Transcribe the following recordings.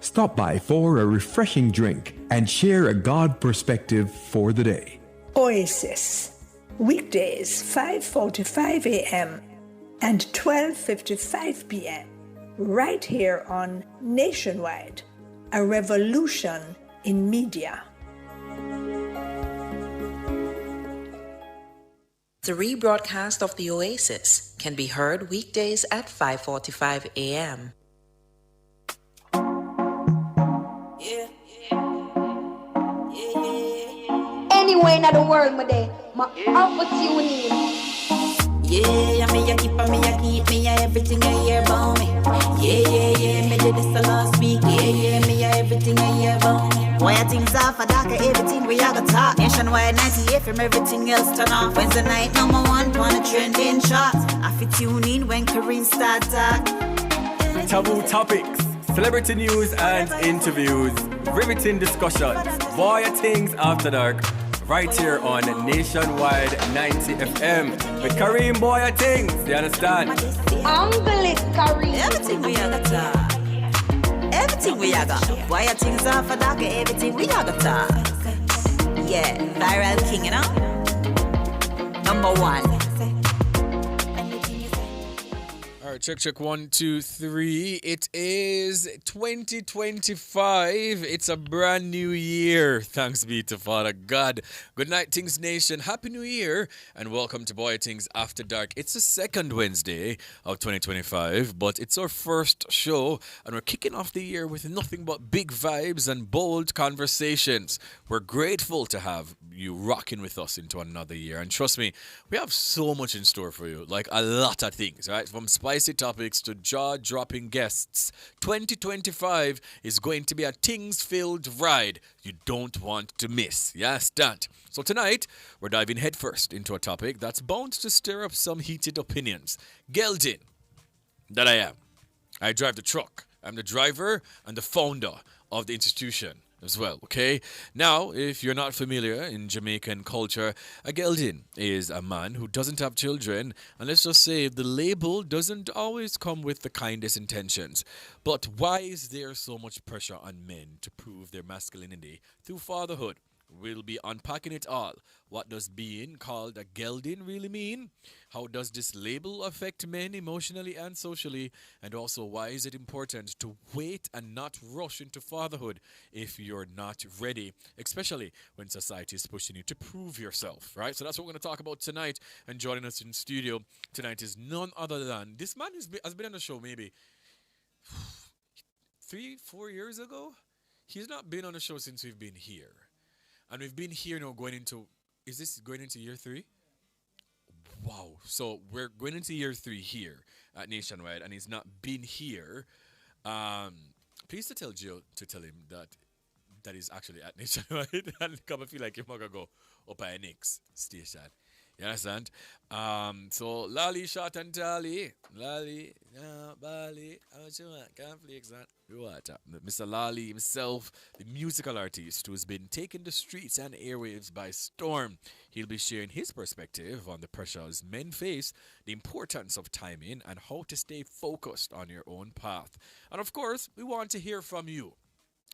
Stop by for a refreshing drink and share a God perspective for the day. Oasis, weekdays 5:45 a.m. and 12:55 p.m. right here on Nationwide, a revolution in media. The rebroadcast of the Oasis can be heard weekdays at 5:45 a.m. Anywhere in the world, my day, my opportunity. Yeah, me a keep, everything I hear about me. Yeah, me did this the last week. Yeah, me a everything I hear about me. Bwoyatingz off a darker, everything we a go talk. Nationwide 98 from everything else turn off. Wednesday night #1 on the trending charts. I fit tune in when Kareem start talk. Taboo topics, celebrity news and interviews, riveting discussions. Bwoyatingz After Dark, right here on Nationwide 90 FM with Kareem Bwoyatingz. You understand? Uncle it, Kareem. Everything we a go talk. Everything we a go. Bwoyatingz off a darker, everything we a go talk. Yeah, viral king, you know? #1. All right, check 1, 2, 3. It is 2025. It's a brand new year. Thanks be to Father God. Good night, Things Nation. Happy New Year and welcome to Bwoyatingz After Dark. It's the second Wednesday of 2025, but it's our first show and we're kicking off the year with nothing but big vibes and bold conversations. We're grateful to have you rocking with us into another year. And trust me, we have so much in store for you, like a lot of things, right? From spicy topics to jaw-dropping guests. 2025 is going to be a things-filled ride you don't want to miss. Yes, that. So tonight, we're diving headfirst into a topic that's bound to stir up some heated opinions. Gelding, that I am. I drive the truck. I'm the driver and the founder of the institution as well, okay? Now, if you're not familiar in Jamaican culture, a gelding is a man who doesn't have children, and let's just say the label doesn't always come with the kindest intentions. But why is there so much pressure on men to prove their masculinity through fatherhood? We'll be unpacking it all. What does being called a gelding really mean? How does this label affect men emotionally and socially? And also, why is it important to wait and not rush into fatherhood if you're not ready, especially when society is pushing you to prove yourself, right? So that's what we're going to talk about tonight. And joining us in studio tonight is none other than this man has been on the show maybe 3-4 years ago. He's not been on the show since we've been here. And we've been here now is this going into year 3? Wow. So we're going into year 3 here at Nationwide, and he's not been here. Please tell Joe to tell him that he's actually at Nationwide and come and feel like you're going to go up at next station. You understand? So Laalee shot and tally. Laalee, Bali, how much you want? Conflicts and water. Mr. Laalee himself, the musical artist who's been taking the streets and airwaves by storm. He'll be sharing his perspective on the pressures men face, the importance of timing, and how to stay focused on your own path. And of course, we want to hear from you.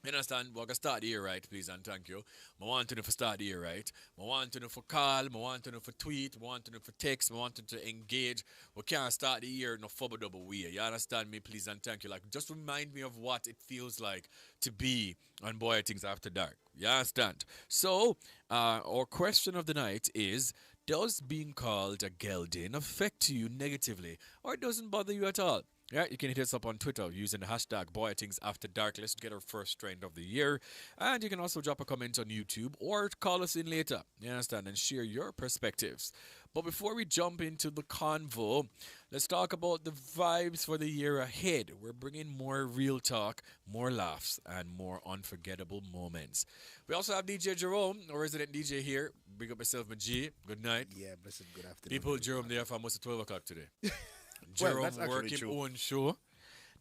You understand? We're going to start the year right, please, and thank you. I want to know for start the year right. I want to know for call. I want to know for tweet. I want to know for text. I want to engage. We can't start the year in a fubba double way. You understand me, please, and thank you. Like, just remind me of what it feels like to be on Bwoyatingz After Dark. You understand? So, our question of the night is, does being called a gelding affect you negatively, or it doesn't bother you at all? Yeah, you can hit us up on Twitter using the hashtag Bwoyatingz After Dark. Let's get our first trend of the year. And you can also drop a comment on YouTube or call us in later. You understand? And share your perspectives. But before we jump into the convo, let's talk about the vibes for the year ahead. We're bringing more real talk, more laughs, and more unforgettable moments. We also have DJ Jerome, our resident DJ here. Big up yourself, my G. Good night. Yeah, blessed good afternoon. People, Jerome there for almost 12 o'clock today. Jerome worked his own show.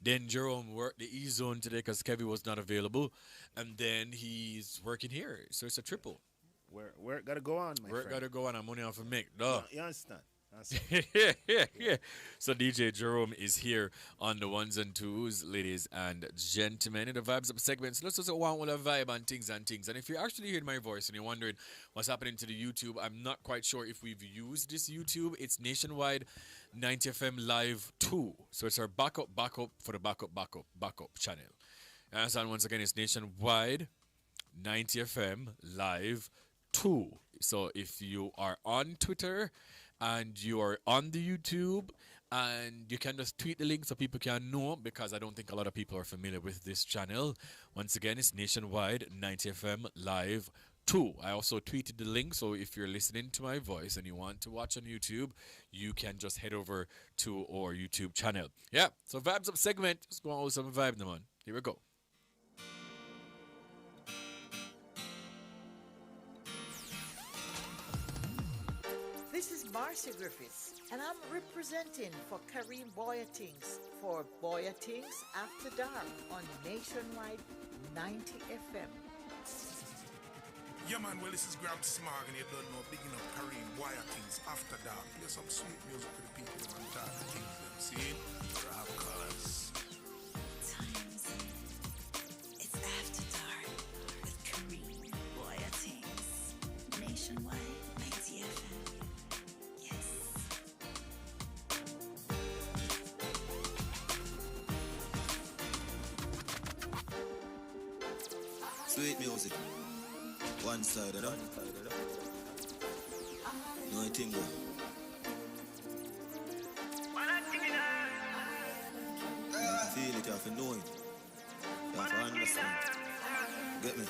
Then Jerome worked the E-Zone today because Kevin was not available. And then he's working here. So it's a triple. Work gotta go on, my friend. Work gotta go on and money off a make. Duh. You understand? So DJ Jerome is here on the ones and twos, ladies and gentlemen, in the Vibes Up segment. So let's just want with a vibe on things and things. And if you're actually hearing my voice and you're wondering what's happening to the YouTube, I'm not quite sure if we've used this YouTube. It's Nationwide 90 FM Live 2. So it's our backup for the backup channel. And once again, it's Nationwide 90 FM Live 2. So if you are on Twitter and you are on the YouTube, and you can just tweet the link so people can know, because I don't think a lot of people are familiar with this channel. Once again, it's Nationwide 90 FM Live 2. I also tweeted the link, so if you're listening to my voice and you want to watch on YouTube, you can just head over to our YouTube channel. Yeah, so Vibes Up segment. Let's go on with some vibe, man. Here we go. This is Marcia Griffiths, and I'm representing for Kareem Bwoyatingz for Bwoyatingz After Dark on Nationwide 90 FM. Yeah, man, well, this is Graham Smog, and you don't know, big enough Kareem Bwoyatingz After Dark. Play some sweet music for the people who want to things, them see? Rap cars. Times. It's After Dark with Kareem Bwoyatingz. Nationwide 90 FM. Yes. Sweet music. One side of that. No thing go. Feel it, you have to know it. You have to understand. Get me?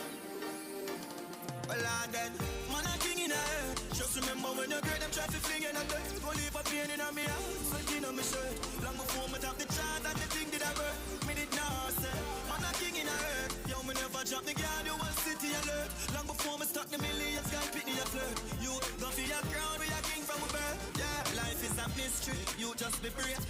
Well, and then, man, I'm king in the air. Just remember when you're great, them try to fling in a bed. Go leave a pain in my heart, something on my shirt. Long before me top the chart and the thing did I work. Me did not say, man, I'm king in the air. Yo, me never drop the guard, you want city alert. Long before me stuck the millions, guy pick me a flirt. You don't feel your crown, we a king from a birth. Yeah, life is a mystery, you just be brave.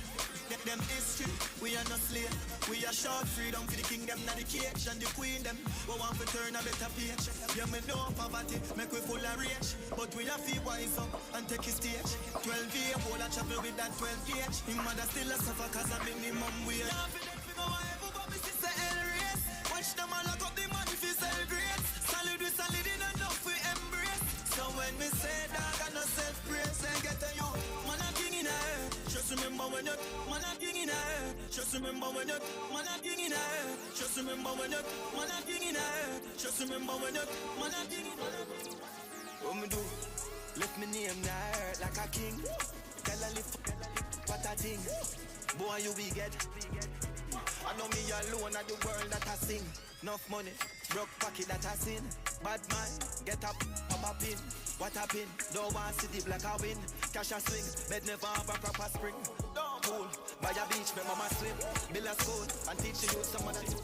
Get them history, we are not slave. We are short freedom for the kingdom, not the cage and the queen them. We want to turn a better page. Yeah, me know poverty, make we full of rage. But we have to wise up and take his stage. 12 year old and travel with that 12 gauge. His mother still a suffer cause a minimum wage. Yeah, for them figure whatever, but me sister L race. Watch them all lock up the money for celebrate. Solid we solid in enough we embrace. So when me say dog and no self-praise, then get to you. Man, I'm king in the air. Just remember when you, man, I'm king in the air. Just remember when you, man, I'm king in the air. Just remember when you, man, I'm king in the air. Just remember when you, man, I'm king in the air. What me do? Lift me name in the air like a king. Tell a lift, what a thing. Boy, you be get. I know me alone at the world that I sing. Enough money, broke pocket that I sin. Bad man, get up, pop a pin. What a pin, don't want see the black a win. Cash a swing, bed never have a proper spring. Pool, by a beach, my mama swim. Build a school, and teach the youth some other things.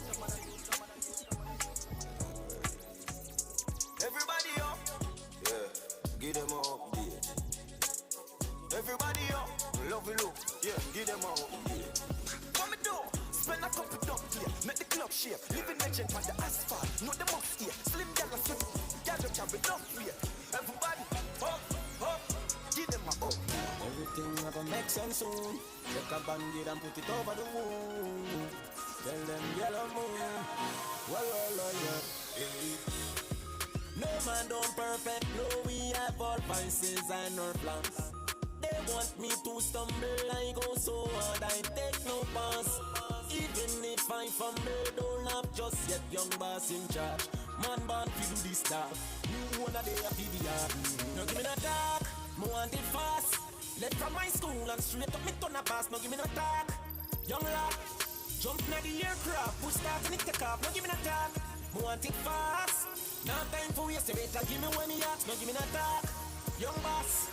Everybody up. Yeah, give them a update. Everybody up, love you look. Yeah, give them a update. What me do? Spend a couple dump here, make the club shake. Living legend on the asphalt, know the must here. Slim gal a swim, gal don't carry enough weight. Everybody, up, up, give them a up. Everything gonna make sense soon. Take a bandit and put it over the moon. Tell them yellow moon. Well, yeah. No man don't perfect, no we have all vices and our plans. They want me to stumble, I go so hard, I take no pass. Even if I fumble, don't laugh just yet, young boss in charge. Man born to do this stuff. You wanna day a PDR. No give me no talk, me want it fast. Left from my school and straight up me turn a pass. No give me no talk. Young lad, jump in the aircraft, push start and it take off. No give me no talk, me want it fast. No time for waste, better give me when me ask. No give me no talk. Young boss.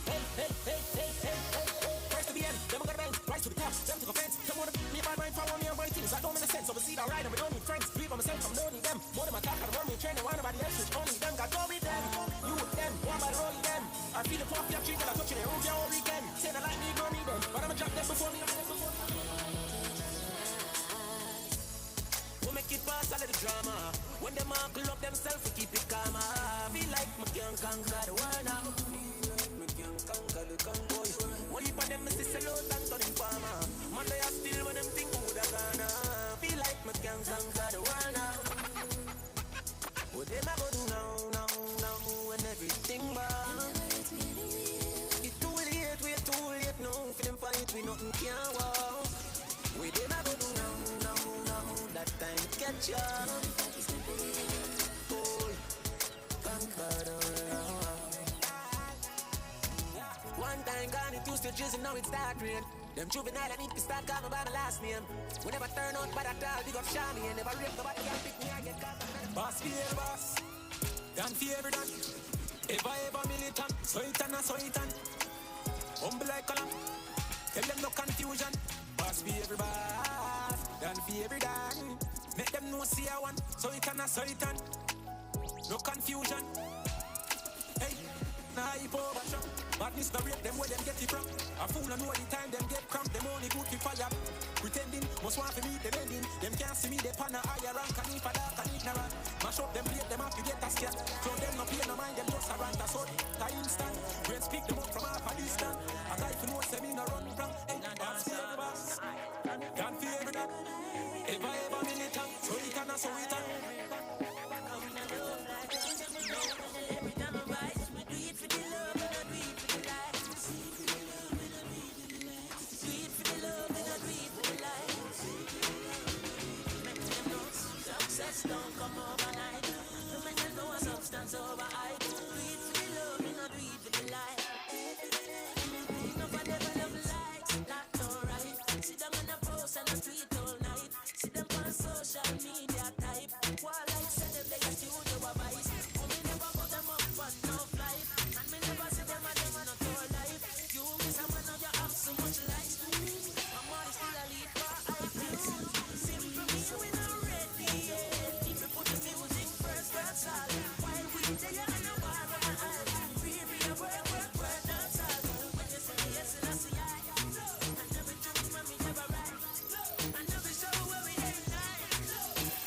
Hey, hey, hey, hey, hey, hey, hey. Rise to the end, never gonna bang. Rise to the top, them to offense. Some wanna me by mind, follow me and write things. I don't make sense, oversee that ride and we don't need friends. Believe on myself, I'm learning them. More than my talk, I don't want me training. Why nobody else, which only them. Got go with them, you with them, one by rolling them. I feel the coffee, I'm treating, I'm touching it, room, all weekend. Say the light, me, don't need them. But I'ma drop them before me. We'll make it pass all of the drama. When them all club themselves, we keep it calm. I feel like my young conquer the world now. can conquer the convoy. One heap of them is sell out and turn in farmer. Man, they are still when them think who da gonna. Feel like me can conquer the world now. What them a go do now, when everything bad. It's too late, we're too late now. For them fight, we nothing can walk. What them a go do now, that time catch ya. Boy, conquer the world. One time gone, it used to drizzle, now it's start rain. Them juvenile, I need to start calling by my last name. We never turn out bad at all, big up Shami. And never rape nobody can pick me, I get caught. Boss fear boss, done fear done. Ever militant, so it and a so it and. Humble like a lamb, tell them no confusion. Boss fear boss, done fear done. Make them know see I want, so it and a so it and. No confusion. Hey, nah hype over shop. Badness no rape them where them get it from. A fool I know the time them get cramped. Them only good to fire. Pretending, must want to meet them ending. Them can't see me, they pan a higher rank. And if I dark and ignorant. Mash up them, plate them up, you get a scare. So them no pay no mind, them just a rant. That's all, time instant. Brains pick them up from half a distance. A guy who knows them in a run from. Hey, boss fear the boss. Can't fear that. Ever militant. So it and so it and. Every time I rise, we do it for the love and I do it for the life. Do it for the love and I do it for the life. Make them know success don't come overnight. Make them know a substance over I do it for the love and I do it for the life. Nobody ever love lights, that's alright. Sit down on the post and the street all night. Sit them on social media type. While I said them they a studio a vice. Me never put them up but no flight. And me never see them and them are not your life. You miss a man now you have so much life. My money still a lead for IQ. Simple me we not ready yet. If you put the music first, that's all. While we tell you I know why we're not. Real work, that's all. When you say yes and I say I never dream when we never right. I never show where we ain't right.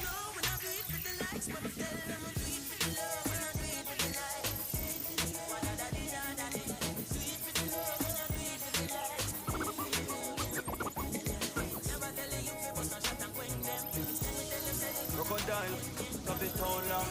No, when I do it for the likes, but I tell them I do it for the love and I do it for the life. Do it for the love and I do it for the life. Never telling you people so shut and quit them. Crocodile, of the town long.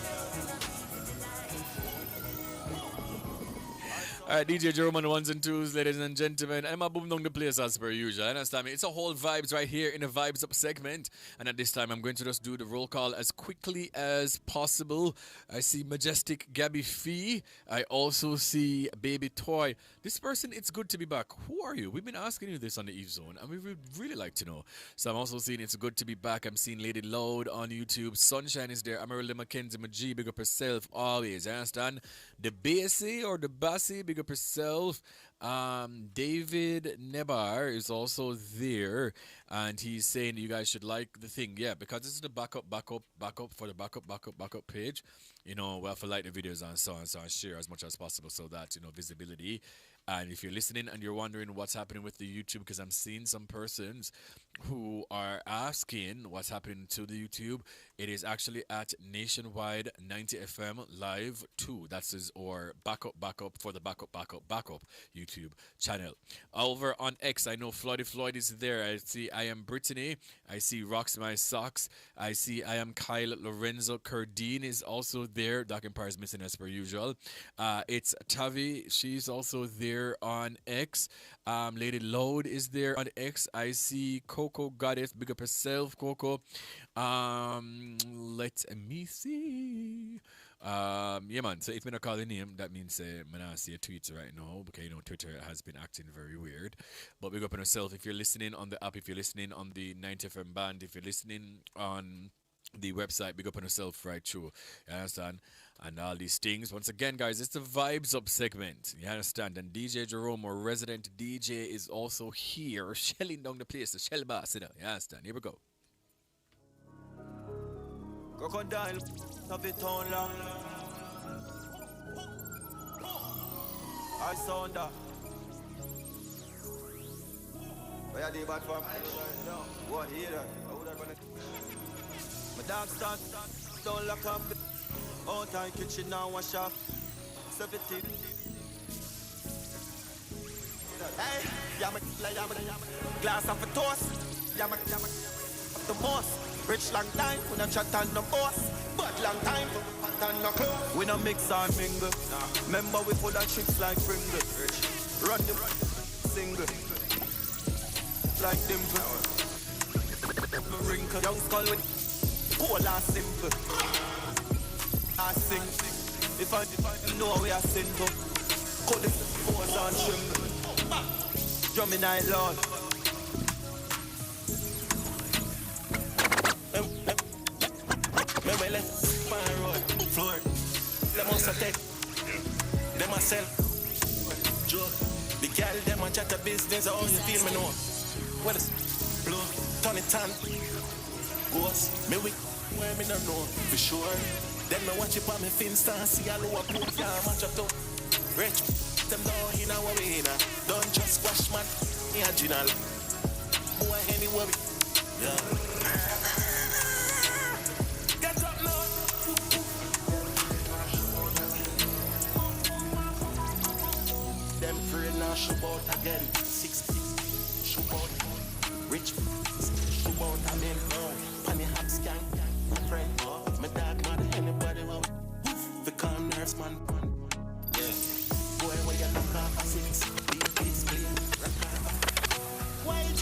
Alright, DJ Jerome on the ones and twos, ladies and gentlemen. I'm a boom down the place as per usual. Understand me? It's a whole vibes right here in the Vibes Up segment. And at this time, I'm going to just do the roll call as quickly as possible. I see Majestic Gabby Fee. I also see Baby Toy. This person, it's good to be back. Who are you? We've been asking you this on the Eve Zone, and we would really like to know. So I'm also seeing it's good to be back. I'm seeing Lady Loud on YouTube. Sunshine is there. Amarilda Mackenzie Maji, big up herself always. You understand? The Bassy or the Bassy, big up herself. David Nebar is also there, and he's saying you guys should like the thing. Yeah, because this is the backup for the backup page. You know, we have to like the videos and so on, share as much as possible so that, you know, visibility. And if you're listening and you're wondering what's happening with the YouTube, because I'm seeing some persons who are asking what's happening to the YouTube, it is actually at Nationwide 90 FM Live 2. That's his or backup for the backup YouTube channel. Over on X, I know Floyd is there. I see I am Brittany. I see Rocks My Socks. I see I am Kyle Lorenzo. Cardine is also there. Doc Empire is missing as per usual. It's Tavi. She's also there on X. Lady Load is there on X. I see Coco Goddess. Big up herself, Coco. Let me see. Yeah, man. So if I don't call the name, that means I don't see a tweet right now, because, you know, Twitter has been acting very weird. But big up on yourself. If you're listening on the app, if you're listening on the 90FM band, if you're listening on the website, big up on yourself right through. You understand? And all these things. Once again, guys, it's the Vibes Up segment. You understand? And DJ Jerome, our resident DJ, is also here, shelling down the place, the shell boss, you know. You understand? Here we go. Crocodile, of the town long. I sound that. Where are they bad from? What here? My dog start, don't lock up. All time kitchen now wash up. 17. Hey, yama, glass of a toast. Yama, the most. Rich long time, we don't chat on no boss. But long time, hot and no close. We don't mix and mingle. Remember we pull that chicks like Pringle. Run the single. Like dimple. Wrinkle. Young skull with cool and simple. I sing. If I know we are simple. Cut the pose and tremble. Drumming night lord. Me let fire road floor. Them must take. Them must sell. Joke. The girl them a chat a business. How you feel me know? What is blow? Turn it on. Ghost. Me weak. Where me don't know for sure. Then me watch it on me Finsta and see a lower pool. Yeah, match up to rich. Them down in our way now. Don't just squash man. Original. Boy anyway. Yeah. Get up now. Them friend now shoot out again. 60 shoot out. Rich shoot out I mean. Penny hot skank. My friend. My dad not anybody will. The calm nerves man. Yeah. Boy when you knock off a 6. Please clean. YG.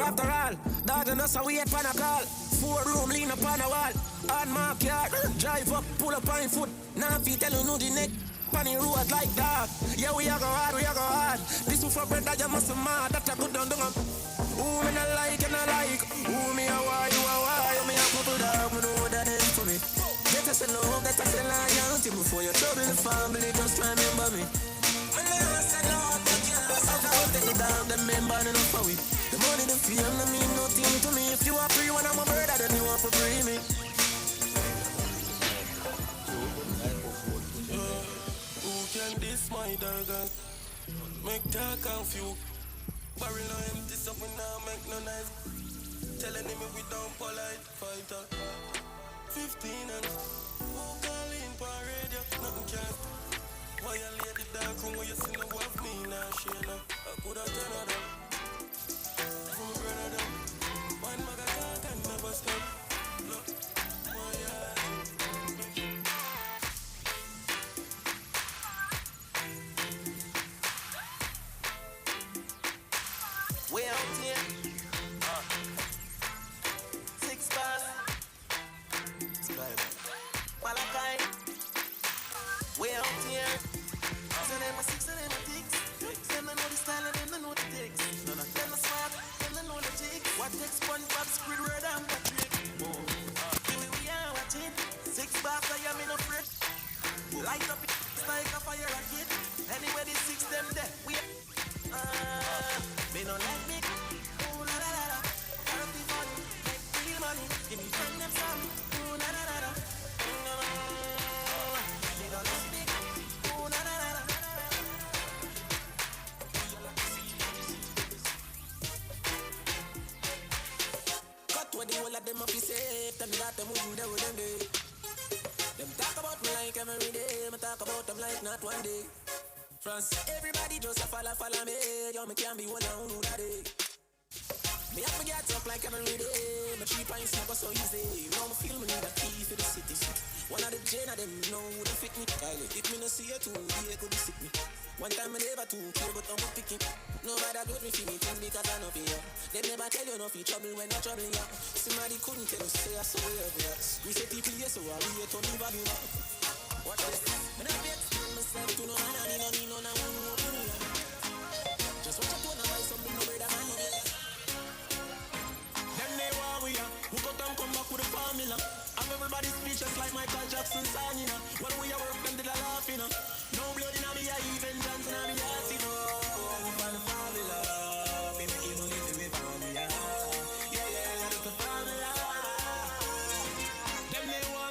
After all, dog and us a wait for a call. 4-room lean up on a wall. On my car, drive up, pull up on foot. Now if you tell you no the neck, on the road like that. Yeah, we are go hard. This is for bread that you must mad. That a good done. Who me not like and I like. Who me a why, you a why. Me a couple dog, me know what that is for me. Get us a love, get us a loyalty. Before you trouble the family, just remember me. Me never said no, but yeah. I'll take it down, them men burning up for we. The money, the fame, no mean nothing to me. If you are free when I'm a murder, then you want to free me. Who can this my dog? Make talk and few. Barrel no empty, so we now make no nice. Telling him we don't polite fighter. 15 and who call in for radio? Nothing can. Why you lay the dark room where you see no wife me now? She know I could have done it. From a brother down. One maga talk and never stop. Look, why we out here. 6 bars. Malachi. We out here. So them a 6 and them a 6. Them know the style and them know the tricks. Them a smart, them know the tricks. What takes SpongeBob, Squidward and Patrick. Give me we are watching. 6 bars I am in a fridge. Light up it's like a fire rocket. Anyway the 6 them there. We they don't like me. Ooh la la la la. Gotta be funny. Make real money. Give me friend them some. Ooh la la la la. They don't like me. Ooh la la la la. cut where the whole of them up is safe. Tell me that them moving there with them day. Them talk about me like every day. Me talk about them like not one day. France, everybody just a follow me. Yo, me can't be one on who that day. Me have to get up like every day. My 3 pints never so easy. Now me feel me need a key for the city. One of the gen of them know who they fit me. Kylie, if me no see you too, they could be sick me. One time me never too care, but I'm picking. Nobody good me feel me thing because I know fear. They never tell you no feel trouble when I trouble ya. Somebody couldn't tell you say I saw you. We say people yes, so I wait on me value. Watch this. Me not vex myself to no man, I need no one. Just watch out when I buy something no better man. Them they war we are. Who got them come back with the formula? I'm everybody speechless like Michael Jackson song, you know. When we are work, them did a laugh, you know. No blood in me, I even dance in me heart, you know. I'm the formula. Me making money to me formula. Yeah, that's the formula. Them they war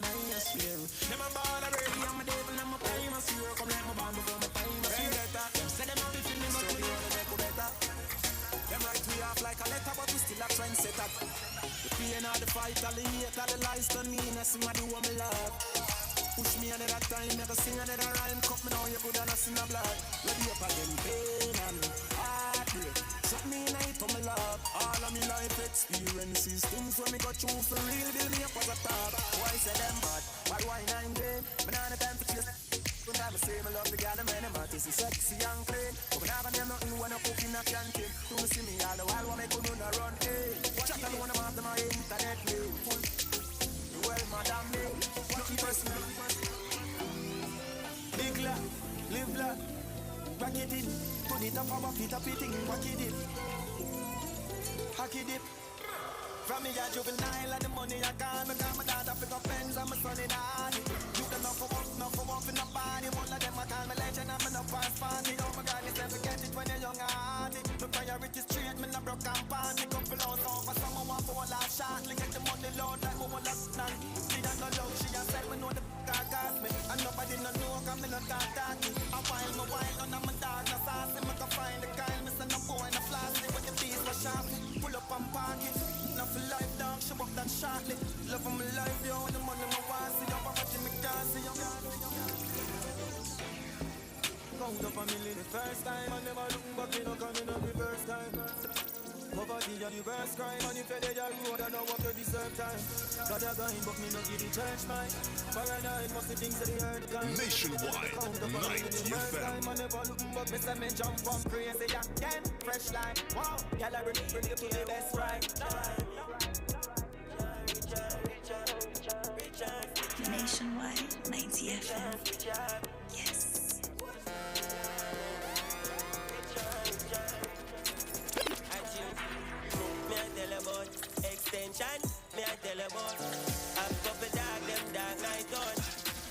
an iosphere. Them a ball already, I'm a devil, I'm a prime, I swear. Come let me bomb before my time, I swear. Them say them happy feeling, so we wanna make it better. Them write we off like a letter, but we still a trendsetter. The pain of the fight, all the hate, all the lies done me, I sing I do what me love. Push me another time, never sing another rhyme. Cut me now, you could have seen a blood. Ready up again, pain and heartbreak. Shut me night on my love. All of me life experiences, things when me got through for real, build me up as a top. Why say them bad? Why I'm great? But now the time for chase. One time I say I love the girl, the man, but this is sexy and clean. But when I have nothing, when I cook in a canteen, do me see me all the while, when I go on a run, hey. Chat and one of them my internet play. Well, madam, me, nothing personal. Big love, live love, back it in. Put it up, our feet up, eating, back it in. Hack it dip. From me a juvenile and the money I got. Me got my dad pick up pens and my son in the army. You don't know for work in the body. One of them I call me legend and me no pass party. Oh my God, you never get it when you're young and hardy. My priorities straight, me no broke and pan. Me couple out over someone want for a last shot. Get the money load like me one last night. She don't know love, she just said me know the car gas me. And nobody no know cause me no talk. I while me while on my dog no sauce. Me can find the kind, me say no boy no flashy. When the beast was sharp, pull up and park it. Not for life, dog, she walk that shortly. Love of my life, yo, and the money my wife. See, I'm watching me can't see, yo. Count up a million the first time. I never look back, you know, coming up the first time. Poverty are the worst crime. And if you're there, you don't know what you deserve time. God, you're going, but me not give the church mine. Paranoid, must be things that they heard kind. Nationwide, 90 FM. I never look back, me say me jump from crazy again. Fresh line, wow. Y'all are bring you to the best right. Nationwide, 90 FM. Yes. Me I tell about extension. Me I tell about I've couple dark, them dark night on.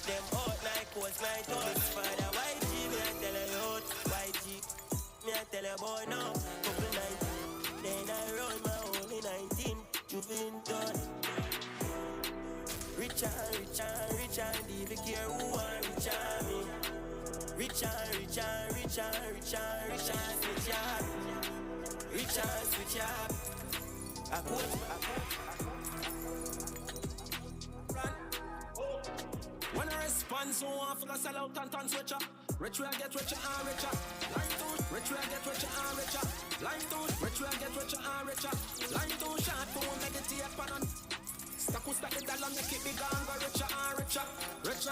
Them hot night, cold night on. Father YG, me I tell about YG. Me I tell about now. Couple night, then I run my only 19. Juvenile done. Richard, even care who want Richard me. Richard, switch up. I put. When I respond, so I feel I sell out and switch up. Rich will get richer and richer. Line too, rich will get richer and richer. Line too, rich will get richer and richer. Line too, short for make it tape on. Stack the dollar, make it bigger and go richer and richer. Richer.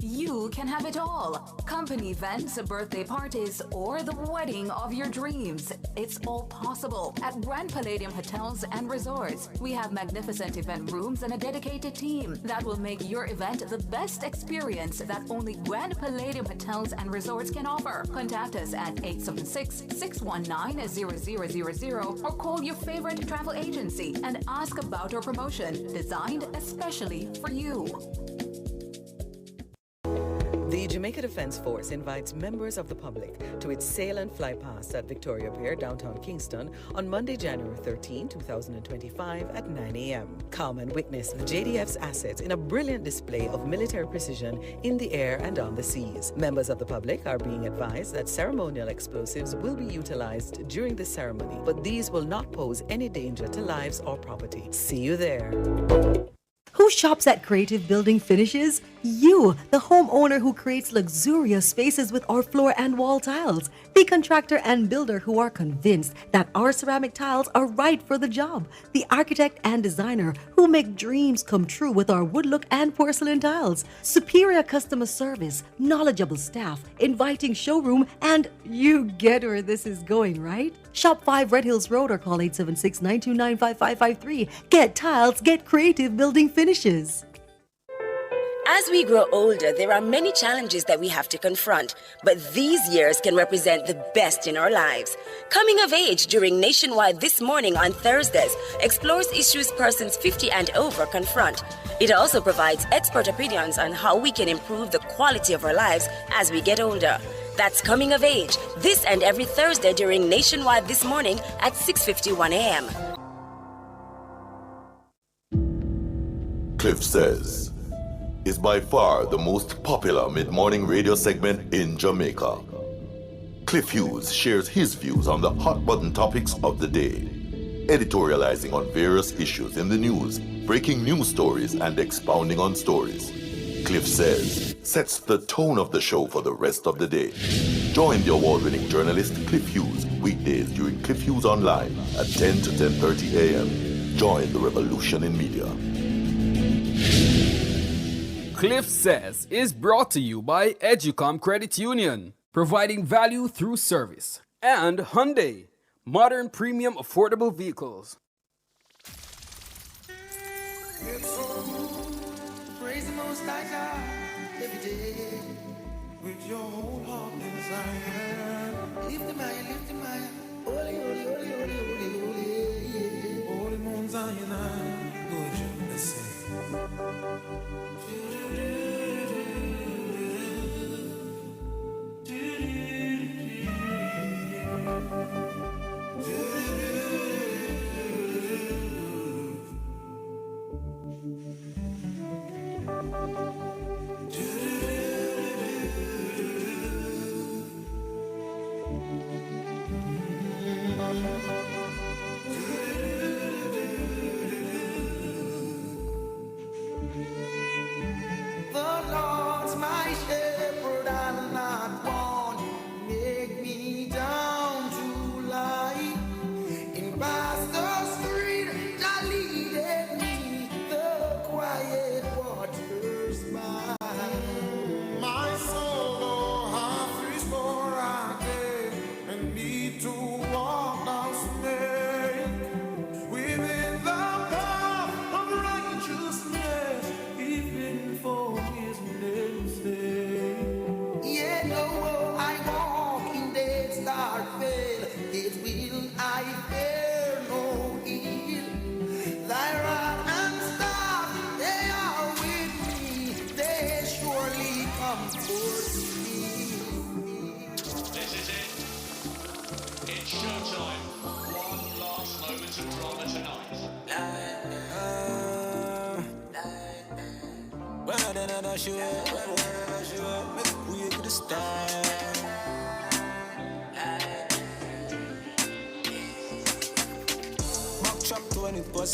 You can have it all. Company events, birthday parties, or the wedding of your dreams. It's all possible at Grand Palladium Hotels and Resorts. We have magnificent event rooms and a dedicated team that will make your event the best experience that only Grand Palladium Hotels and Resorts can offer. Contact us at 876-619-0000 or call your favorite travel agency and ask about our promotion designed especially for you. The Jamaica Defence Force invites members of the public to its sail and fly past at Victoria Pier, downtown Kingston, on Monday, January 13, 2025 at 9 a.m. Come and witness the JDF's assets in a brilliant display of military precision in the air and on the seas. Members of the public are being advised that ceremonial explosives will be utilized during the ceremony, but these will not pose any danger to lives or property. See you there. Who shops at Creative Building Finishes? You, the homeowner who creates luxurious spaces with our floor and wall tiles. The contractor and builder who are convinced that our ceramic tiles are right for the job. The architect and designer who make dreams come true with our wood look and porcelain tiles. Superior customer service, knowledgeable staff, inviting showroom, and you get where this is going, right? Shop 5 Red Hills Road or call 876-929-5553. Get tiles, get Creative Building Finishes. As we grow older, there are many challenges that we have to confront, but these years can represent the best in our lives. Coming of Age during Nationwide This Morning on Thursdays explores issues persons 50 and over confront. It also provides expert opinions on how we can improve the quality of our lives as we get older. That's Coming of Age, this and every Thursday during Nationwide This Morning at 6:51 a.m. Cliff Says is by far the most popular mid-morning radio segment in Jamaica. Cliff Hughes shares his views on the hot-button topics of the day, editorializing on various issues in the news, breaking news stories, and expounding on stories. Cliff Says sets the tone of the show for the rest of the day. Join the award-winning journalist Cliff Hughes weekdays during Cliff Hughes Online at 10 to 10:30 a.m. Join the revolution in media. Cliff Says is brought to you by Educom Credit Union, providing value through service, and Hyundai, modern premium affordable vehicles. Praise the Most High God every day with your whole heart and desire. Lift him higher, lift him higher. Holy, holy, holy, holy, holy, holy. Holy Mount Zion, good you, let's say.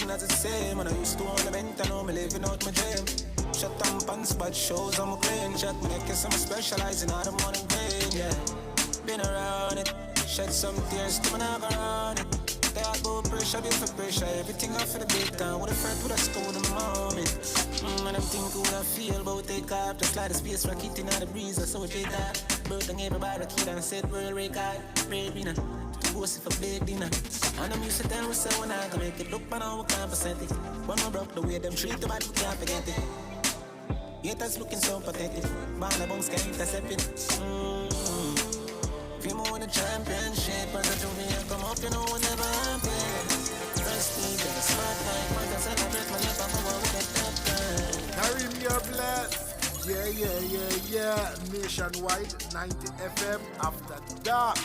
Not the same, and I used to own a vent, I know me living out my dream. Shut down pants, but shows I'm a clean. Shut me, I guess I'm specializing out of morning pain, yeah. Been around it, shed some tears to my never around it. They all go pressure, build for pressure, everything off for the big time. With a friend with a stone in the moment. And I'm thinking what I feel about take off. Just like the space rocket in the breeze, I saw it take off. Bird and everybody kid and said world record, brave winner. Pussy for big dinner. And I'm used to tell myself when I can make it look, but now we can't percent it. When we broke the way them treat the body, we can't forget it. Haters looking so pathetic. Man, the bones can't intercept it. If you more the championship, but the true come up, you know we never happen. First thing, the smart night, man, I celebrate my life, I'm over with the top time. Karim, you're blessed. Yeah. Nationwide, 90 FM, after dark.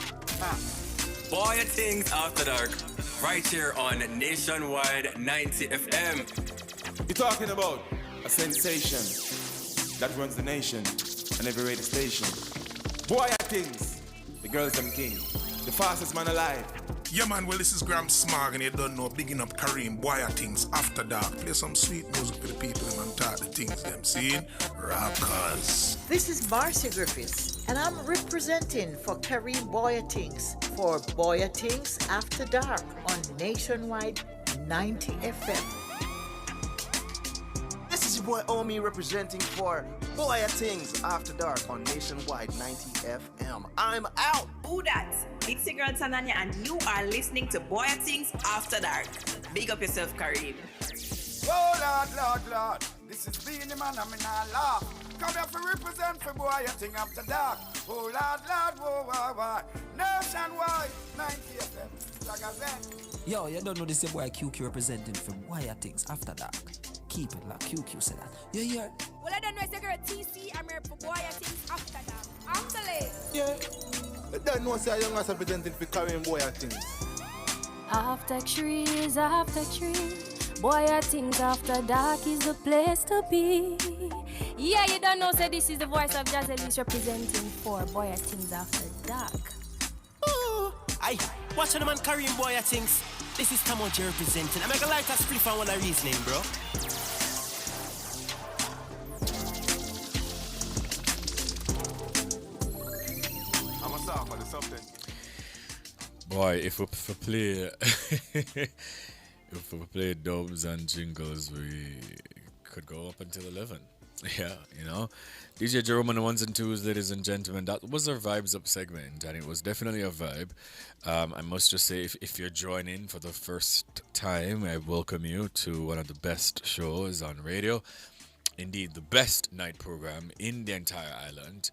Bwoyatingz After Dark, right here on Nationwide 90 FM. You're talking about a sensation that runs the nation and every radio station. Bwoyatingz, the girls them king, the fastest man alive. Yeah, man, well, this is Graham Smog, and you don't know, bigging up Karim, Bwoyatingz After Dark. Play some sweet music for the people and talk the things them seeing. Rockers. This is Marcy Griffiths, and I'm representing for Karim Bwoyatingz for Bwoyatingz After Dark on Nationwide 90 FM. This is your boy Omi representing for Bwoyatingz After Dark on Nationwide 90 FM. I'm out. Who that? It's your girl Tananya, and you are listening to Bwoyatingz After Dark. Big up yourself, Karim. Oh, Lord. This is being the man, I'm in a laugh. Come here for represent for boy, you think after dark. Oh, Lord, whoa, whoa, whoa. Nationwide, 90 FM. Like I said. Yo, you don't know this your boy QQ representing for Bwoyatingz After Dark. Keep it like QQ said that. You hear? Well, I don't know if you're TC, I'm here for Bwoyatingz After Dark. Actually. Yeah. You don't know say young as representing for Karim Bwoyatingz. After trees, Bwoyatingz After Dark is the place to be. Yeah, you don't know, say this is the voice of Jazzelys representing for Bwoyatingz After Dark. Ooh, aye, watch the man Karim Bwoyatingz. This is Tamonji representing. I'm gonna light a spliff on one of reasoning, bro. I'm a song for the something. Boy, if we play if we play dubs and jingles, we could go up until 11. Yeah, you know. DJ Jerome on the ones and twos, ladies and gentlemen. That was our Vibes Up segment, and it was definitely a vibe. I must just say, if you're joining for the first time, I welcome you to one of the best shows on radio. Indeed, the best night program in the entire island.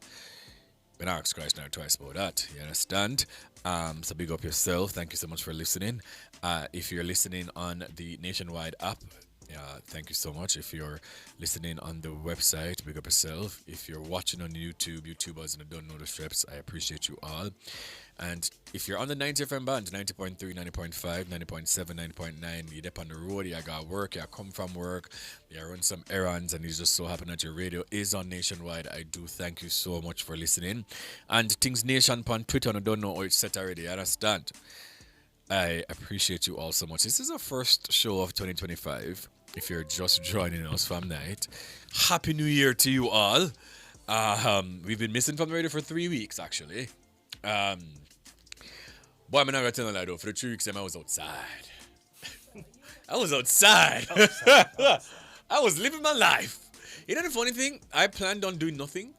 Been asked Christ now twice about that, you understand? So big up yourself. Thank you so much for listening. If you're listening on the Nationwide app, thank you so much. If you're listening on the website, big up yourself. If you're watching on YouTube, YouTubers and don't know the strips, I appreciate you all. And if you're on the 90 FM band, 90.3, 90.5, 90.7, 90.9, you're up on the road, you got work, you come from work, you run some errands, and you just so happen that your radio is on Nationwide, I do thank you so much for listening. And Things Nation on Twitter, I don't know how it's set already, I understand. I appreciate you all so much. This is our first show of 2025. If you're just joining us from night, Happy New Year to you all. We've been missing from the radio for 3 weeks, actually. Boy, I'm not gonna tell you that though. For the 3 weeks, I was outside. I was outside. I was living my life. You know the funny thing? I planned on doing nothing,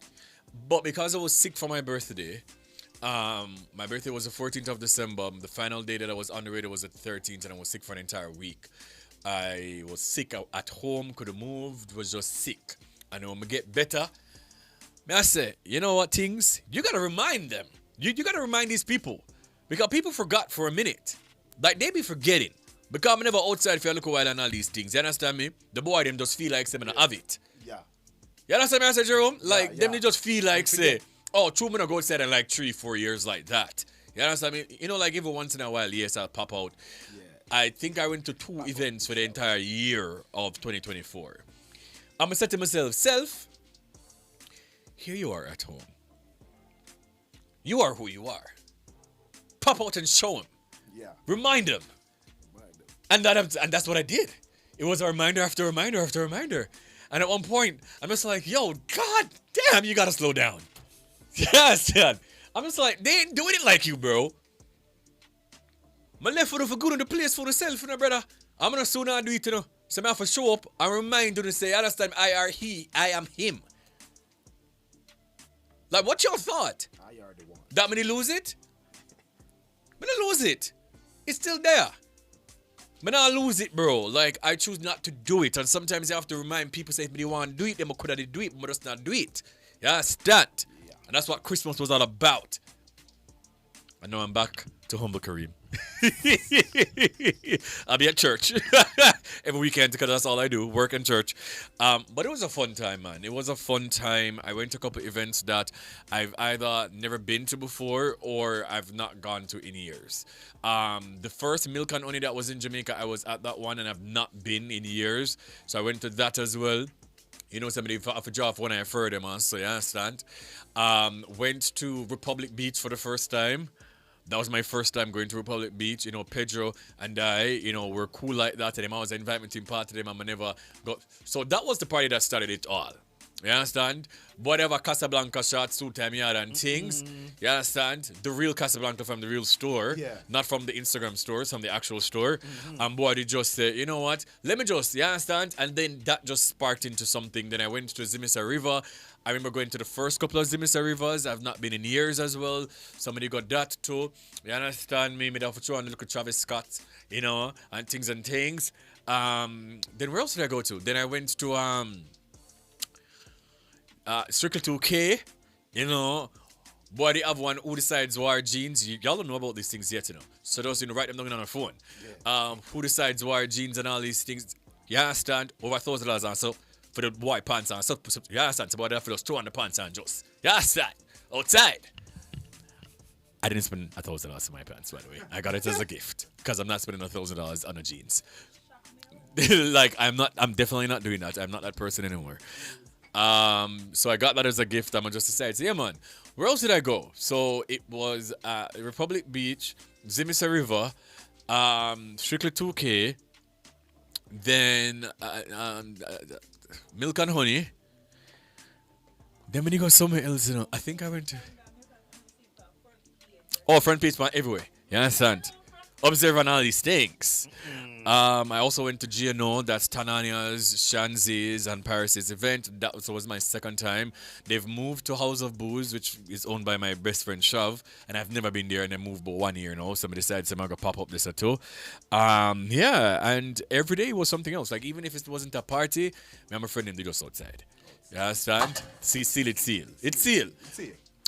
but because I was sick for my birthday, my birthday was the 14th of December. The final day that I was on the radio was the 13th, and I was sick for an entire week. I was sick at home, could have moved, was just sick. And when I get better, I say, you know what, things? You gotta remind them. You gotta remind these people. Because people forgot for a minute. Like, they be forgetting. Because I'm never outside for a little while and all these things. You understand me? The boy, them just feel like them and have it. Yeah. You understand me, I said, Jerome? Like, yeah. them they just feel like, say, oh, true, I'm gonna go outside in like 3-4 years like that. You understand me? You know, like every once in a while, yes, I'll pop out. Yeah. I think I went to 2 events for the entire year of 2024. I'm gonna say to myself, self, here you are at home. You are who you are. Pop out and show him. Yeah. Remind him. And that's what I did. It was a reminder after reminder after reminder. And at one point, I'm just like, yo, god damn, you gotta slow down. Yes, Dad. I'm just like, they ain't doing it like you, bro. My left foot for good in the place for myself, you know, brother. I'm gonna soon do it, you know. So I have to show up and remind you to say, understand, I am him. Like, what's your thought? I are the one. That many lose it? But I lose it. It's still there. But I lose it, bro. Like, I choose not to do it. And sometimes you have to remind people, say, if they want to do it, they could have do it, but just not do it. You understand? Yeah. And that's what Christmas was all about. And now I'm back to humble Kareem. I'll be at church every weekend because that's all I do, work and church. But it was a fun time, man. It was a fun time. I went to a couple events that I've either never been to before or I've not gone to in years. The first Milk and Honey that was in Jamaica, I was at that one and I've not been in years. So I went to that as well. You know, somebody for a job when I heard them, man. So you understand. Went to Republic Beach for the first time. That was my first time going to Republic Beach. You know, Pedro and I, you know, were cool like that. And them always invite me to part of them and I never got. So that was the party that started it all. You understand? Whatever Casablanca shot, suit time yard and things. You understand? The real Casablanca from the real store. Yeah. Not from the Instagram stores, from the actual store. And boy, they just said, you know what? Let me just, you understand? And then that just sparked into something. Then I went to Zimisa River. I remember going to the first couple of Zimisa Rivers. I've not been in years as well. Somebody got that too. You understand me? Me have to throw on a little Travis Scott, you know, and things. Then where else did I go to? Then I went to Strictly 2K. You know, boy, they have one who decides war jeans. Y'all don't know about these things yet, you know. So those, you know, write them down on our phone. Yeah. Who decides war jeans and all these things. You understand? Over $1,000 on so for the boy pants on. So you understand? So about that for those 200 pants on just. You understand? Outside. I didn't spend $1,000 on my pants, by the way. I got it as a gift. Because I'm not spending $1,000 on a jeans. Like, I'm definitely not doing that. I'm not that person anymore. So I got that as a gift. I'm just decided, yeah, man. Where else did I go? So it was Republic Beach, Zimisa River, Strictly 2K, then Milk and Honey. Then when you go somewhere else, you know, I think I went to front page man everywhere. You understand? Observe on all these things. I also went to GNO, that's Tanania's, Shanzi's, and Paris's event. That was my second time. They've moved to House of Booze, which is owned by my best friend Shav, and I've never been there, and they moved but 1 year now. Somebody decided I'm going to pop up this or two. Yeah, and every day was something else. Like, even if it wasn't a party, me and my friend, they just outside. You understand? Seal. It's seal.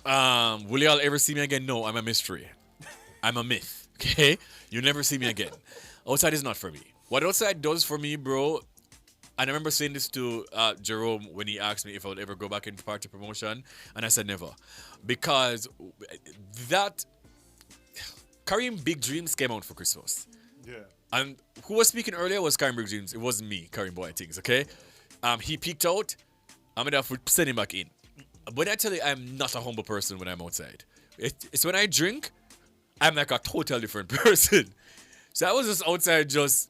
Will y'all ever see me again? No, I'm a mystery. I'm a myth. Okay? You'll never see me again. Outside is not for me. What outside does for me, bro, and I remember saying this to Jerome when he asked me if I would ever go back into party promotion, and I said never. Because that Kareem Big Dreams came out for Christmas. Yeah. And who was speaking earlier was Kareem Big Dreams. It wasn't me, Kareem Bwoyatingz, okay? He peeked out. I'm going to have to send him back in. But I tell you, I'm not a humble person when I'm outside. It's when I drink, I'm like a totally different person. So I was just outside just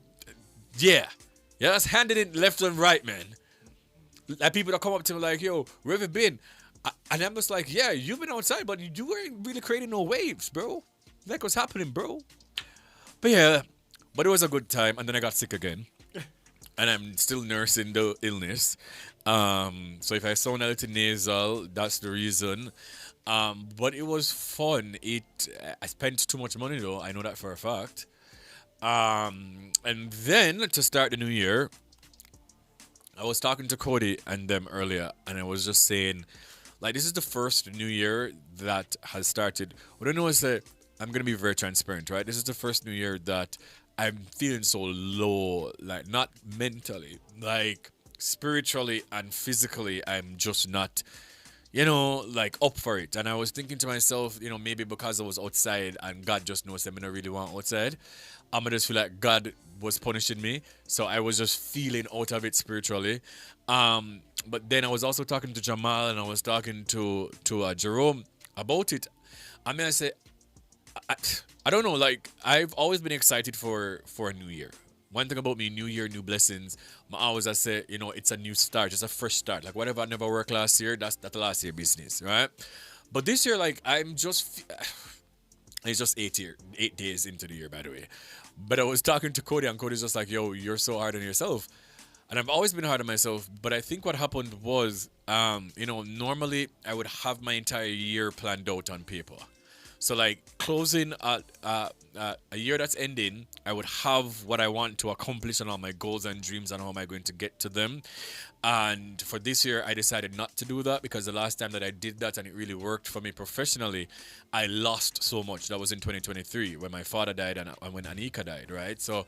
handing it left and right, man. Like people that come up to me like, yo, where have you been? And I'm just like, yeah, you've been outside, but you weren't really creating no waves, bro. Like what's happening, bro? But yeah, but it was a good time. And then I got sick again. And I'm still nursing the illness. So if I sound a little nasal, that's the reason. But it was fun. I spent too much money though. I know that for a fact. And then to start the new year, I was talking to Cody and them earlier, and I was just saying, like, this is the first new year that has started. What I know is that I'm gonna be very transparent, right? This is the first new year that I'm feeling so low, like not mentally, like spiritually and physically. I'm just not, like up for it. And I was thinking to myself, maybe because I was outside and God just knows that I don't really want outside. I'm gonna just feel like God was punishing me. So I was just feeling out of it spiritually. But then I was also talking to Jamal and I was talking to Jerome about it. I mean, I say, I don't know, like I've always been excited for a new year. One thing about me, new year, new blessings. I say, it's a new start, it's a fresh start. Like whatever I never worked last year, that's the last year business, right? But this year, like it's just 8 days into the year, by the way. But I was talking to Cody, and Cody's just like, yo, you're so hard on yourself. And I've always been hard on myself, but I think what happened was, normally I would have my entire year planned out on paper. So like closing a year that's ending, I would have what I want to accomplish and all my goals and dreams and how am I going to get to them. And for this year, I decided not to do that because the last time that I did that and it really worked for me professionally, I lost so much. That was in 2023 when my father died and when Anika died, right? So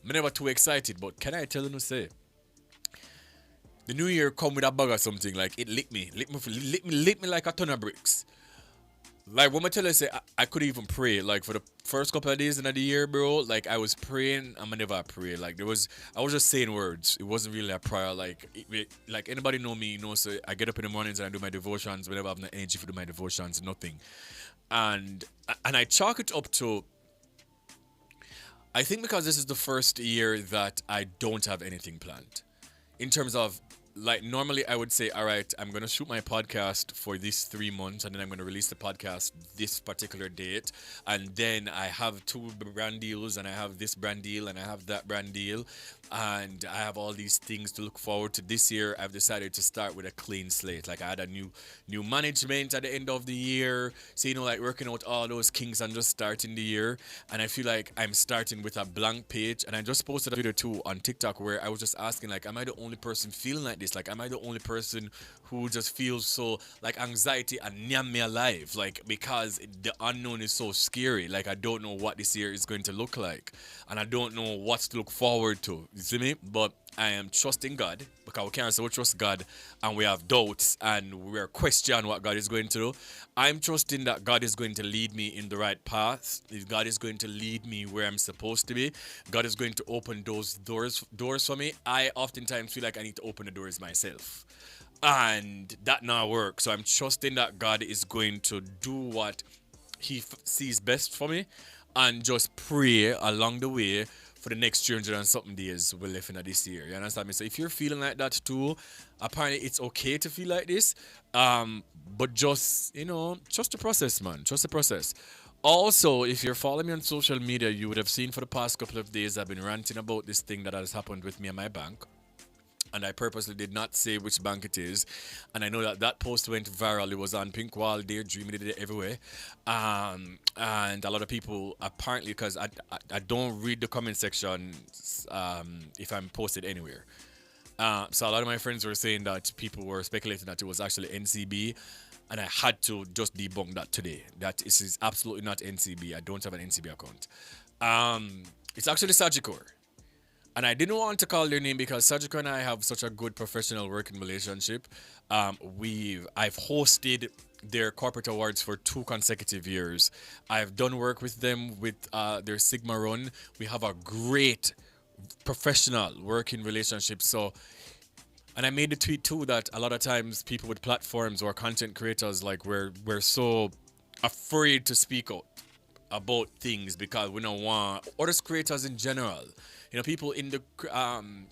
I'm never too excited, but can I tell you to say, the new year come with a bug or something, like it licked me like a ton of bricks. Like when I tell you, say I could even pray. Like for the first couple of days in the year, bro. Like I was praying. I'm never pray. Like I was just saying words. It wasn't really a prayer. Like like anybody know me, so I get up in the mornings and I do my devotions. Whenever I have the energy to do my devotions, nothing. And I chalk it up to, I think because this is the first year that I don't have anything planned, in terms of like normally I would say, all right, I'm going to shoot my podcast for these 3 months and then I'm going to release the podcast this particular date. And then I have 2 brand deals and I have this brand deal and I have that brand deal. And I have all these things to look forward to. This year, I've decided to start with a clean slate. Like I had a new management at the end of the year. So, like working out all those kinks and just starting the year. And I feel like I'm starting with a blank page. And I just posted a video too on TikTok where I was just asking, like, am I the only person feeling like this? Like, am I the only person who just feels so like anxiety and nyam me alive? Like, because the unknown is so scary. Like, I don't know what this year is going to look like. And I don't know what to look forward to. You see me? But I am trusting God, because we can't say we trust God and we have doubts and we're questioning what God is going to do. I'm trusting that God is going to lead me in the right path. God is going to lead me where I'm supposed to be. God is going to open those doors for me. I oftentimes feel like I need to open the doors myself. And that not work. So I'm trusting that God is going to do what he sees best for me, and just pray along the way for the next 300 and something days we're left in this year. You understand me? So if you're feeling like that too, apparently it's okay to feel like this. But just, trust the process, man. Trust the process. Also, if you're following me on social media, you would have seen for the past couple of days I've been ranting about this thing that has happened with me and my bank. And I purposely did not say which bank it is. And I know that post went viral. It was on Pink Wall, Daydream, it did it everywhere. And a lot of people, apparently, because I don't read the comment section if I'm posted anywhere. So a lot of my friends were saying that people were speculating that it was actually NCB. And I had to just debunk that today. That it is absolutely not NCB. I don't have an NCB account. It's actually Sagicor. And I didn't want to call their name because Sajiko and I have such a good professional working relationship. I've hosted their corporate awards for 2 consecutive years. I've done work with them with their Sigma run. We have a great professional working relationship. So, and I made the tweet too that a lot of times people with platforms or content creators, like we're so afraid to speak out about things because we don't want, or as creators in general, people in the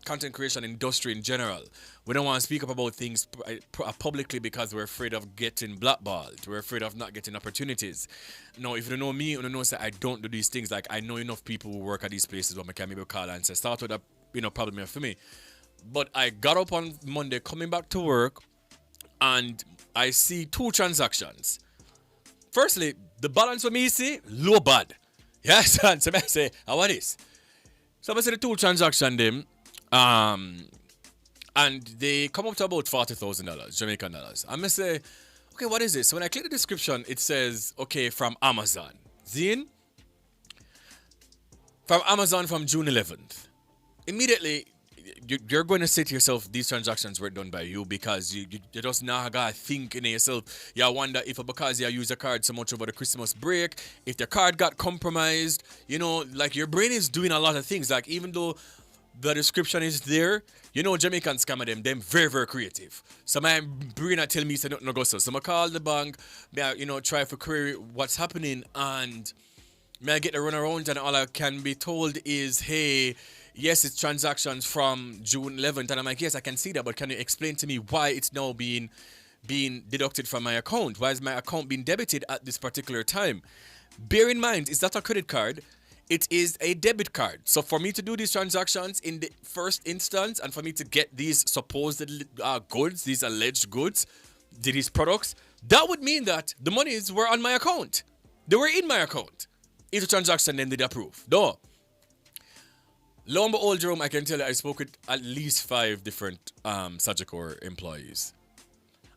content creation industry in general, we don't want to speak up about things publicly because we're afraid of getting blackballed. We're afraid of not getting opportunities. No, if you don't know me, you don't know, say I don't do these things. Like I know enough people who work at these places where I can maybe call and say, start with a problem here for me. But I got up on Monday coming back to work and I see 2 transactions. Firstly, the balance for me see low bad. Yes, and so I say, what is? So I see the 2 transactions them, and they come up to about $40,000 Jamaican dollars. I'm gonna say, okay, what is this? So when I click the description, it says, okay, from Amazon. Zine? From Amazon from June 11th. Immediately, you're going to say to yourself, these transactions were done by you because you just now gotta think in yourself. You wonder if because you use a card so much over the Christmas break, if the card got compromised, like your brain is doing a lot of things. Like even though the description is there, Jamaican scammer them very, very creative. So my brain tell me, no go so. So I call the bank, try to query what's happening, and may I get the run around, and all I can be told is, hey, yes, it's transactions from June 11th. And I'm like, yes, I can see that, but can you explain to me why it's now being deducted from my account? Why is my account being debited at this particular time? Bear in mind, it's not a credit card. It is a debit card. So for me to do these transactions in the first instance and for me to get these supposed goods, these alleged goods, these products, that would mean that the monies were on my account. They were in my account. If the transaction then did approve. No. Lo and behold, Jerome, I can tell you I spoke with at least 5 different Sagicor employees.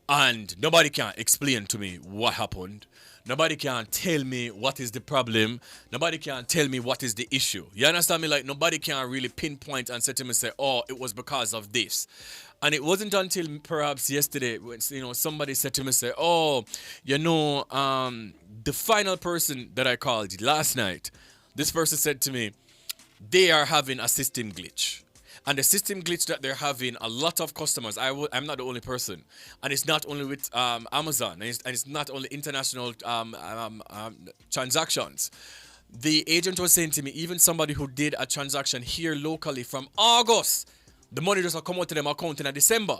And nobody can explain to me what happened. Nobody can tell me what is the problem. Nobody can tell me what is the issue. You understand me? Like, nobody can really pinpoint and say to me, oh, it was because of this. And it wasn't until perhaps yesterday when, somebody said to me, the final person that I called last night, this person said to me, they are having a system glitch. And the system glitch that they're having, a lot of customers, I'm not the only person. And it's not only with Amazon, and it's not only international transactions. The agent was saying to me, even somebody who did a transaction here locally from August, the money just come out to them account in December.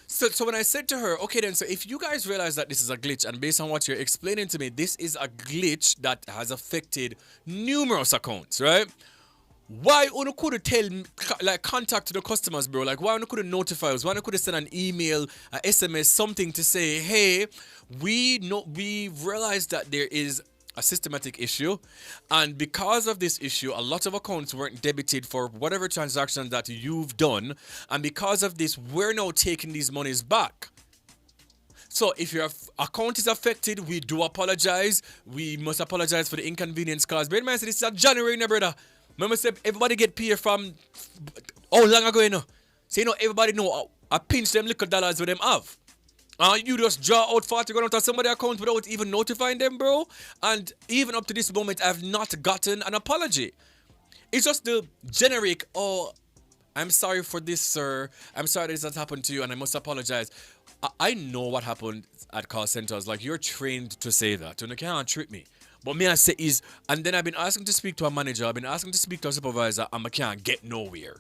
So when I said to her, okay then, so if you guys realize that this is a glitch, and based on what you're explaining to me, this is a glitch that has affected numerous accounts, right? Why you could tell, like, contact the customers, bro? Like, why you could notify us? Why you could send an email, a SMS, something to say, hey, we realized that there is a systematic issue, and because of this issue, a lot of accounts weren't debited for whatever transaction that you've done, and because of this, we're now taking these monies back. So if your account is affected, we do apologize. We must apologize for the inconvenience caused. Bear in mind, this is a January, no, brother. Remember, say everybody get paid from how long ago, you know? So, you know, everybody know I pinch them little dollars with them have. You just draw out 40 grand out of somebody's account without even notifying them, bro. And even up to this moment, I've not gotten an apology. It's just the generic, oh, I'm sorry for this, sir. I'm sorry this has happened to you, and I must apologize. I know what happened at call centers. Like, you're trained to say that, and you can't trick me. But me, I say is, and then I've been asking to speak to a manager, I've been asking to speak to a supervisor, and I can't get nowhere.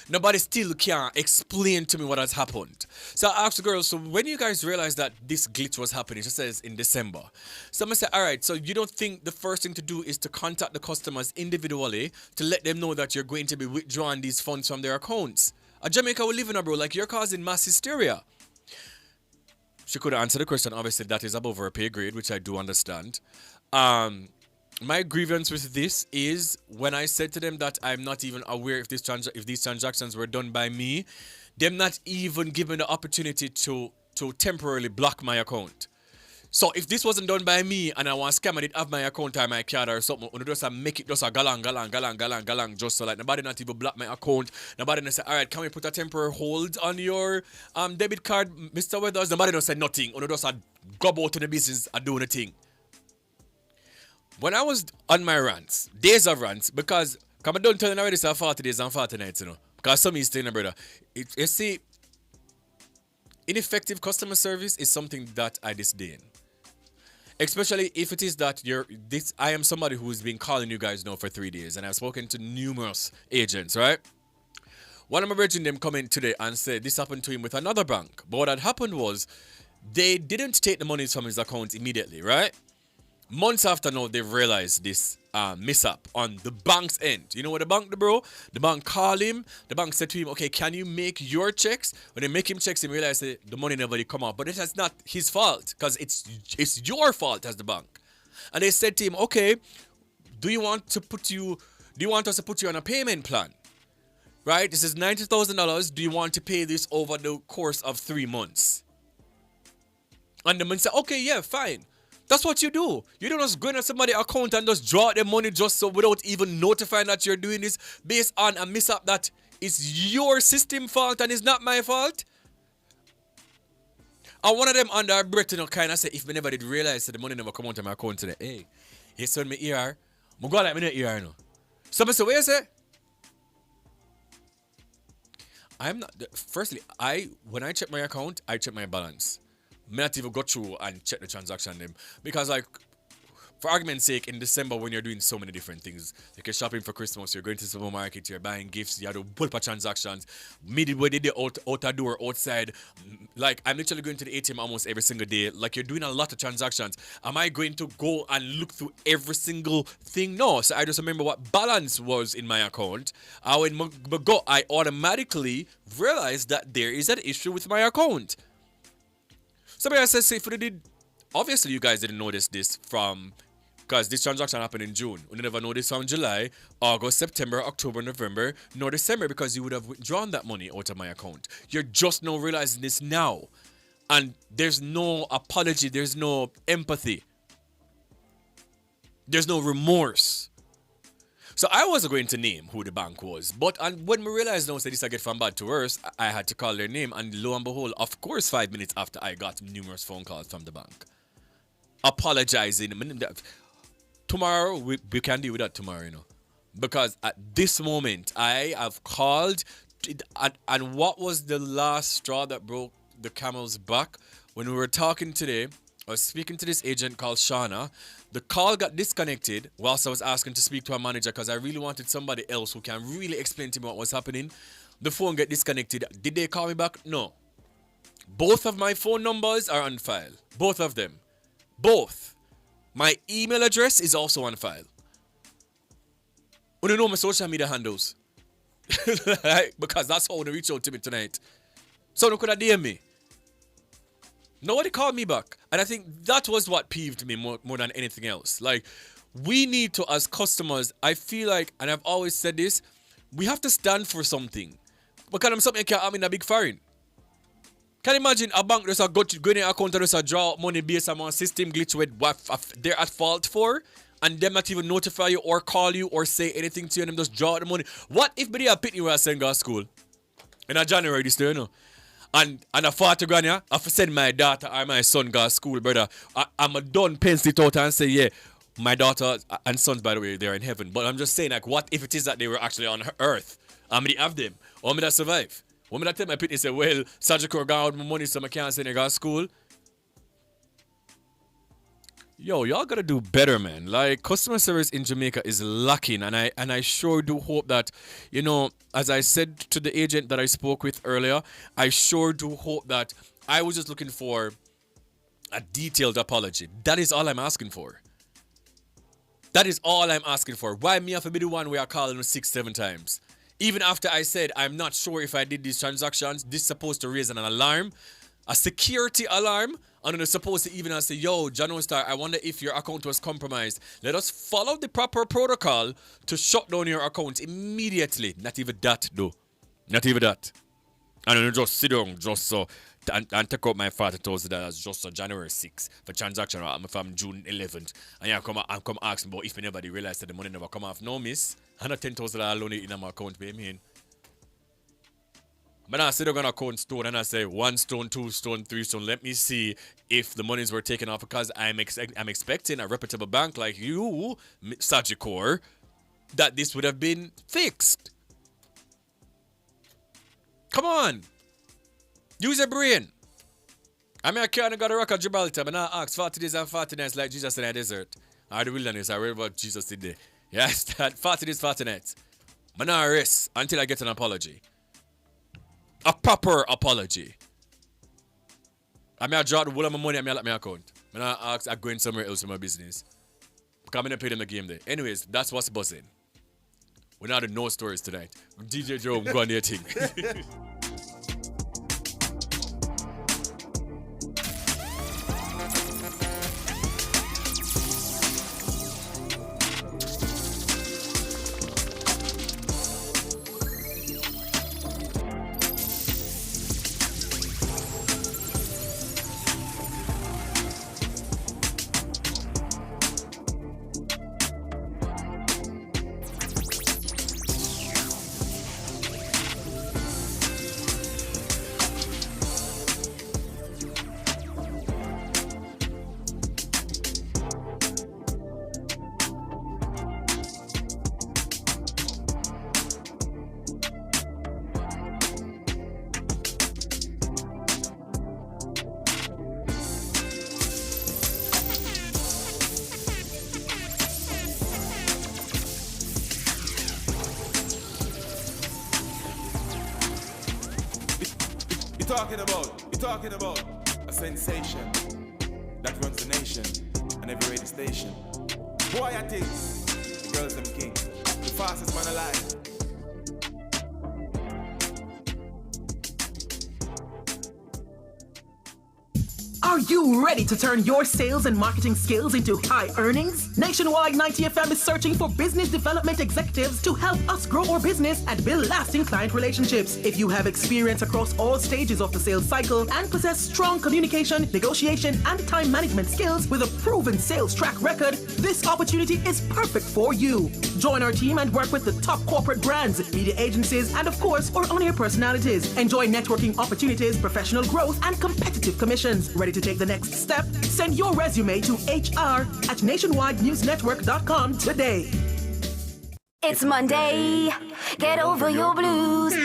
Nobody still can explain to me what has happened. So I asked the girl, so when you guys realized that this glitch was happening, she says in December. Someone said, all right, so you don't think the first thing to do is to contact the customers individually to let them know that you're going to be withdrawing these funds from their accounts? A Jamaica will live in, bro, like, you're causing mass hysteria. She could answer the question. Obviously, that is above her pay grade, which I do understand. My grievance with this is when I said to them that I'm not even aware if these transactions were done by me, them not even given the opportunity to temporarily block my account. So if this wasn't done by me and I want to scam, I did have my account or my card or something, and just make it just a galang, just so like nobody not even block my account. Nobody not say, all right, can we put a temporary hold on your debit card, Mr. Weathers? Nobody don't say nothing. Or just go out to the business and do the thing. When I was on my rants, days of rants, because come on, don't tell you already, it's 40 days and 40 nights, you know. Because some is saying, brother, you see, ineffective customer service is something that I disdain. Especially if it is that I am somebody who's been calling you guys now for 3 days, and I've spoken to numerous agents, right? One of my brethren them come in today and said this happened to him with another bank. But what had happened was they didn't take the monies from his account immediately, right? Months after now, they've realized this mishap on the bank's end. You know what the bank did, bro? The bank called him. The bank said to him, okay, can you make your checks? When they make him checks, he realized that the money never did come out. But it is not his fault, because it's your fault as the bank. And they said to him, okay, do you want us to put you on a payment plan? Right? This is $90,000. Do you want to pay this over the course of 3 months? And the man said, okay, yeah, fine. That's what you do. You don't just go into somebody's account and just draw the money just so without even notifying that you're doing this based on a mishap that is your system fault and is not my fault. And one of them under our breath, you know, kind of say, if me never did realize that the money never come out of my account today, hey, you send me ER, I'm going like me not ER, you know. Somebody say, what you say? I'm not, firstly, when I check my account, I check my balance. I not even go through and check the transaction them. Because, like, for argument's sake, in December when you're doing so many different things, like you're shopping for Christmas, you're going to the supermarket, you're buying gifts, you have to put up transactions, midway the outer door, outside. Like, I'm literally going to the ATM almost every single day. Like, you're doing a lot of transactions. Am I going to go and look through every single thing? No. So I just remember what balance was in my account. When I go, I automatically realized that there is an issue with my account. Somebody says, say, obviously you guys didn't notice this because this transaction happened in June. We never noticed from July, August, September, October, November, nor December, because you would have withdrawn that money out of my account. You're just now realizing this now. And there's no apology, there's no empathy. There's no remorse. So I wasn't going to name who the bank was. But when we realized now that this I get from bad to worse, I had to call their name. And lo and behold, of course, 5 minutes after, I got numerous phone calls from the bank. Apologizing. Tomorrow, we can deal with that tomorrow, you know. Because at this moment, I have called. And what was the last straw that broke the camel's back? When we were talking today, I was speaking to this agent called Shauna. The call got disconnected whilst I was asking to speak to a manager because I really wanted somebody else who can really explain to me what was happening. the phone get disconnected. Did they call me back? No. Both of my phone numbers are on file. Both of them. Both. My email address is also on file. I don't know my social media handles. Because that's how they reach out to me tonight. So they could have DM me. Nobody called me back. And I think that was what peeved me more than anything else. Like, we need to, as customers, I feel like, and I've always said this, we have to stand for something. Because I'm something I'm in a big foreign. Can you imagine a bank just go in their account and just draw money based on a system glitch with what they're at fault for, and them not even notify you or call you or say anything to you, and them just draw the money? What if they are pitney where I send go to school in a January this year, you know? And a 40 grand, yeah, I send my daughter or my son go to school, brother. I'm a done pencil it out and say, yeah, my daughter and sons, by the way, they're in heaven. But I'm just saying, like, what if it is that they were actually on earth? I'm going to have them. Or I'm going to survive. When I tell my pitney, say, well, surgical got out my money so I can't send them go to school. Yo, y'all gotta do better, man. Like, customer service in Jamaica is lacking, and I sure do hope that, you know, as I said to the agent that I spoke with earlier, I sure do hope that I was just looking for a detailed apology. That is all I'm asking for. That is all I'm asking for. Why me have to be the one where I call them 6-7 times? Even after I said I'm not sure if I did these transactions, this is supposed to raise an alarm, a security alarm. And they're supposed to even say, yo, John Star, I wonder if your account was compromised. Let us follow the proper protocol to shut down your account immediately. Not even that, though. Not even that. And then just sit down just so and take out my $40,000 just on January 6th for transaction from June 11th. And you come ask me about if anybody realized that the money never come off. No, miss. I have $10,000 loan in my account, pay me in. But I said they're gonna count stone, and I say 1 stone, 2 stone, 3 stone. Let me see if the monies were taken off, because I'm expecting a reputable bank like you, Sagicor, that this would have been fixed. Come on, use your brain. I mean, I can't go to Rock of Gibraltar, but now ask 40 days and 40 nights like Jesus in the desert, or the wilderness. I read about Jesus today. Yes, that 40 days, 40 nights. But now I rest until I get an apology. A proper apology. I may draw the whole of my money and I let my account. And I ask, I'm going somewhere else in my business. Because I'm going to pay them the game there. Anyways, that's what's buzzing. We're not in no stories tonight. DJ Joe, go on your thing. You're talking about a sensation that runs the nation and every radio station. Bwoyatingz, the girls them king, the fastest man alive. Are you ready to turn your sales and marketing skills into high earnings? Nationwide 90 FM is searching for business development executives to help us grow our business and build lasting client relationships. If you have experience across all stages of the sales cycle and possess strong communication, negotiation, and time management skills with a proven sales track record, this opportunity is perfect for you. Join our team and work with the top corporate brands, media agencies, and of course, our on-air personalities. Enjoy networking opportunities, professional growth, and competitive commissions. Ready to take the next step? Send your resume to hr@nationwidenewsnetwork.com today. It's Monday. Get over your blues.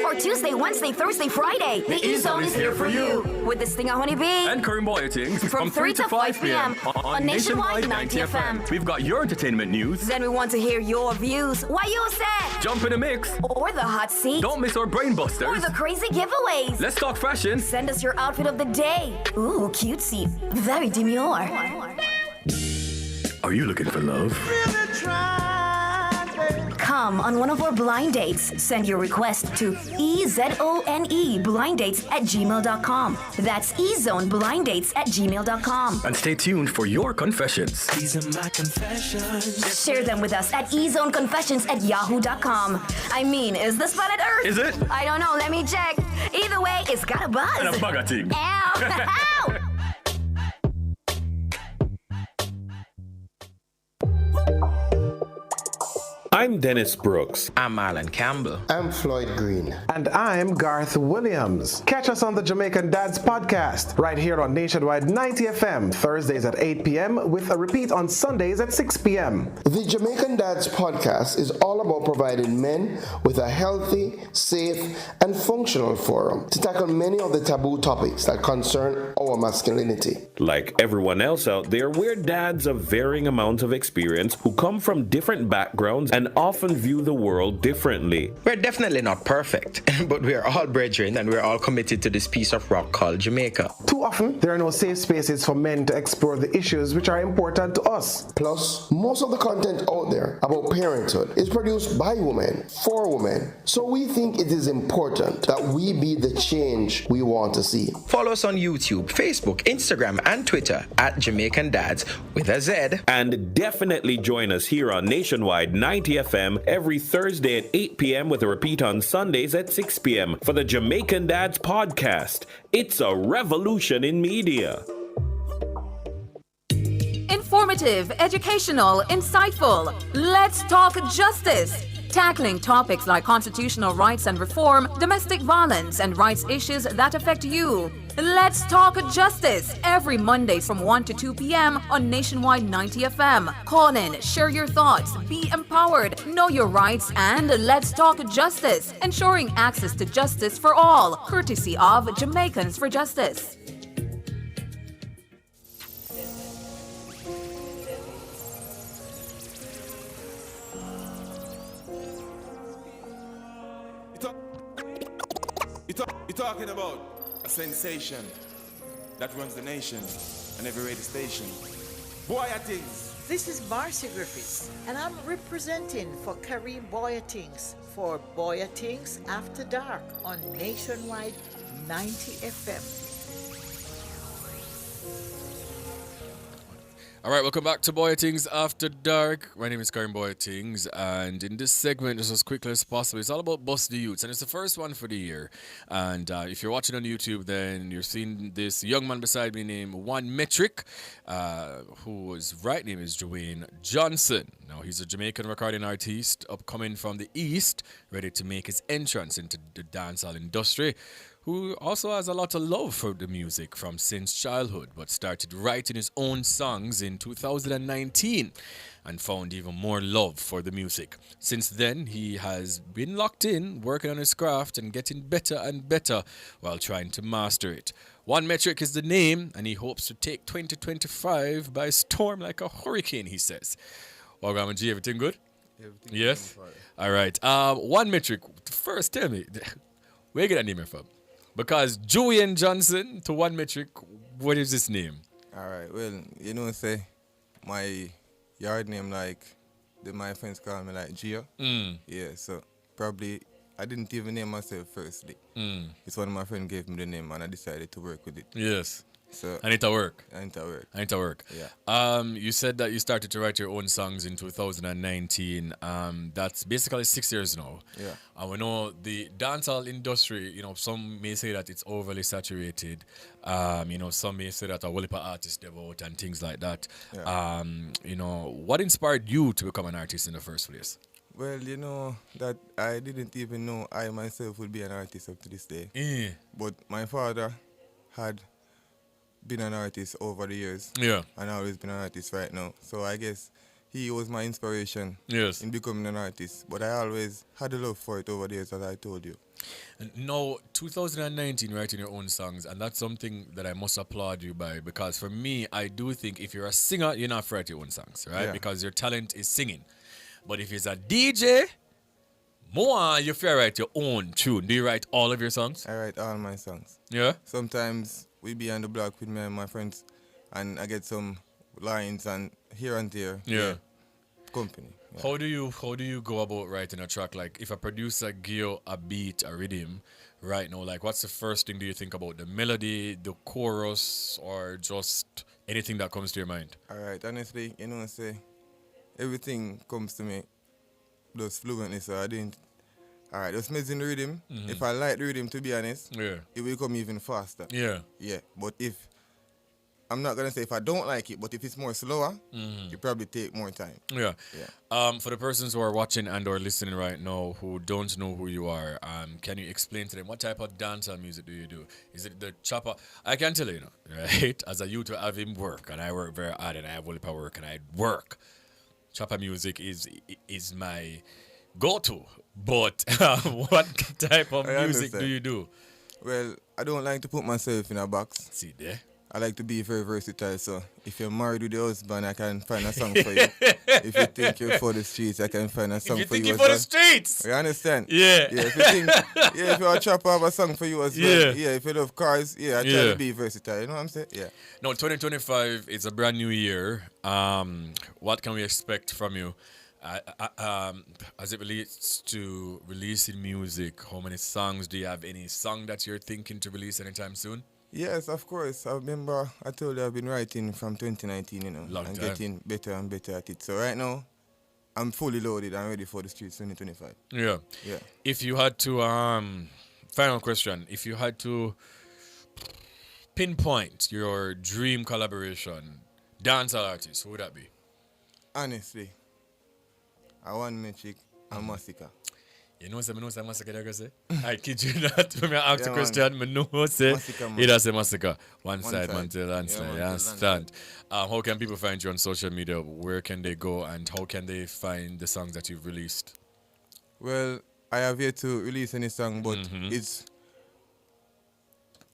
Or Tuesday, Wednesday, Thursday, Friday. The E-Zone is here for you. With the Stinger Honeybee. And Karim Bwoyatingz From 3 to 5 p.m. on Nationwide 90 FM. We've got your entertainment news. Then we want to hear your views. Why you said? Jump in the mix. Or the hot seat. Don't miss our brain busters. Or the crazy giveaways. Let's talk fashion. Send us your outfit of the day. Ooh, cutesy. Very demure. Are you looking for love? Come on one of our blind dates. Send your request to ezoneblindates@gmail.com. That's ezoneblindates@gmail.com. And stay tuned for your confessions. These are my confessions. Share them with us at ezoneconfessions@yahoo.com. I mean, is this planet Earth? Is it? I don't know. Let me check. Either way, it's got a buzz. And a bugger thing. Ow! Ow! I'm Dennis Brooks. I'm Marlon Campbell. I'm Floyd Green. And I'm Garth Williams. Catch us on the Jamaican Dads podcast right here on Nationwide 90 FM, Thursdays at 8 p.m. with a repeat on Sundays at 6 p.m. The Jamaican Dads podcast is all about providing men with a healthy, safe, and functional forum to tackle many of the taboo topics that concern our masculinity. Like everyone else out there, we're dads of varying amounts of experience who come from different backgrounds and often view the world differently. We're definitely not perfect, but we are all brethren and we're all committed to this piece of rock called Jamaica. Too often, there are no safe spaces for men to explore the issues which are important to us. Plus, most of the content out there about parenthood is produced by women, for women. So we think it is important that we be the change we want to see. Follow us on YouTube, Facebook, Instagram, and Twitter at Jamaican Dads with a Z. And definitely join us here on Nationwide 90 FM every Thursday at 8 p.m. with a repeat on Sundays at 6 p.m. for the Jamaican Dads podcast. It's a revolution in media. Informative, educational, insightful. Let's talk justice. Tackling topics like constitutional rights and reform, domestic violence, and rights issues that affect you. Let's talk justice every Monday from 1 to 2 p.m. on Nationwide 90 FM. Call in, share your thoughts, be empowered, know your rights, and let's talk justice, ensuring access to justice for all, courtesy of Jamaicans for Justice. You're talking about a sensation that runs the nation and every radio station. Bwoyatingz. This is Marcy Griffiths, and I'm representing for Karim Bwoyatingz for Bwoyatingz After Dark on Nationwide 90 FM. All right, welcome back to Bwoyatingz After Dark. My name is Karim Bwoyatingz, and in this segment, just as quickly as possible, it's all about Bust the Youths, and it's the first one for the year. And if you're watching on YouTube, then you're seeing this young man beside me named One Metric, whose right name is Dwayne Johnson. Now, he's a Jamaican recording artist, upcoming from the East, ready to make his entrance into the dancehall industry, who also has a lot of love for the music from since childhood, but started writing his own songs in 2019 and found even more love for the music. Since then, he has been locked in, working on his craft and getting better and better while trying to master it. One Metric is the name, and he hopes to take 2025 by storm like a hurricane, he says. Well, Grandma G, everything good? Everything yes? All right. One Metric, first tell me, where you get that name from? Because Dwayne Johnson to One Metric, what is his name? All right, well, you know, say, my yard name, like, my friends call me, like, Gio. Yeah, so probably, I didn't even name myself firstly. It's one of my friends gave me the name, and I decided to work with it. Yes. So and it'll work. And it'll work. And it'll work. Yeah. You said that you started to write your own songs in 2019. That's basically 6 years now. Yeah. And we know the dancehall industry, you know, some may say that it's overly saturated. You know, some may say that a whole heap of artists devote and things like that. Yeah. You know, what inspired you to become an artist in the first place? Well, you know, that I didn't even know I myself would be an artist up to this day. Yeah. But my father had been an artist over the years. Yeah. And always been an artist right now. So I guess he was my inspiration in becoming an artist. But I always had a love for it over the years, as I told you. Now, 2019, writing your own songs, and that's something that I must applaud you by, because for me, I do think if you're a singer, you're not afraid to write your own songs, right? Yeah. Because your talent is singing. But if it's a DJ, more you feel write your own tune. Do you write all of your songs? I write all my songs. Yeah? Sometimes we be on the block with me and my friends, and I get some lines and here and there. Yeah. Company. Yeah. How do you go about writing a track? Like, if a producer give you a beat, a rhythm, right now, like, what's the first thing do you think about? The melody, the chorus, or just anything that comes to your mind? All right, honestly, you know, say everything comes to me just fluently, so I didn't. All right, just messing the rhythm. Mhm. If I like the rhythm, to be honest, Yeah. it will come even faster. Yeah. Yeah, but if I'm not gonna say if I don't like it, but if it's more slower, it probably take more time. Yeah. Yeah. For the persons who are watching and or listening right now who don't know who you are, can you explain to them what type of dancehall music do you do? Is it the chopper? I can tell you, right? As a youth, I have him work, and I work very hard, and I have all the work, and I work. Chopper music is my go-to. But what type of music do you do? Well, I don't like to put myself in a box. See there? I like to be very versatile, so if you're married with your husband, I can find a song for you. If you think you're for the streets, I can find a song for you. If you think as you're for well. the streets? You understand? Yeah. Yeah, if you think, if you're a chopper, I have a song for you as well. Yeah, if you love cars, I try to be versatile. You know what I'm saying? Yeah. No, 2025 is a brand new year. What can we expect from you? As it relates to releasing music, how many songs do you have? Any song that you're thinking to release anytime soon? Yes, of course. I remember I told you I've been writing from 2019, you know, Long and time. getting better and better at it. So right now, I'm fully loaded and ready for the streets 2025. Yeah. Yeah. If you had to, final question, if you had to pinpoint your dream collaboration, dancehall artist, who would that be? Honestly, I want Metric and Massacre. You know, say Massacre, they're gonna say. I kid you not. When I ask the Yeah, question, I know say. Massacre, man. He does say Massacre. One One side, side. man, till landslide. Yeah, You man, till understand? How can people find you on social media? Where can they go, and how can they find the songs that you've released? Well, I have yet to release any song, but it's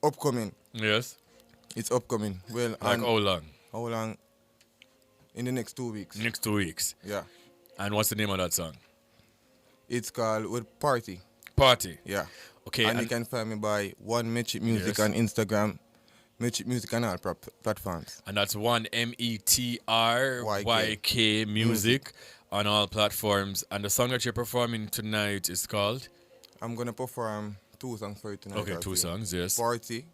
upcoming. Yes. It's upcoming. Well, Like and how long? How long? In the next 2 weeks. Next 2 weeks. Yeah. And what's the name of that song? It's called Party. Party. Yeah. Okay. And you can find me by One Metric Music Yes. on Instagram, Metric Music on all platforms. And that's one METRYK Music on all platforms. And the song that you're performing tonight is called? I'm gonna perform 2 songs for you tonight. Okay, 2 songs, yes. Party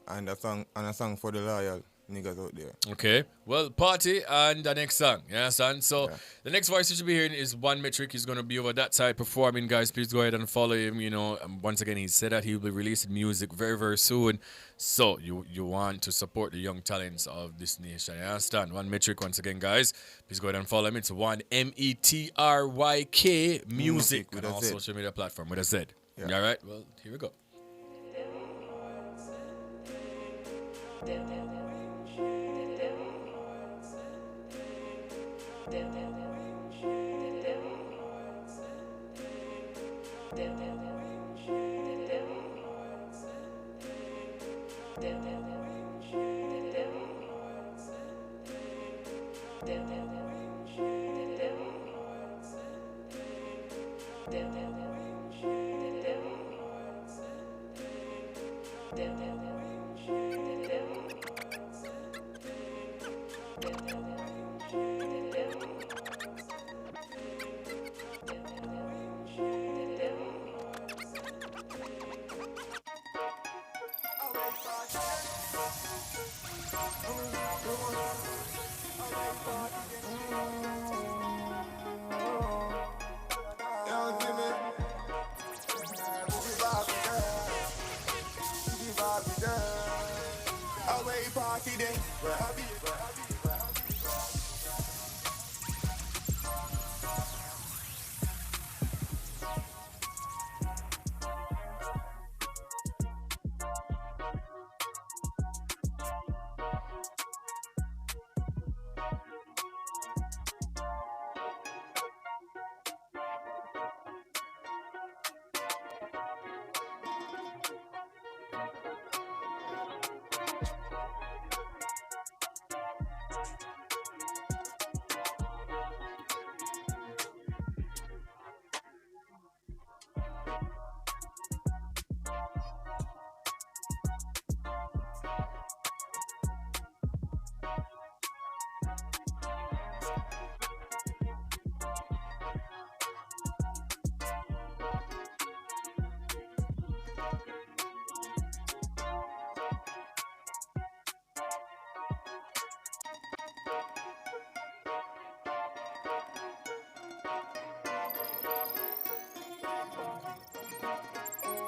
and a song for the loyal niggas out there. Okay. Well, Party and the next song. You understand? So the next voice you should be hearing is One Metric. He's going to be over that side performing. Guys, please go ahead and follow him. You know, once again, he said that he will be releasing music very, very soon. So you want to support the young talents of this nation. You understand? One Metric, once again, guys. Please go ahead and follow him. It's one METRYK Music with on a all Z. social media platform with a Z. Yeah. All right? Well, here we go.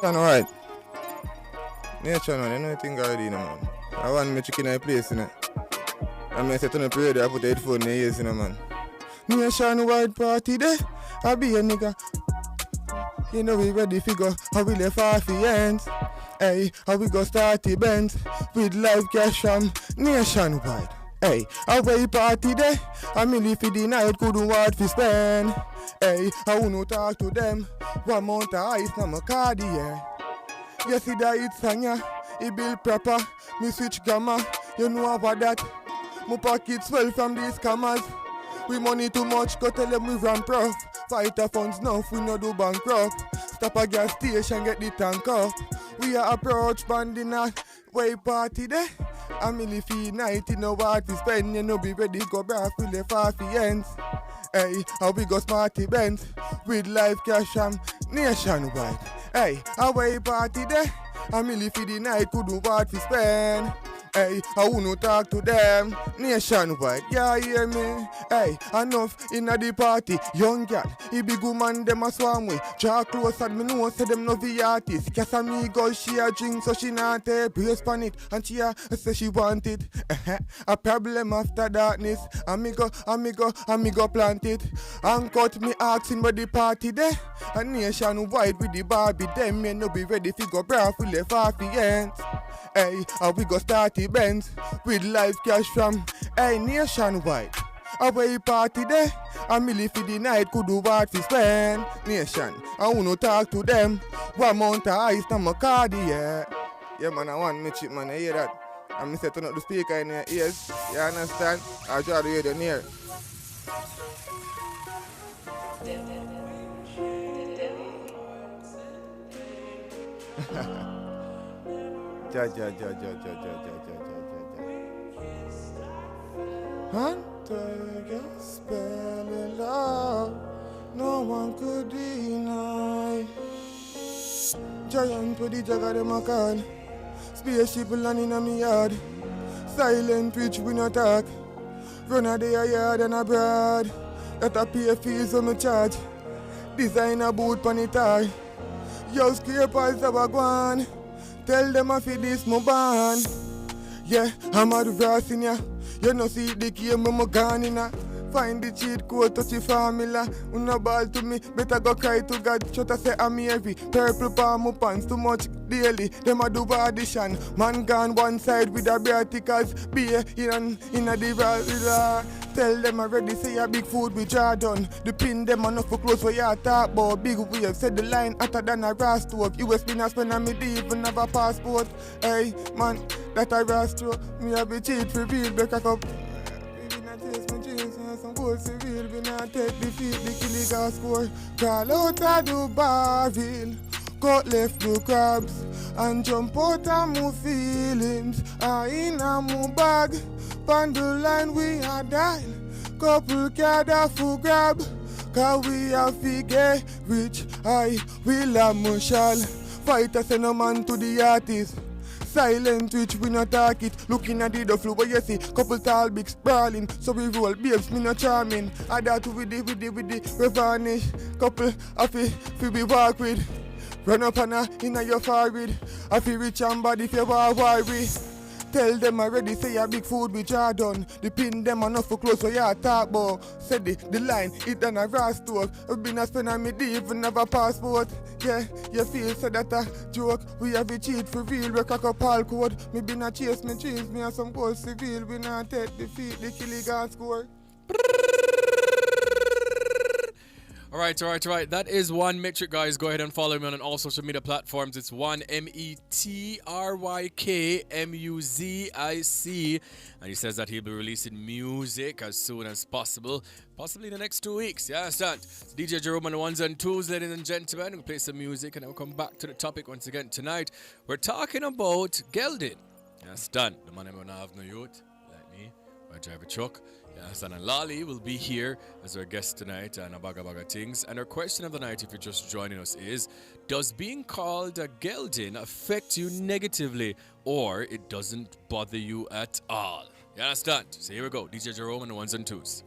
Alright. Nature, man, you know anything already, man. I want me chicken in a place, you know. I mean, I set on a period, I put the headphone in the ears, you know, man. Nationwide party there, I be a nigga. You know we ready figure, how we left off the ends. Hey, how we go start the band with live cash from nationwide. Hey, away party there, I mean if the night couldn't what to spend. Hey, I wanna talk to them, 1 month of ice na my Cartier. You see that it's Sanya, it build proper, me switch gamma, you know about that. My pocket swell from these scammers. We money too much, go tell them we run prof. Fighter funds enough, we no do bankrupt. Stop a gas station, get the tank up. We are approach banding a way party there. I'm really feel night, you know what we spend. You know be ready, go back, we left off the ends. Hey, how we go smarty bends with live cash from nationwide. Hey, away party there. I'm really feel the night, could do what we spend. Hey, I wanna talk to them nationwide. Yeah, hear me? Hey, enough in the party. Young girl, he be good man, them a swarm way. Draw close and me know say them no the artist. Cause amigo, she a drink so she not take brace pan it. And she a say she want it. A problem after darkness. Amigo plant it. And cut me asking where the party there. A nationwide with the Barbie. Them men no be ready fi go braff. We left off the ends. Hey, how we go start the Benz with live cash from nationwide. Away party there, a milli for the night could do what we spend. Nation, I wanna talk to them. 1 month of ice na my Cartier. Yeah man, I want me chip man, I hear that. I'm setting up the speaker in your ears. You understand? I try to hear the near. Ja. Hunter, your spell of love, no one could deny. Giant with the jug of them a call. Spaceship landing on me yard. Silent pitch we no talk. Run a day a yard and abroad. That a pay fees on me charge. Design a boot pan it high. Yo scrapers have a gone. Tell them I feel this my band. Yeah, I'm at the verse in ya. You know see the game when I'm gone in ya. Find the cheat code, touch the formula. Una ball to me, better go cry to God. Shut I say I'm heavy. Purple palm my pants too much daily. Them a do audition. Man gone one side with a beer tickers. Beer in a diva. Tell them already say a big food with Jordan. The pin them enough for close for your talk about. Big wave said the line hotter than a grass stroke. US been a spend and me even have a passport. Hey man, that a grass stroke. Me a be cheat for real, back up. Some gold civil, we not take defeat, the illegal score. Crawl out of the barrel, cut left the crabs, and jump out of my feelings. I in a my bag, on the line we a dial. Couple card for grab, cause we have to get rich. I will a marshal, fight a send a man to the artist. Silent which we not talk it. Looking at the flow where you see couple tall bigs sprawling. So we roll babes, me not charming. I that with the we vanish. Couple of it we walk with. Run up and in your forehead. I feel rich and bad if you want worry. Tell them already say a big food with Jordan. The pin them enough for close so you talk about. Said the line, it done a grass talk. I've been a spend on me deep and never passport. Yeah, you feel so that a joke. We have a cheat for real, we crack up all code. Me been a chase me dreams, me and some gold civil. We not take defeat, the illegal score. All right. That is one metric, guys. Go ahead and follow me on all social media platforms. It's one METRYKMUZIC. And he says that he'll be releasing music as soon as possible. Possibly in the next 2 weeks. You understand? It's DJ Jerome on the ones and twos, ladies and gentlemen. We'll play some music and then we'll come back to the topic once again tonight. We're talking about Gelding. You understand? The man will not have no youth, like me. I drive a truck. Yes, and Laalee will be here as our guest tonight and a Bwoyatingz. And our question of the night, if you're just joining us, is: does being called a gelding affect you negatively, or it doesn't bother you at all? You understand? So here we go. DJ Jerome on the ones and twos.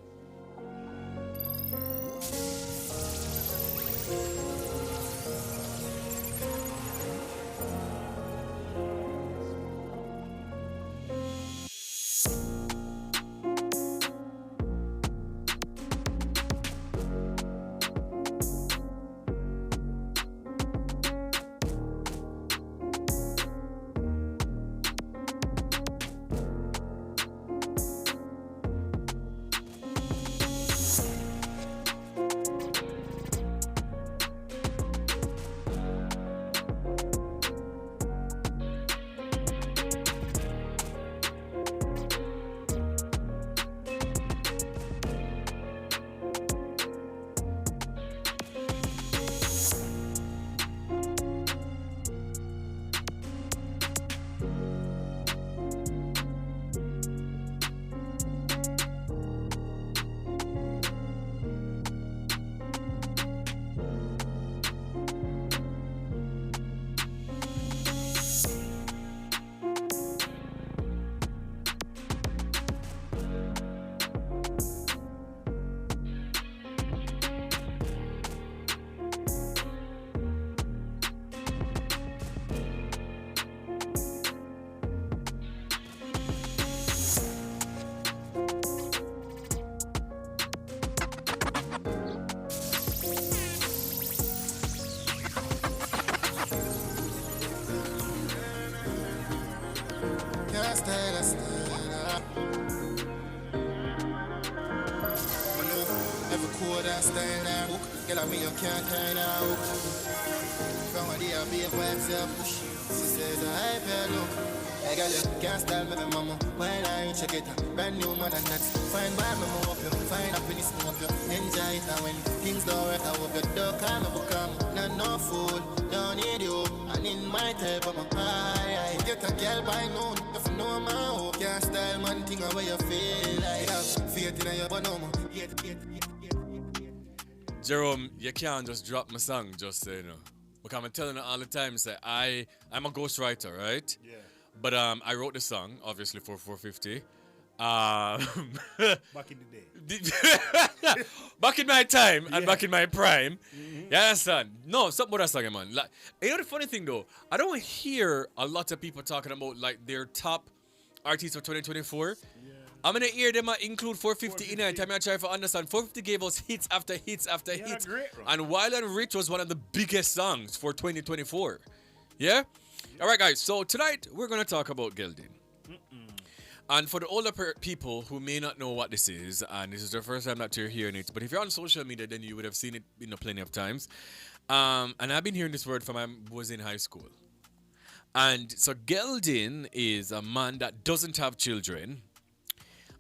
style and hook. Girl, I mean you can't kind of hook. From a day I be a vibe, say I push. She says I hype look. Hey girl, you can't style me, mama. Why not you check it out? Brand new man and that's fine. Buy me more up you. Find happiness more up you. Enjoy it and when things don't work, I hope you don't call me become. Not no fool, don't need you. And in my type of my high. Get a girl by noon. If you know my hope, can't style man thing the way you feel like. Have faith in your bonoma. Jerome, you can't just drop my song just so you know. Because I'm telling you all the time, say I'm a ghostwriter, right? Yeah. But I wrote the song, obviously, for 450. Back in the day. Back in my time and back in my prime. Mm-hmm. You understand? No, something about that song, man. Like, you know the funny thing, though? I don't hear a lot of people talking about, like, their top artists for 2024. Yeah. I'm going to hear them include 450 in it. I try to understand. 450 gave us hits after hits after hits. Great, and Wild and Rich was one of the biggest songs for 2024. Yeah? All right, guys. So tonight, we're going to talk about Gelding. And for the older people who may not know what this is, and this is the first time that you're hearing it, but if you're on social media, then you would have seen it plenty of times. And I've been hearing this word from I was in high school. And so Gelding is a man that doesn't have children.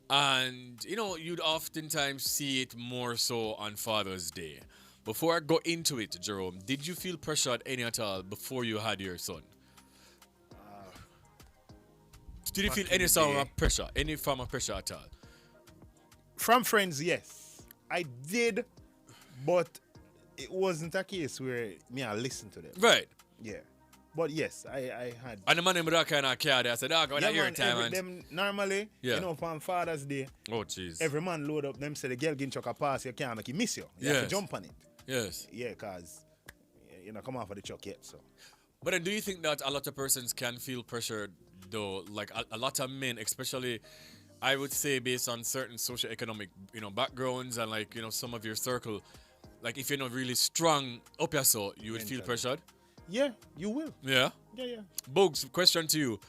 And, you know, you'd oftentimes see it more so on Father's Day. Before I go into it, Jerome, did you feel pressured any at all before you had your son? Did you feel any form of pressure? Any form of pressure at all? From friends, yes. I did, but it wasn't a case where I listened to them. Right. Yeah. But yes, I had. And the man in that kind of care there, I said, "Dog, when I hear time." Them normally, you know, on Father's Day, oh jeez, every man load up them say the girl getting chuck a pass, you can't make it miss you. You have to jump on it. Yes. Yeah, cause you know, come off of the chuck yet, so. But then do you think that a lot of persons can feel pressured though? Like a lot of men, especially I would say based on certain socioeconomic, you know, backgrounds and like, you know, some of your circle, like if you're not really strong up your so you would feel pressured? Yeah, you will. Yeah? Yeah. Bugs, question to you.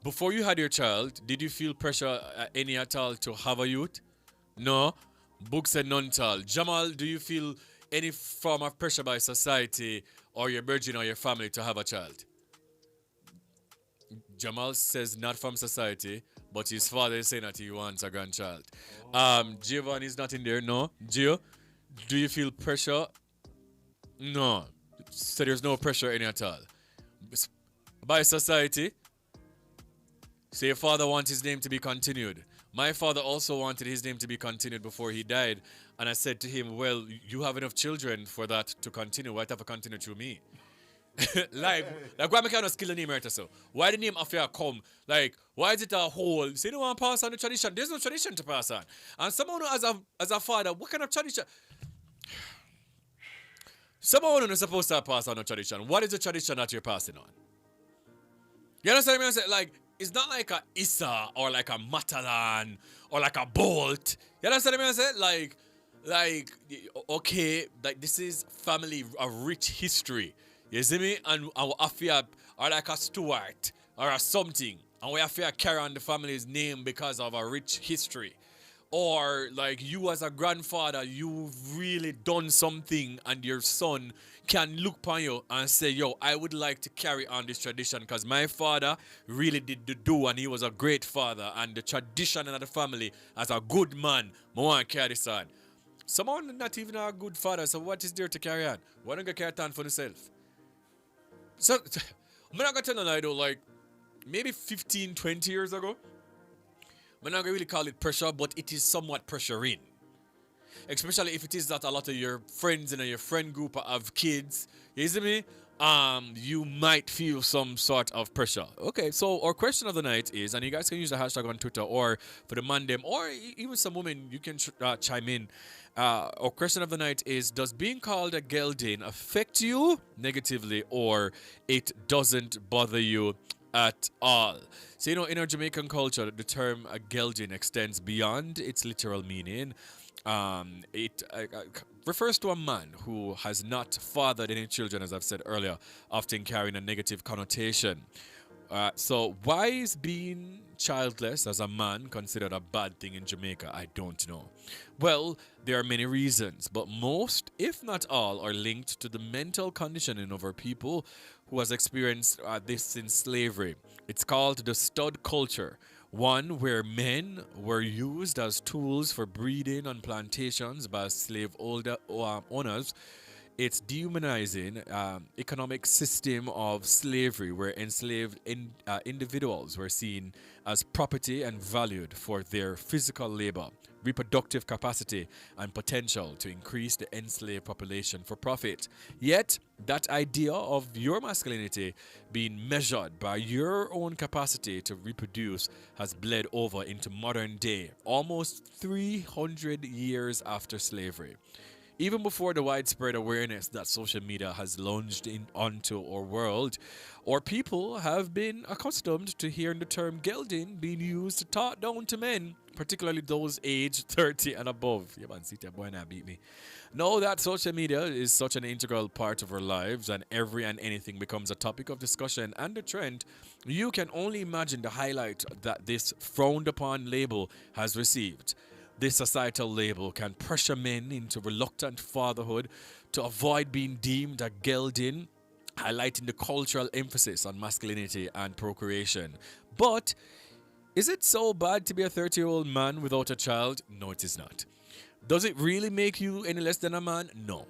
Before you had your child, did you feel pressure any at all to have a youth? No? Bugs said none at all. Jamal, do you feel any form of pressure by society or your virgin or your family to have a child? Jamal says not from society, but his father is saying that he wants a grandchild. Giovanni is not in there, no? Gio, do you feel pressure? No. So there's no pressure any at all. By society, say your father wants his name to be continued. My father also wanted his name to be continued before he died. And I said to him, well, you have enough children for that to continue. Why have to continue through me? like why make no skill the name right so? Why the name affair come? Like, why is it a whole? Say no one pass on the tradition. There's no tradition to pass on. And someone as a father, what kind of tradition? Someone is supposed to pass on a tradition. What is the tradition that you're passing on? You understand what I'm saying? Like, it's not like a Issa or like a Matalan or like a Bolt. You understand what I'm saying? Like, okay, like this is family, a rich history. You see me? And our affair are like a Stuart or a something. And we have to carry on the family's name because of a rich history. Or like you as a grandfather, you've really done something and your son can look upon you and say, yo, I would like to carry on this tradition because my father really did the do and he was a great father. And the tradition in the family as a good man, I want to carry this on. Someone not even a good father, so what is there to carry on? Why don't you carry it on for yourself? So, I'm not going to tell you now, though, like maybe 15, 20 years ago, I'm not going to really call it pressure, but it is somewhat pressuring. Especially if it is that a lot of your friends in your friend group have kids. You see me? You might feel some sort of pressure. Okay, so our question of the night is, and you guys can use the hashtag on Twitter or for the man them, or even some women, you can chime in. Our question of the night is, does being called a gelding affect you negatively or it doesn't bother you at all? So, you know, in our Jamaican culture, the term a gelding extends beyond its literal meaning. It refers to a man who has not fathered any children, as I've said earlier, often carrying a negative connotation. So why is being childless as a man considered a bad thing in Jamaica? I don't know. Well, there are many reasons, but most, if not all, are linked to the mental conditioning of our people who has experienced this in slavery. It's called the stud culture, one where men were used as tools for breeding on plantations by slave owners. It's dehumanizing economic system of slavery where enslaved individuals were seen as property and valued for their physical labor, reproductive capacity, and potential to increase the enslaved population for profit. Yet, that idea of your masculinity being measured by your own capacity to reproduce has bled over into modern day, almost 300 years after slavery. Even before the widespread awareness that social media has launched onto our world, our people have been accustomed to hearing the term gelding being used to talk down to men, particularly those aged 30 and above. Yeah, man, see that boy now beat me. Know that social media is such an integral part of our lives and every and anything becomes a topic of discussion and a trend. You can only imagine the highlight that this frowned upon label has received. This societal label can pressure men into reluctant fatherhood to avoid being deemed a gelding, highlighting the cultural emphasis on masculinity and procreation. But is it so bad to be a 30-year-old man without a child? No, it is not. Does it really make you any less than a man? No.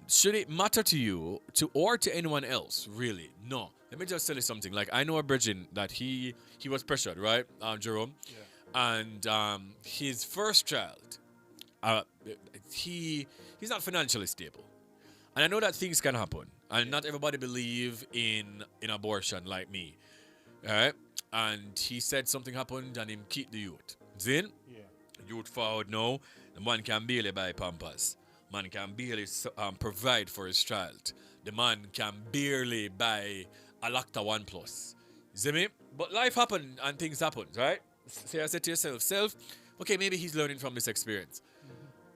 Should it matter to you or to anyone else? Really? No. Let me just tell you something. Like, I know a virgin that he was pressured, right, Jerome? Yeah. And his first child, he's not financially stable. And I know that things can happen. And not everybody believe in abortion like me. All right? And he said something happened and him keep the youth. Zin? Yeah. Youth forward now. The man can barely buy Pampers. Man can barely provide for his child. The man can barely buy a Lacta 1 Plus. See me? But life happened and things happen, right? So I said to yourself, okay, maybe he's learning from this experience. Mm-hmm.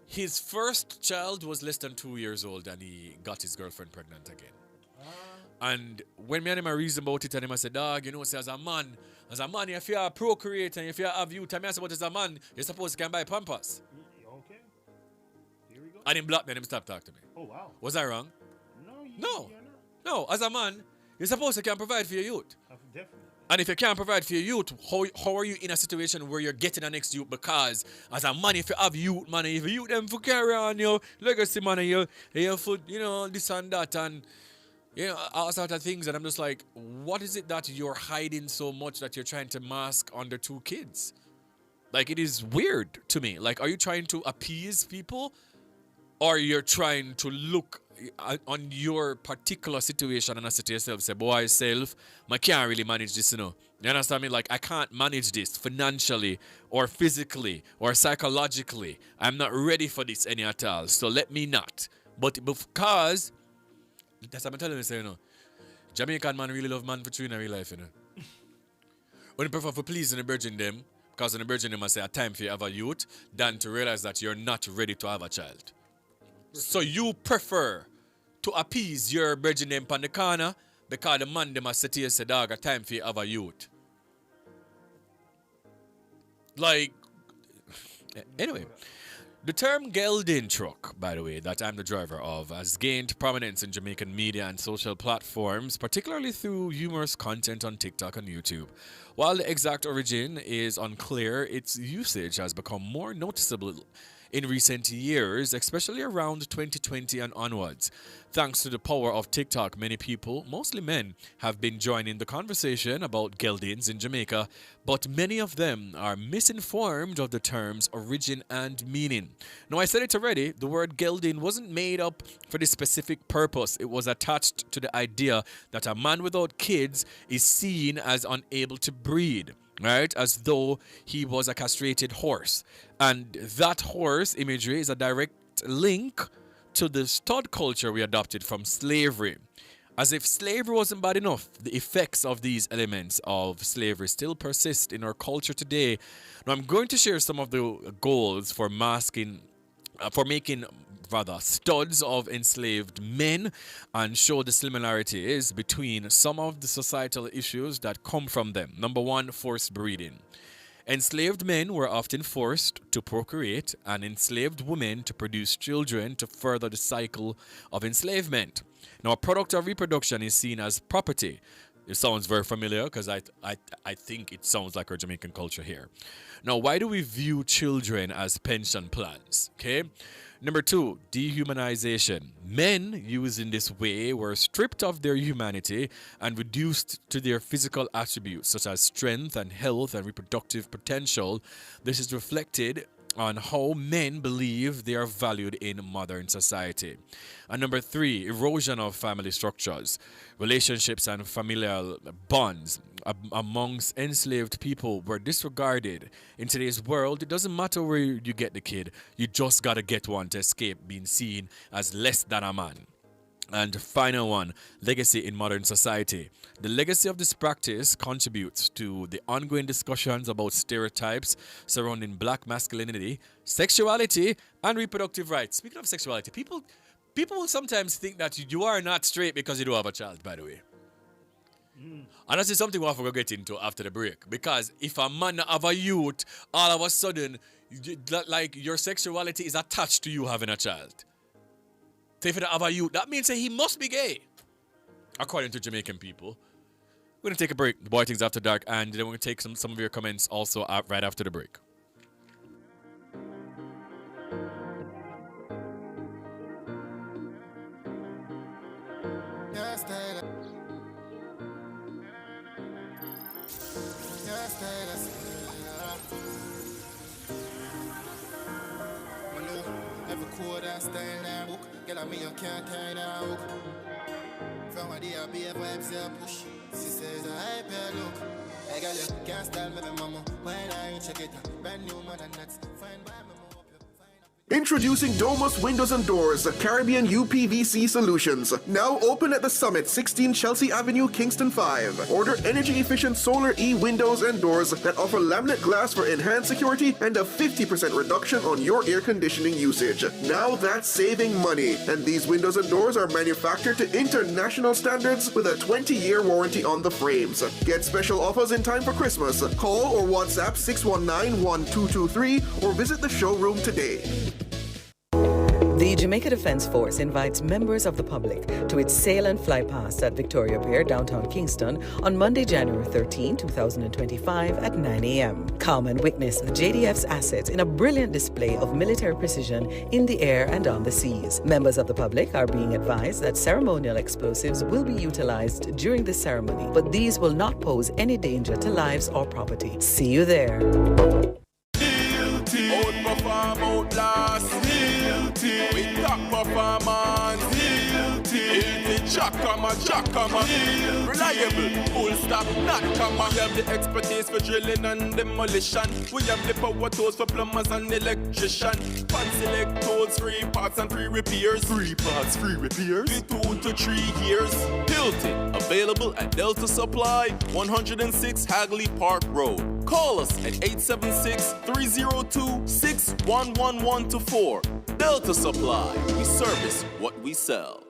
His first child was less than 2 years old and he got his girlfriend pregnant again. And when me and him reasoned about it, and him I said, dog, you know, say, as a man, if you are procreate and if you have youth, I said, but as a man, you're supposed to can buy Pampers. Okay. Here we go. And him blocked me and him stopped talking to me. Oh, wow. Was I wrong? No. No, as a man, you're supposed to can provide for your youth. Definitely. And if you can't provide for your youth, how are you in a situation where you're getting the next youth? Because as a man, if you have youth, man, if you them for carry on your legacy, man, your foot, you know, this and that, and you know, all sorts of things. And I'm just like, what is it that you're hiding so much that you're trying to mask under 2 kids? Like, it is weird to me. Like, are you trying to appease people? Or you're trying to look on your particular situation and say to yourself, say, boy, self, I can't really manage this, you know. You understand me? Like, I can't manage this financially or physically or psychologically. I'm not ready for this any at all. So let me not. But because, that's what I'm telling you, you know, Jamaican man really love man for true in real life, you know. When you prefer for pleasing the virgin them, because in the virgin them I say a time for you have a youth, than to realize that you're not ready to have a child. So you prefer to appease your virgin them on the corner because the man them must say to you, say, dog, a time for you have a youth. Like, anyway. The term gelding truck, by the way, that I'm the driver of, has gained prominence in Jamaican media and social platforms, particularly through humorous content on TikTok and YouTube. While the exact origin is unclear, its usage has become more noticeable in recent years, especially around 2020 and onwards. Thanks to the power of TikTok, many people, mostly men, have been joining the conversation about geldings in Jamaica, but many of them are misinformed of the term's origin and meaning. Now, I said it already, the word gelding wasn't made up for this specific purpose. It was attached to the idea that a man without kids is seen as unable to breed, right? As though he was a castrated horse. And that horse imagery is a direct link to the stud culture we adopted from slavery. As if slavery wasn't bad enough, the effects of these elements of slavery still persist in our culture today. Now, I'm going to share some of the goals for making rather studies of enslaved men and show the similarities between some of the societal issues that come from them. Number one, forced breeding. Enslaved men were often forced to procreate, and enslaved women to produce children to further the cycle of enslavement. Now, a product of reproduction is seen as property. It sounds very familiar because I think it sounds like our Jamaican culture here. Now, why do we view children as pension plans? Okay. Number two, dehumanization. Men used in this way were stripped of their humanity and reduced to their physical attributes such as strength and health and reproductive potential. This is reflected on how men believe they are valued in modern society. And number three, erosion of family structures. Relationships and familial bonds amongst enslaved people were disregarded. In today's world, it doesn't matter where you get the kid, you just gotta get one to escape being seen as less than a man. And final one, legacy in modern society. The legacy of this practice contributes to the ongoing discussions about stereotypes surrounding black masculinity, sexuality, and reproductive rights. Speaking of sexuality, people sometimes think that you are not straight because you don't have a child, by the way. And that's something we'll have to get into after the break. Because if a man have a youth, all of a sudden, like your sexuality is attached to you having a child. So if you don't have a youth, that means that he must be gay, according to Jamaican people. We're going to take a break, the Bwoyatingz After Dark, and then we're going to take some of your comments also right after the break. Girl, I mean, you can't kind of hook. From a day, I be a vibes, I push. She says, I pay look. Hey, girl, you can't style me, mama. When I check it, brand new man, and that's fine by me. Introducing Domus Windows and Doors, Caribbean UPVC solutions. Now open at the Summit, 16 Chelsea Avenue, Kingston 5. Order energy-efficient Solar E windows and doors that offer laminate glass for enhanced security and a 50% reduction on your air conditioning usage. Now that's saving money. And these windows and doors are manufactured to international standards with a 20-year warranty on the frames. Get special offers in time for Christmas. Call or WhatsApp 619-1223 or visit the showroom today. The Jamaica Defence Force invites members of the public to its sail and fly past at Victoria Pier, downtown Kingston, on Monday, January 13, 2025 at 9 a.m. Come and witness the JDF's assets in a brilliant display of military precision in the air and on the seas. Members of the public are being advised that ceremonial explosives will be utilized during the ceremony, but these will not pose any danger to lives or property. See you there. Outperform, outlast. With top performance. Jackhammer. Reliable, full stop, not comma. We have the expertise for drilling and demolition. We have the power tools for plumbers and electrician. Fancy leg tools, 3 parts and 3 repairs. 3 parts, 3 repairs. 2 to 3 years. Hilton, available at Delta Supply, 106 Hagley Park Road. Call us at 876-302-61124. Delta Supply, we service what we sell.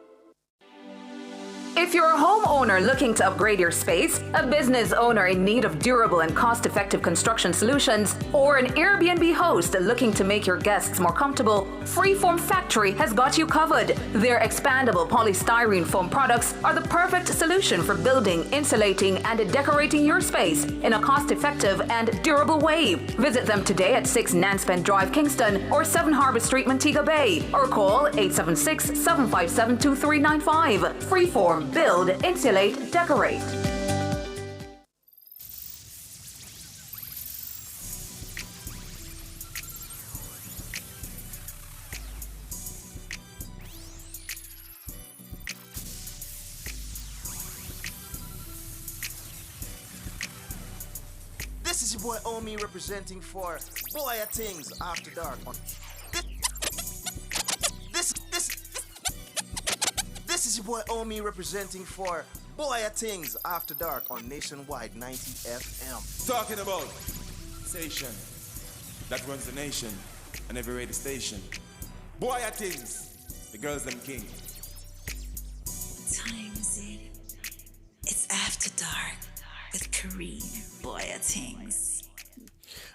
If you're a homeowner looking to upgrade your space, a business owner in need of durable and cost-effective construction solutions, or an Airbnb host looking to make your guests more comfortable, Freeform Factory has got you covered. Their expandable polystyrene foam products are the perfect solution for building, insulating, and decorating your space in a cost-effective and durable way. Visit them today at 6 Nanspen Drive, Kingston, or 7 Harbour Street, Montego Bay, or call 876-757-2395. Freeform. Build, insulate, decorate. This is your boy Omi representing for Bwoyatingz After Dark. This is your boy Omi representing for Bwoyatingz After Dark on Nationwide 90 FM. Talking about station that runs the nation and every radio station. Bwoyatingz, the girls them king. Time is it? It's After Dark with Kareem Bwoyatingz.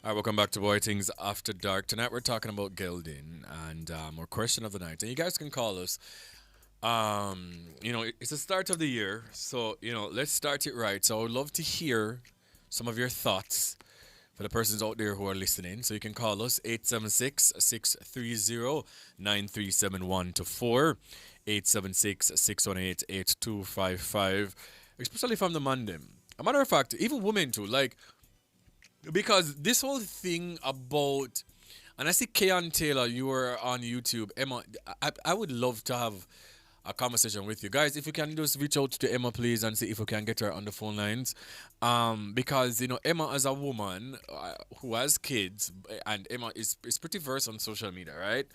All right, welcome back to Bwoyatingz After Dark. Tonight we're talking about gelding and our question of the night. And you guys can call us. It's the start of the year, so let's start it right. So I would love to hear some of your thoughts for the persons out there who are listening. So you can call us 876-630-9371 to 4 876-618-8255, especially from the Mandem. A matter of fact, even women too, because this whole thing about, and I see Keon Taylor, you were on YouTube. Emma, I would love to have a conversation with you guys. If you can just reach out to Emma, please, and see if we can get her on the phone lines. Because Emma, as a woman who has kids, and Emma is pretty versed on social media, right?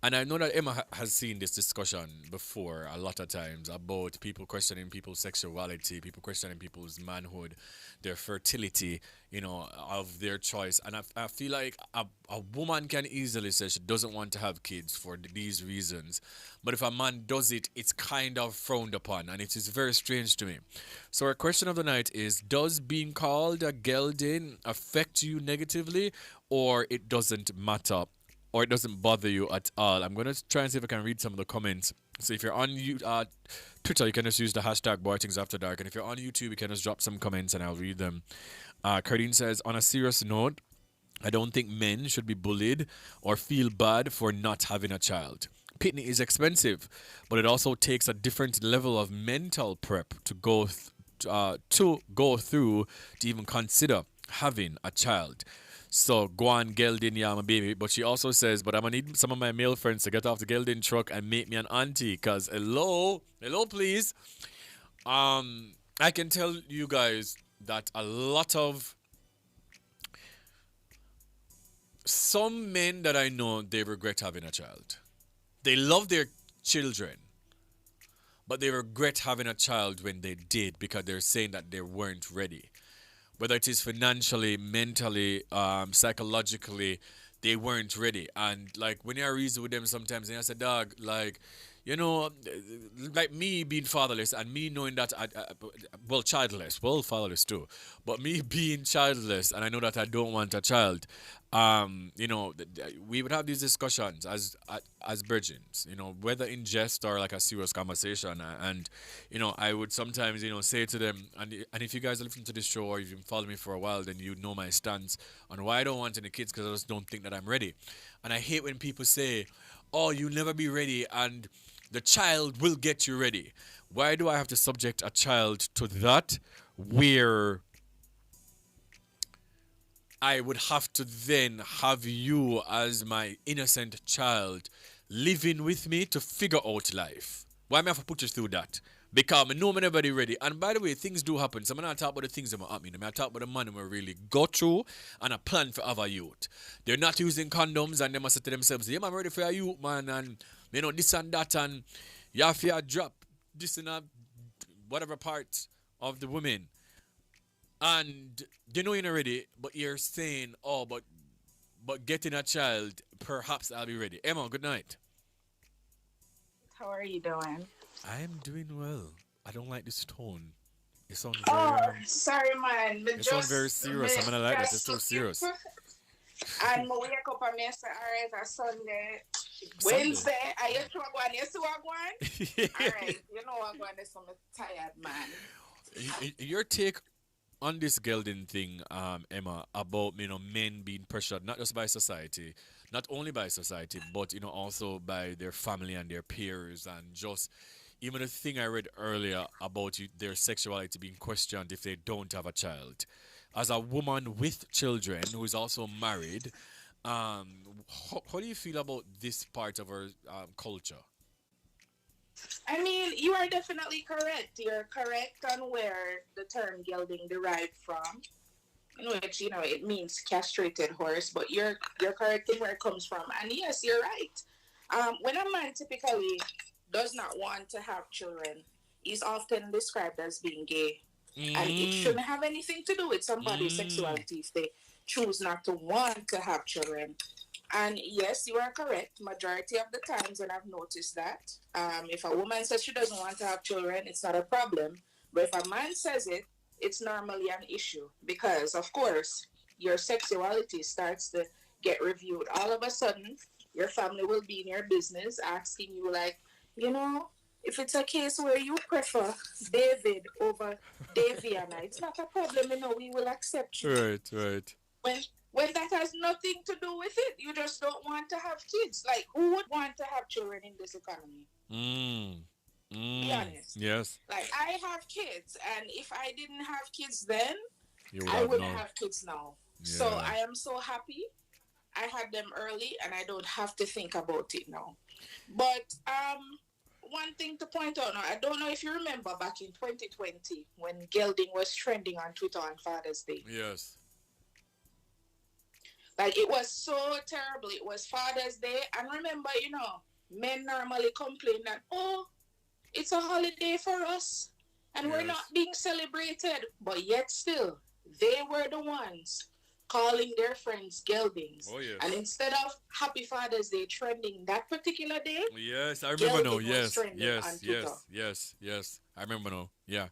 And I know that Emma has seen this discussion before a lot of times about people questioning people's sexuality, people questioning people's manhood, their fertility, of their choice. And I feel like a woman can easily say she doesn't want to have kids for these reasons. But if a man does it, it's kind of frowned upon. And it is very strange to me. So our question of the night is, does being called a gelding affect you negatively, or it doesn't matter? Or it doesn't bother you at all? I'm going to try and see if I can read some of the comments. So if you're on Twitter, you can just use the hashtag Bwoyatingz After Dark. And if you're on YouTube, you can just drop some comments and I'll read them. Cardine says, on a serious note, I don't think men should be bullied or feel bad for not having a child. Pitney is expensive, but it also takes a different level of mental prep to go through to even consider having a child. So go on, gelding, yeah, my baby. But she also says, but I'm gonna need some of my male friends to get off the gelding truck and make me an auntie. Cause hello, please. I can tell you guys that a lot of some men that I know, they regret having a child. They love their children, but they regret having a child when they did because they're saying that they weren't ready. Whether it is financially, mentally, psychologically, they weren't ready. And when I reason with them sometimes, and I say, dog, like me being fatherless and me knowing that, childless, fatherless too, but me being childless and I know that I don't want a child, we would have these discussions as virgins, whether in jest or like a serious conversation. And, I would sometimes, say to them, and if you guys are listening to this show or you've been following me for a while, then you know my stance on why I don't want any kids, because I just don't think that I'm ready. And I hate when people say, oh, you'll never be ready and the child will get you ready. Why do I have to subject a child to that where I would have to then have you as my innocent child living with me to figure out life? Why am I have to put you through that? Because I know I'm never ready. And by the way, things do happen. So I'm not talking about the things that happen. I'm talking about the money we really go through and a plan for our youth. They're not using condoms and they must say to themselves, yeah, I'm ready for your youth, man. And, this and that. And you have to drop this and whatever part of the women. And you're not ready, but you're saying, oh, but getting a child, perhaps I'll be ready. Emma, good night. How are you doing? I am doing well. I don't like this tone. It sounds very... sorry, man. It sounds very serious. I'm going to like this. It's so serious. And I wake up and I say, all right, it's Sunday. Wednesday, I used to go on. You see what I'm going? All right, you know what I'm going to, so I'm tired, man. Your take on this gelding thing, Emma, about men being pressured not just by society, not only by society, but also by their family and their peers, and just even the thing I read earlier about their sexuality being questioned if they don't have a child. As a woman with children who is also married, how do you feel about this part of our culture? I mean, you are definitely correct. You're correct on where the term gelding derived from, in which, it means castrated horse, but you're correct in where it comes from. And yes, you're right. When a man typically does not want to have children, he's often described as being gay. And it shouldn't have anything to do with somebody's sexuality if they choose not to want to have children. And yes, you are correct. Majority of the times when I've noticed that, if a woman says she doesn't want to have children, it's not a problem. But if a man says it, it's normally an issue because, of course, your sexuality starts to get reviewed. All of a sudden, your family will be in your business asking you, like, you know, if it's a case where you prefer David over Daviana, it's not a problem, you know, we will accept you. Right. When that has nothing to do with it, you just don't want to have kids. Like, who would want to have children in this economy? Be honest. Yes. Like, I have kids, and if I didn't have kids then, You I wouldn't known. have kids now. Yeah. So I am so happy I had them early, and I don't have to think about it now. But one thing to point out now, I don't know if you remember back in 2020 when Gelding was trending on Twitter on Father's Day. Yes. Like, it was so terrible. It was Father's Day. And remember, you know, men normally complain that, oh, it's a holiday for us and we're not being celebrated. But yet still, they were the ones calling their friends Geldings. Oh, yes. And instead of Happy Father's Day trending that particular day, Yes, I remember now. Gelding was Yes. trending on Twitter. Yes. I remember now. Yeah.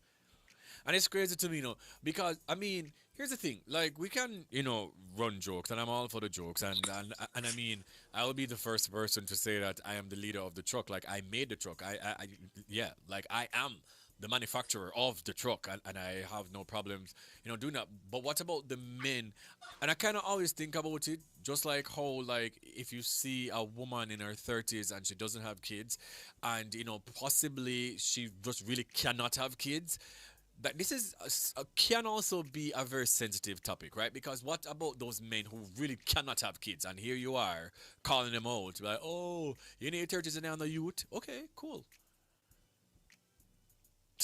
And it's crazy to me, you know, because, I mean, here's the thing. Like, we can, you know, run jokes, and I'm all for the jokes. And I mean, I'll be the first person to say that I am the leader of the truck. Like, I made the truck. I am the manufacturer of the truck, and I have no problems, you know, doing that. But what about the men? And I kind of always think about it, just like how, like, if you see a woman in her 30s and she doesn't have kids, and, you know, possibly she just really cannot have kids, that this is can also be a very sensitive topic, right? Because what about those men who really cannot have kids, and here you are calling them out, like, oh, you're in your 30s and now the youth. Okay, cool.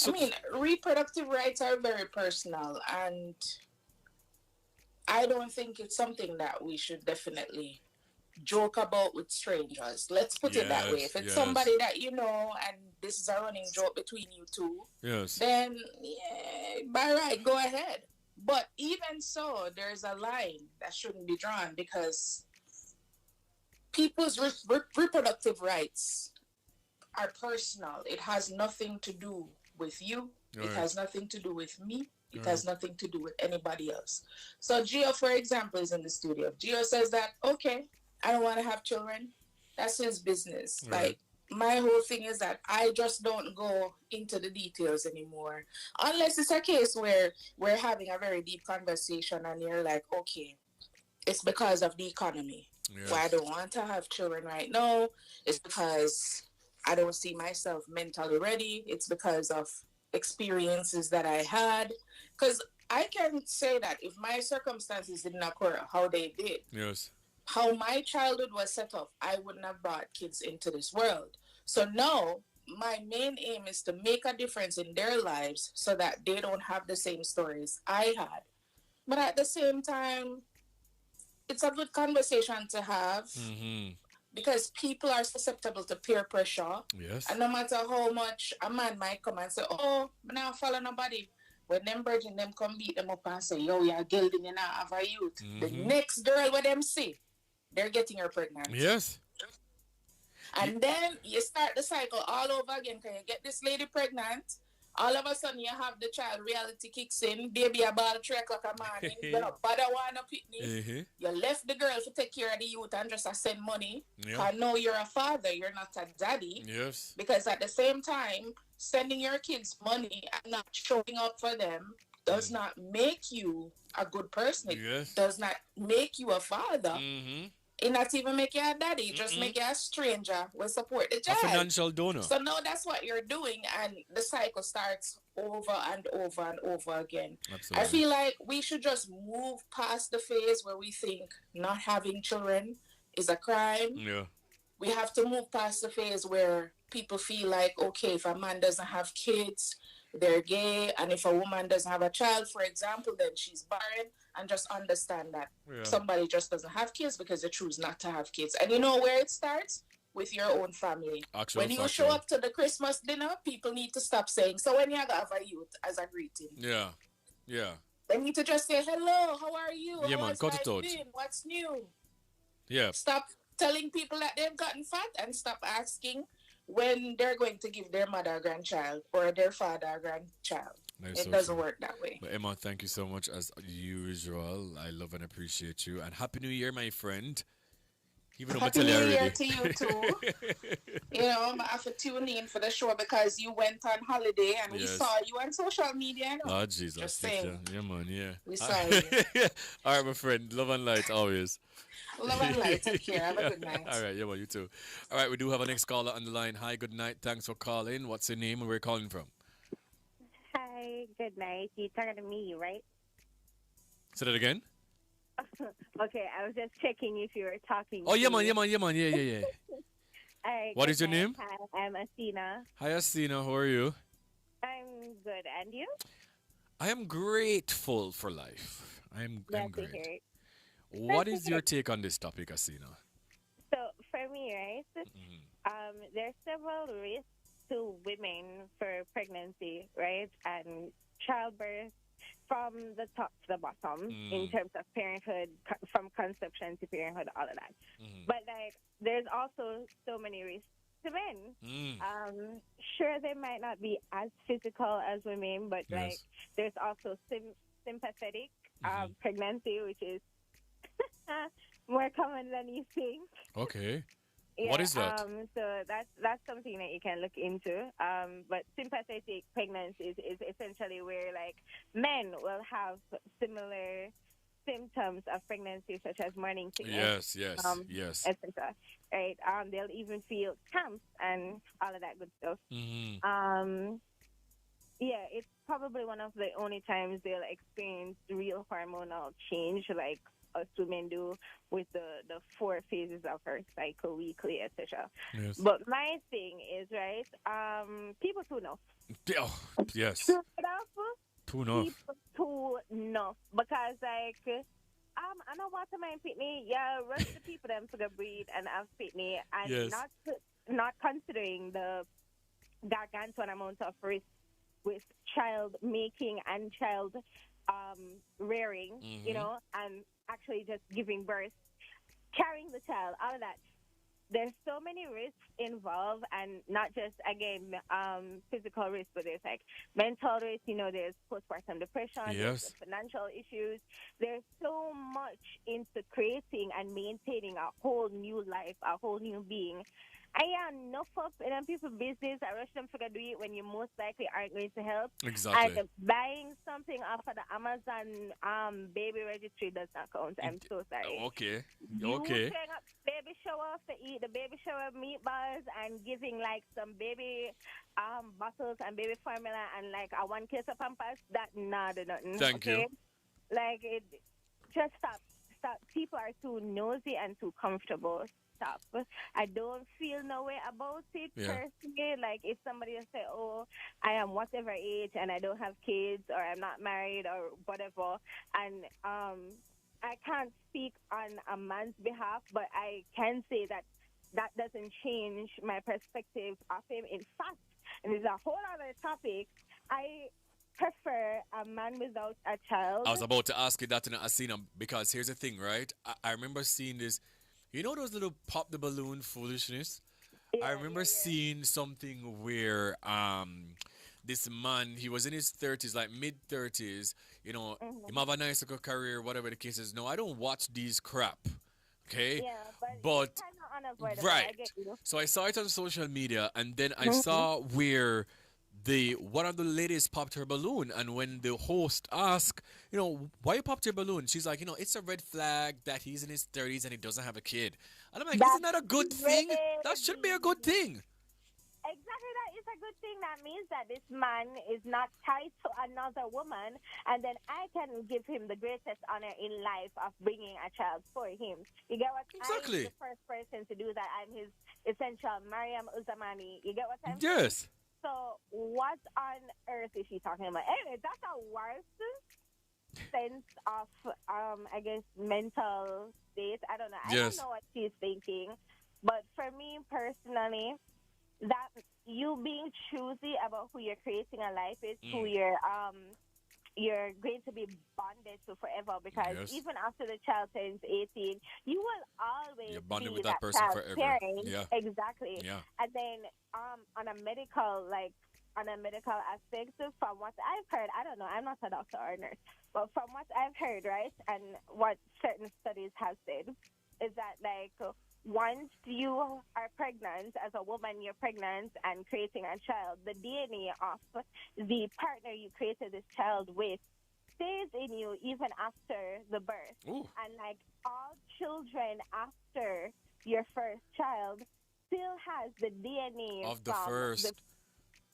I mean, reproductive rights are very personal, and I don't think it's something that we should definitely joke about with strangers. Let's put it that way. If it's somebody that you know and this is a running joke between you two, then yeah, by right, go ahead. But even so, there's a line that shouldn't be drawn because people's reproductive rights are personal. It has nothing to do with you. It has nothing to do with me. It has nothing to do with anybody else. So Gio, for example, is in the studio. Gio says that, okay, I don't want to have children. That's his business. Like, my whole thing is that I just don't go into the details anymore. Unless it's a case where we're having a very deep conversation and you're like, okay, it's because of the economy. Why I don't want to have children right now. It's because I don't see myself mentally ready. It's because of experiences that I had. Because I can say that if my circumstances didn't occur how they did, how my childhood was set up, I wouldn't have brought kids into this world. So now, my main aim is to make a difference in their lives so that they don't have the same stories I had. But at the same time, it's a good conversation to have because people are susceptible to peer pressure. And no matter how much a man might come and say, oh, I'm not follow nobody. When them virgin them come beat them up and say, yo, you're gelding and I have a youth. The next girl with them see, they're getting her pregnant. And then you start the cycle all over again. Can you get this lady pregnant? All of a sudden you have the child, reality kicks in, baby about 3 o'clock in the morning, you don't bother want a picnic. You left the girl to take care of the youth and just send money. Because now you're a father, you're not a daddy. Because at the same time, sending your kids money and not showing up for them does not make you a good person. It does not make you a father. It not even make you a daddy. It just make you a stranger will support the child. A financial donor. So now that's what you're doing, and the cycle starts over and over and over again. Absolutely. I feel like we should just move past the phase where we think not having children is a crime. We have to move past the phase where people feel like, okay, if a man doesn't have kids, they're gay, and if a woman doesn't have a child, for example, then she's barren. And just understand that somebody just doesn't have kids because they choose not to have kids. And you know where it starts? With your own family. When you show up to the Christmas dinner, people need to stop saying, so when you have a youth as a greeting. They need to just say, hello, how are you? Yeah, man, cut it out. What's new? Yeah. Stop telling people that they've gotten fat and stop asking when they're going to give their mother a grandchild or their father a grandchild. That's It so doesn't true. work that way. But Emma, thank you so much as usual. I love and appreciate you. And Happy New Year, my friend. Even though I Happy tell you New Year already. to you too. You know, I have to tune in for the show because you went on holiday and we Yes. saw you on social media. You know? Oh, Jesus. Just Yeah, saying. yeah, man, yeah. We saw you. All right, my friend. Love and light always. Love and light. Take care. Have a good night. All right, yeah, well, you too. All right, we do have a next caller on the line. Hi, good night. Thanks for calling. What's your name and where you calling from? Hi, good night. You talking to me, right? Say that again. Okay, I was just checking if you were talking. Oh, to yeah, man, me. yeah, man, yeah, man, yeah. All right, What good is your night. name? Hi, I'm Asina. Hi, Asina. How are you? I'm good, and you? I am grateful for life. I'm Glad to great. hear it. What is your take on this topic, Asina? So for me, right, Mm-hmm. there's several risks to women for pregnancy, right, and childbirth from the top to the bottom in terms of parenthood, from conception to parenthood, all of that. But like, there's also so many risks to men. Sure, they might not be as physical as women, but like, there's also sympathetic pregnancy, which is more common than you think. Okay. Yeah, What is that? So that's something that you can look into. But sympathetic pregnancy is essentially where like men will have similar symptoms of pregnancy, such as morning sickness. Yes. Etc. Right. They'll even feel cramps and all of that good stuff. Yeah, it's probably one of the only times they'll experience real hormonal change, like us women do with the 4 phases of her cycle, weekly, etc. Yes. But my thing is, right, people too enough. Oh, yes. Too Too enough. People too enough. Because, like, I know what my pitney, yeah, rush the people them to the breed and have pitney, and Yes. not considering the gargantuan amount of risk with child making and child rearing, you know, and actually just giving birth, carrying the child, all of that. There's so many risks involved, and not just, again, physical risks, but there's like mental risks, you know, there's postpartum depression, there's financial issues. There's so much into creating and maintaining a whole new life, a whole new being. I am enough up in people's business. I rush them for do it when you most likely aren't going to help. Exactly. And buying something off of the Amazon baby registry does not count. I'm so sorry. Okay. You showing up baby shower to eat the baby shower meatballs and giving like some baby bottles and baby formula and like a 1 case of Pampers, that not nothing. Thank you. Like it, just stop. People are too nosy and too comfortable. Stop. I don't feel no way about it personally. Like if somebody will say, "Oh, I am whatever age and I don't have kids or I'm not married or whatever," and I can't speak on a man's behalf, but I can say that doesn't change my perspective of him. In fact, and it's a whole other topic, I prefer a man without a child. I was about to ask you that in Asina because here's the thing, right? I remember seeing this. You know those little pop the balloon foolishness? I remember seeing something where this man, he was in his 30s, like mid-30s, you know, he have a nice little career, whatever the case is. No, I don't watch these crap, okay? Yeah, but it's kinda unavoidable. right. I get you. So I saw it on social media, and then I saw where one of the ladies popped her balloon, and when the host asked, you know, why you popped your balloon, she's like, you know, it's a red flag that he's in his 30s and he doesn't have a kid. And I'm like, isn't that a good thing? That should be a good thing. Exactly, that is a good thing. That means that this man is not tied to another woman, and then I can give him the greatest honor in life of bringing a child for him. You get what? Exactly. I'm the first person to do that. I'm his essential Mariam Uzamani. You get what I'm saying? Yes. So what on earth is she talking about? Anyway, that's a worse sense of, I guess, mental state. I don't know. I don't know what she's thinking. But for me personally, that you being choosy about who you're creating a life is, who you're you're going to be bonded to forever, because Yes. even after the child turns 18, you will always You're bonded be with that person child's forever. parent. Yeah. Exactly. Yeah. And then on a medical aspect, from what I've heard, I don't know, I'm not a doctor or a nurse, but from what I've heard, right, and what certain studies have said, is that like once you are pregnant, as a woman, you're pregnant and creating a child, the DNA of the partner you created this child with stays in you even after the birth. Ooh. And like all children after your first child still has the DNA Of the from first.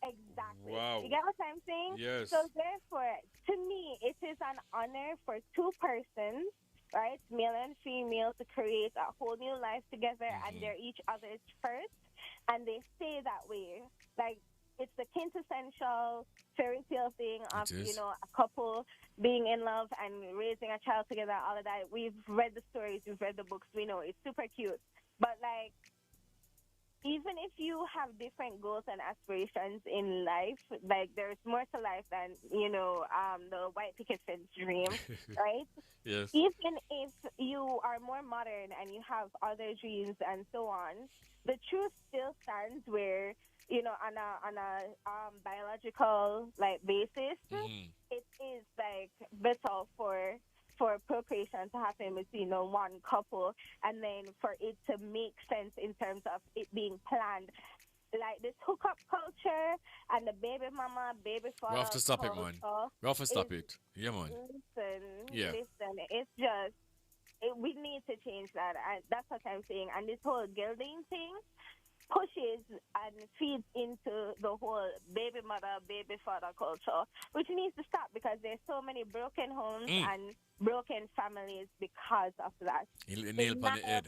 Exactly. Wow. You get what I'm saying? Yes. So therefore, to me, it is an honor for two persons, right, male and female, to create a whole new life together, and they're each other's first, and they stay that way. Like, it's the quintessential fairy tale thing of, It is. a couple being in love and raising a child together, all of that. We've read the stories, we've read the books, we know it's super cute. But, like, even if you have different goals and aspirations in life, like there's more to life than, the white picket fence dream, right? Yes. Even if you are more modern and you have other dreams and so on, the truth still stands where, on a biological like basis, it is like better for procreation to happen between one couple, and then for it to make sense in terms of it being planned. Like this hookup culture and the baby mama, baby father. We have to stop it, man. We have to stop it. Yeah, man. Listen, it's just, we need to change that. And that's what I'm saying. And this whole gelding thing pushes and feeds into the whole baby mother, baby father culture, which needs to stop, because there's so many broken homes and broken families because of that. You lit the nail upon the head.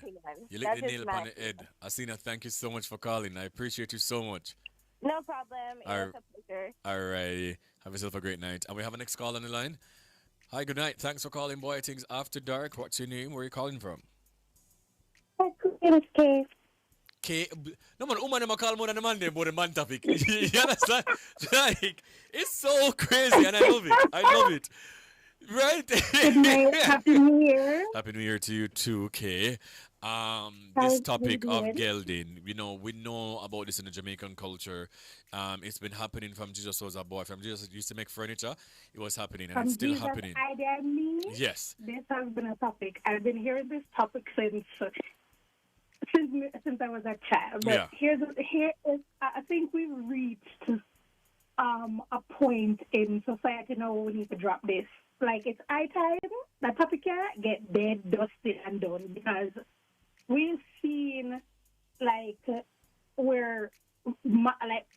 You lit the nail upon the head. Asina, thank you so much for calling. I appreciate you so much. No problem. It was a pleasure. All right. Have yourself a great night. And we have a next call on the line. Hi, good night. Thanks for calling Bwoyatingz After Dark. What's your name? Where are you calling from? It's Kay. K. No man, woman never call more than a man there about the man topic. You understand? Like, it's so crazy, and I love it. I love it. Right? Good night. Happy New Year. Happy New Year to you too, Kay. This topic of doing? gelding, we know about this in the Jamaican culture. It's been happening from Jesus was a boy. From Jesus used to make furniture, it was happening, and From it's still Jesus happening. Idea Me, Yes. this has been a topic. I've been hearing this topic since I was a child. But Yeah. here is, I think we've reached a point in society now where we need to drop this. Like, it's high time that topic here get dead, dusted, and done, because we've seen, like, where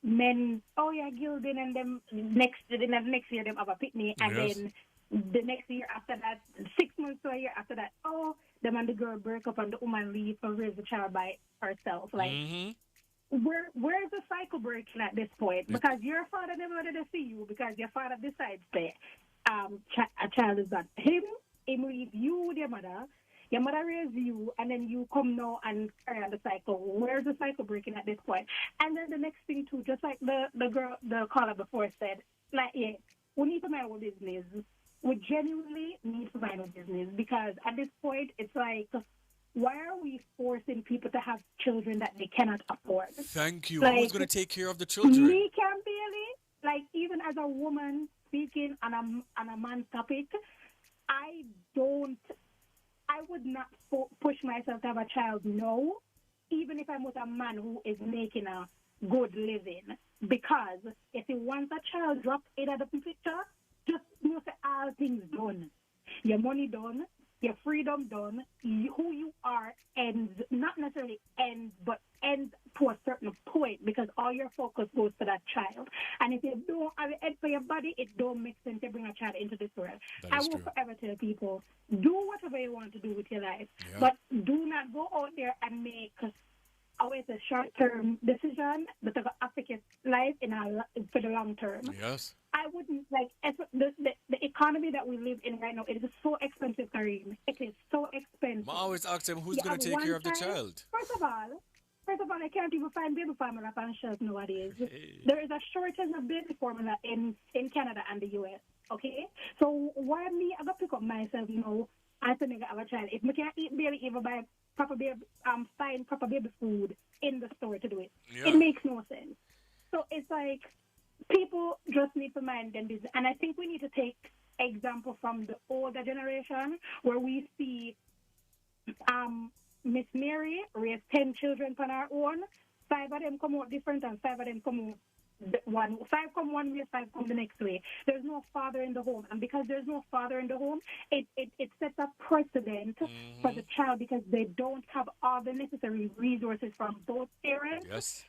men, gilding, and them next year them have a picnic, and Yes. then the next year after that, 6 months to a year after that, them and the girl break up and the woman leave and raise the child by herself. Like, where's the cycle breaking at this point? Because your father never wanted to see you, because your father decides that a child is not him leave you with your mother raised you, and then you come now and carry on the cycle. Where's the cycle breaking at this point? And then the next thing too, just like the caller before said, like, yeah, we need to mind our business. We genuinely need to mind our business, because at this point it's like, why are we forcing people to have children that they cannot afford? Thank you. Like, Who's going to take care of the children? Me can barely, like, even as a woman speaking on a man's topic, I would not push myself to have a child, no, even if I'm with a man who is making a good living. Because if he wants a child drop in at the picture, just know that all things done. Your money done, your freedom done, who you are ends, not necessarily ends, but ends to a certain point, because all your focus goes to that child. And if you don't have an head for your body, it don't make sense to bring a child into this world. That I is will true. forever tell people, do whatever you want to do with your life, Yeah. but do not go out there and make always a short-term decision that will affect your life for the long term. Yes. I wouldn't, like, the economy that we live in right now, it is so expensive, Kareem. It is so expensive. I always ask them, who's You going to have take care one of the child? First of all, I can't even find baby formula on shelves nowadays. There is a shortage of baby formula in Canada and the U.S. okay? So why me, I got to pick up myself, you know, as a nigga have a child. If me can't eat baby, even buy proper baby, find proper baby food in the store to do it. Yeah. It makes no sense. So it's like, people just need to mind them business. And I think we need to take example from the older generation where we see Miss Mary raised 10 children on her own. 5 of them come out different and 5 of them come out one. 5 come one way, 5 come the next way. There's no father in the home. And because there's no father in the home, it sets a precedent for the child because they don't have all the necessary resources from both parents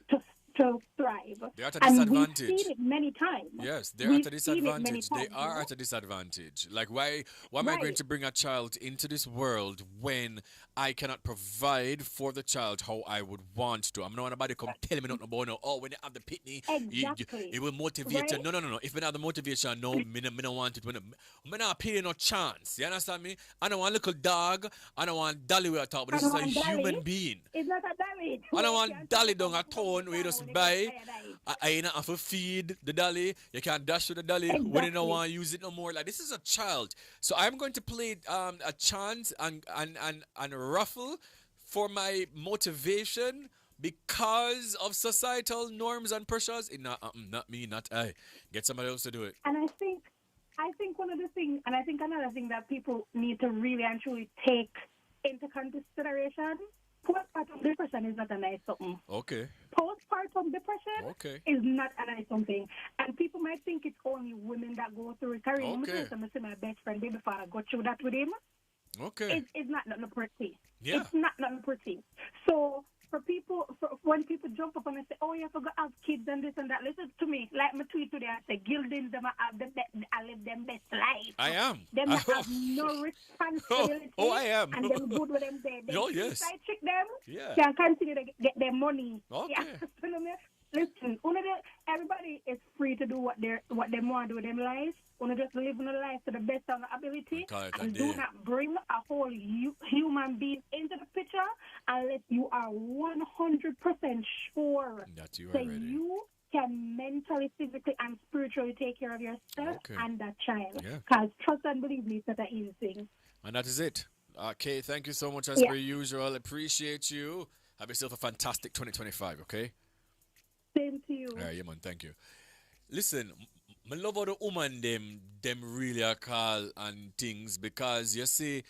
to thrive. They're at a disadvantage. We've seen it many times. Yes, they're at a disadvantage. They are at a disadvantage. Like, why am I going to bring a child into this world when I cannot provide for the child how I would want to? I'm not anybody come tell me nothing about no. Oh, when you have the pitney, it will motivate you. No. If we have the motivation, no, me don't want it. Me not pay no chance. You understand me? I don't want a little dog. I don't want Dolly with a talk, but this is a human being. It's not a Dolly. I don't want Dolly down a town where you just buy. I not have to feed the dolly. You can't dash with the dolly when you don't want to use it no more. Like, this is a child. So I'm going to play a chant and ruffle for my motivation because of societal norms and pressures. Not me, not I. Get somebody else to do it. And I think one of the things, and I think another thing that people need to really and truly take into consideration, postpartum depression is not a nice something. Okay. Postpartum depression is not a nice something. And people might think it's only women that go through it. I'm see my best friend, baby father, go through that with him. Okay. It's not nothing pretty. Yeah. It's not nothing pretty. So when people jump up and say, oh, you have to go have kids and this and that, listen to me. Like my tweet today, I say, Geldings, them have the best, I live them best life. I am. Them have no responsibility. I am. And them good with them there. Yes. Side trick them, can continue to get their money. Okay. Yeah. Listen, everybody is free to do what they want to do with their life. Just live in a life to the best of their ability. And do not bring a whole human being into the picture unless you are 100% sure that you are that ready. you can mentally, physically, and spiritually take care of yourself and that child. Yeah. Because trust and believe me, it's a easy thing. And that is it. Okay, thank you so much as per usual. Appreciate you. Have yourself a fantastic 2025, okay? Same to you. All right, yeah, man, thank you. Listen, I love how the woman them really are call and things because you see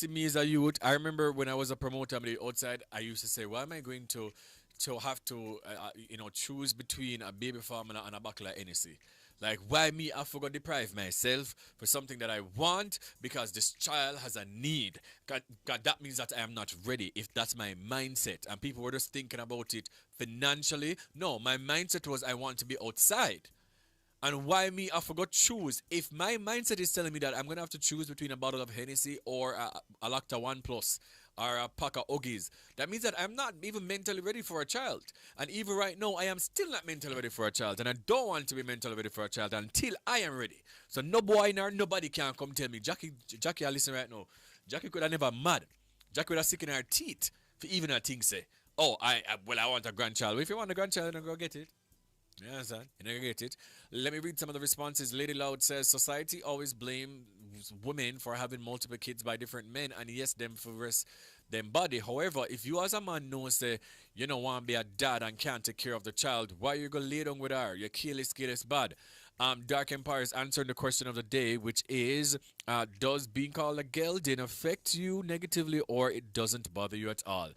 me as a youth. I remember when I was a promoter on the outside, I used to say, why am I going to have to choose between a baby formula and a bottle of Hennessy? Like, why me? I forgot to deprive myself for something that I want because this child has a need. God, that means that I am not ready if that's my mindset. And people were just thinking about it financially. No, my mindset was I want to be outside. And why me? I forgot choose. If my mindset is telling me that I'm going to have to choose between a bottle of Hennessy or a Lacta 1 Plus or a pack of Uggies, that means that I'm not even mentally ready for a child. And even right now, I am still not mentally ready for a child. And I don't want to be mentally ready for a child until I am ready. So no boy nor nobody can come tell me, Jackie, I listen right now. Jackie could have never mad. Jackie would have sick in her teeth for even a thing say, oh, I want a grandchild. Well, if you want a grandchild, then go get it. You understand? You're not gonna get it. Let me read some of the responses. Lady Loud says, society always blames women for having multiple kids by different men, and yes, them for rest them body. However, if you as a man know say you don't want to be a dad and can't take care of the child, why you gonna lay down with her? Your kill is bad. Dark Empire is answering the question of the day, which is, does being called a gelding affect you negatively or it doesn't bother you at all?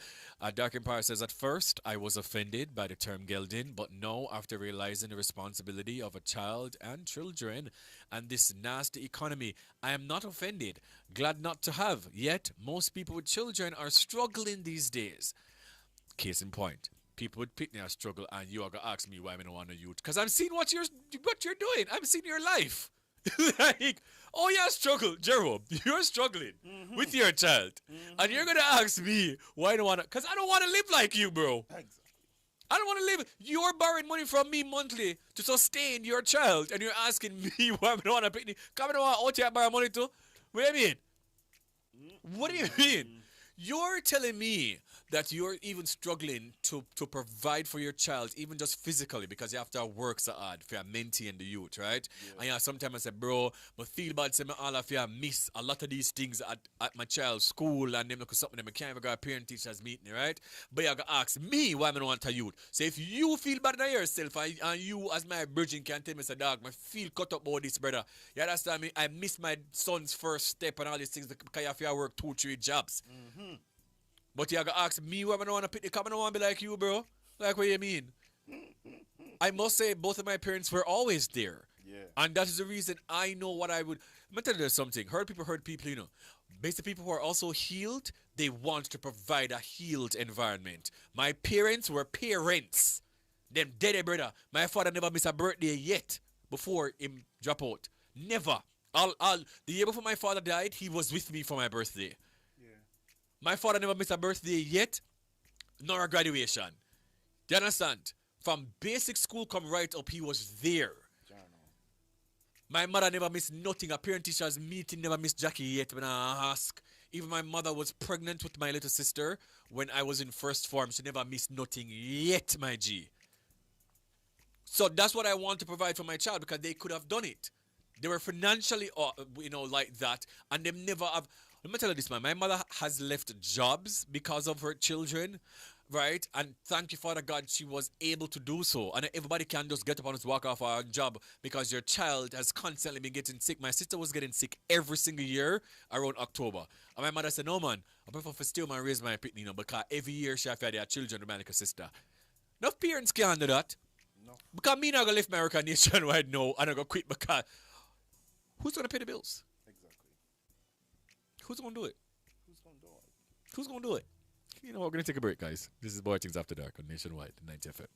Dark Empire says, at first, I was offended by the term gelding, but now, after realizing the responsibility of a child and children and this nasty economy, I am not offended. Glad not to have. Yet, most people with children are struggling these days. Case in point. People with pitney are struggle, and you are gonna ask me why I don't want a youth. Because I'm seeing what you're doing. I'm seeing your life. Like, oh yeah, struggle, Jerome. You're struggling with your child, and you're gonna ask me why I don't want to. Because I don't want to live like you, bro. I don't want to live. You're borrowing money from me monthly to sustain your child, and you're asking me why I don't want a pitney. Come on, out here borrow money too. What do you mean? What do you mean? You're telling me that you're even struggling to provide for your child, even just physically, because you have to work so hard for maintain the youth, right? Yeah. And sometimes I say, bro, but feel bad say me all of you miss a lot of these things at my child's school and them look something them I can't even go a parent teachers meeting, right? But you gotta ask me why I don't want a youth. So if you feel bad about yourself and you as my virgin can tell me, say, dog, I feel cut up about this, brother. You understand me? I miss my son's first step and all these things because you have to work 2-3 jobs. Mm-hmm. But you gotta ask me why I don't want to pick the cup. I don't want to be like you, bro. Like what you mean? I must say both of my parents were always there. Yeah. And that is the reason I know what I would. I'm gonna tell you something. Hurt people, you know. Basically, people who are also healed, they want to provide a healed environment. My parents were parents. Them dead, brother. My father never missed a birthday yet before him drop out. Never. The year before my father died, he was with me for my birthday. My father never missed a birthday yet, nor a graduation. Do you understand? From basic school come right up, he was there. My mother never missed nothing. A parent teacher's meeting never missed Jackie yet when I ask. Even my mother was pregnant with my little sister when I was in first form. She never missed nothing yet, my G. So that's what I want to provide for my child because they could have done it. They were financially, like that, and they never have. Let me tell you this, man. My mother has left jobs because of her children, right? And thank you, Father God, she was able to do so. And everybody can just get up and just walk off our job because your child has constantly been getting sick. My sister was getting sick every single year around October. And my mother said, no, man, I prefer to still raise my pitney, because every year she have to have their children to manage a sister. No parents can't do that. No. Because me not going to leave America nationwide now and I'm going to quit because who's going to pay the bills? Who's going to do it? Who's going to do it? You know what? We're going to take a break, guys. This is Bwoyatingz After Dark on Nationwide 90 FM.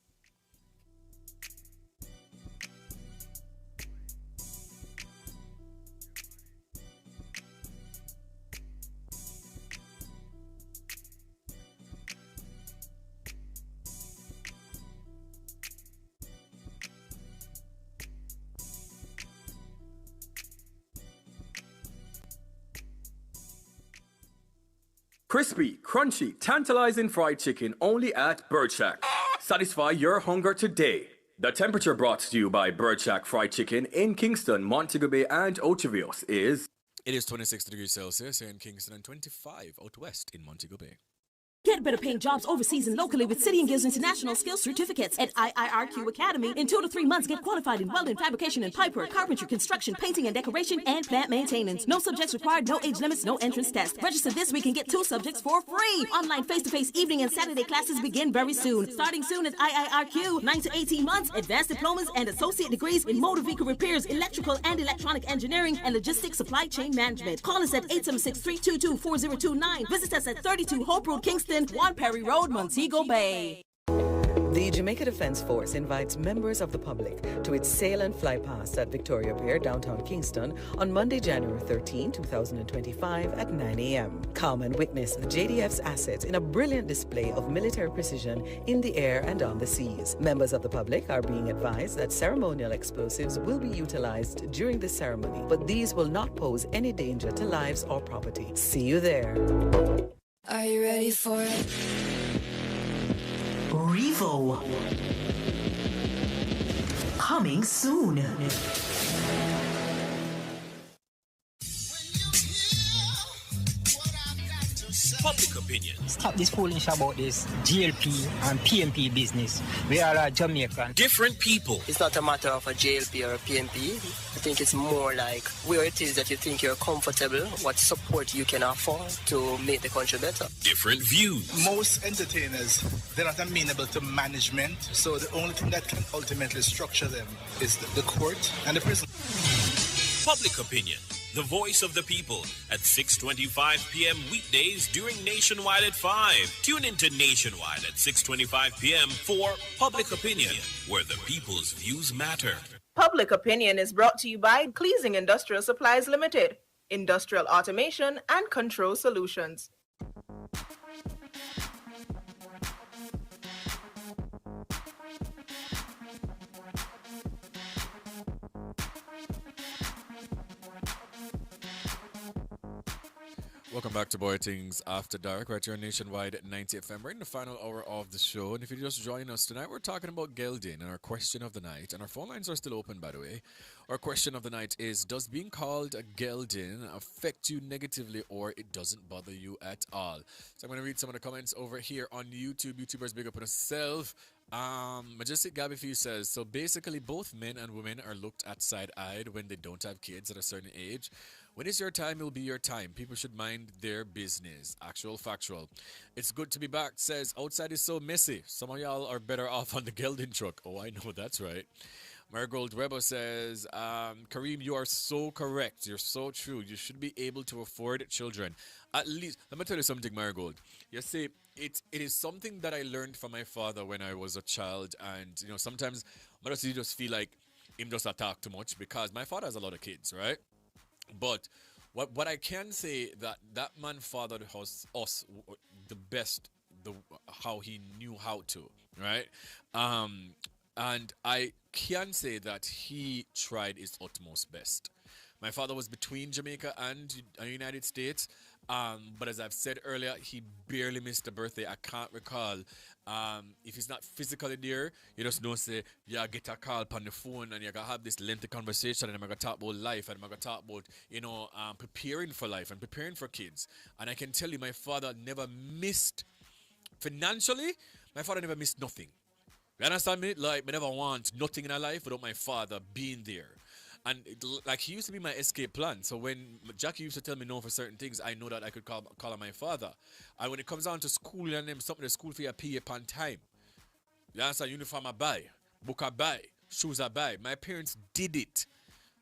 Crispy, crunchy, tantalizing fried chicken only at Bird Shack. Satisfy your hunger today. The temperature brought to you by Bird Shack Fried Chicken in Kingston, Montego Bay, and Ochivios is... It is 26 degrees Celsius here in Kingston and 25 out west in Montego Bay. Get better paying jobs overseas and locally with City and Guilds International Skills Certificates at IIRQ Academy. In 2 to 3 months, get qualified in welding, fabrication, and pipework, carpentry, construction, painting and decoration, and plant maintenance. No subjects required, no age limits, no entrance test. Register this week and get 2 subjects for free. Online face-to-face evening and Saturday classes begin very soon. Starting soon at IIRQ, 9 to 18 months, advanced diplomas and associate degrees in motor vehicle repairs, electrical and electronic engineering, and logistics supply chain management. Call us at 876-322-4029. Visit us at 32 Hope Road, Kingston, 1 Perry Road, Montego Bay. The Jamaica Defence Force invites members of the public to its sail and fly past at Victoria Pier, downtown Kingston, on Monday, January 13, 2025 at 9 a.m. Come and witness the JDF's assets in a brilliant display of military precision in the air and on the seas. Members of the public are being advised that ceremonial explosives will be utilized during the ceremony, but these will not pose any danger to lives or property. See you there. Are you ready for it? Revo. Coming soon. Public opinion. Stop this foolish about this GLP and PMP business. We are a Jamaican. Different people. It's not a matter of a GLP or a PMP. I think it's more like where it is that you think you're comfortable, what support you can afford to make the country better. Different views. Most entertainers, they're not amenable to management, so the only thing that can ultimately structure them is the court and the prison. Public opinion. The voice of the people at 6:25 p.m. weekdays during Nationwide at 5. Tune into Nationwide at 6:25 p.m. for Public Opinion, where the people's views matter. Public Opinion is brought to you by Cleasing Industrial Supplies Limited, Industrial Automation and Control Solutions. Welcome back to Bwoyatingz After Dark, right here on Nationwide at 90 FM. We're in the final hour of the show, and if you're just joining us tonight, we're talking about gelding and our question of the night, and our phone lines are still open, by the way. Our question of the night is, does being called a gelding affect you negatively, or it doesn't bother you at all? So I'm going to read some of the comments over here on YouTube. YouTubers, big up on yourself. Majestic Gabby Fee says, so basically both men and women are looked at side-eyed when they don't have kids at a certain age. When it's your time, it'll be your time. People should mind their business. Actual, factual. It's good to be back, says, outside is so messy. Some of y'all are better off on the gelding truck. Oh, I know, that's right. Marigold Rebel says, Kareem, you are so correct. You're so true. You should be able to afford children. At least, let me tell you something, Marigold. You see, it is something that I learned from my father when I was a child. And, you know, sometimes I just feel like him just attack too much because my father has a lot of kids, right? But what I can say that man fathered us the best, how he knew how to, right? And I can say that he tried his utmost best. My father was between Jamaica and the United States, but as I've said earlier, he barely missed a birthday. I can't recall. If he's not physically there, you just know, say, yeah, get a call on the phone and you're going to have this lengthy conversation and I'm going to talk about life and I'm going to talk about, you know, preparing for life and preparing for kids. And I can tell you, my father never missed, financially, my father never missed nothing. You understand me? Like, I never want nothing in my life without my father being there. And like, he used to be my escape plan. So when Jackie used to tell me no for certain things, I know that I could call on my father. And when it comes down to school and them, something the school fee I pay upon time. You understand? Uniform I buy, book I buy, shoes I buy. My parents did it.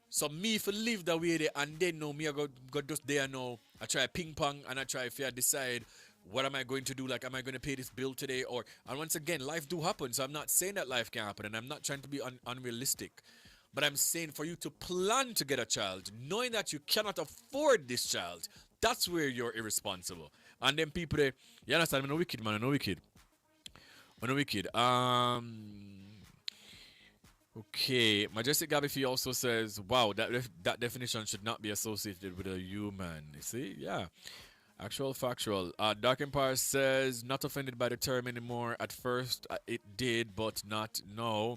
So me if I live that way there and then no, me I go just there now. I try ping pong and I try if I decide what am I going to do? Like, am I going to pay this bill today? And once again, life do happen. So I'm not saying that life can't happen and I'm not trying to be unrealistic. But I'm saying for you to plan to get a child, knowing that you cannot afford this child, that's where you're irresponsible. And then people, you understand, I'm no wicked, man, I'm no wicked. I'm no wicked. Okay, Majestic Gabby Fee also says, wow, that definition should not be associated with a human. You see? Yeah. Actual, factual. Dark Empire says, not offended by the term anymore. At first, it did, but not now.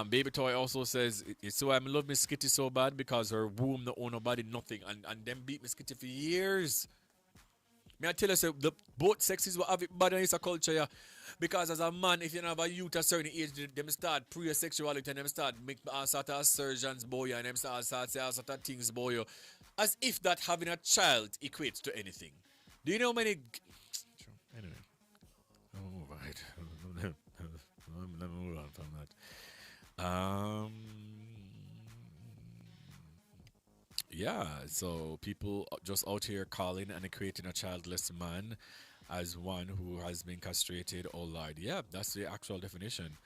Baby Toy also says, so I love Miss Kitty so bad because her womb don't own nobody, nothing. And them beat Miss Kitty for years. May I tell you, so both sexes will have it bad in this culture, yeah. Because as a man, if you have a youth at a certain age, them start pre-sexuality and them start make all sort of surgeons boy and them start say all sort of things boy. As if that having a child equates to anything. Do you know how many... Anyway. Oh, right. Let me move on from that. Yeah, so people just out here calling and equating a childless man as one who has been castrated. Oh Lord, yeah, that's the actual definition.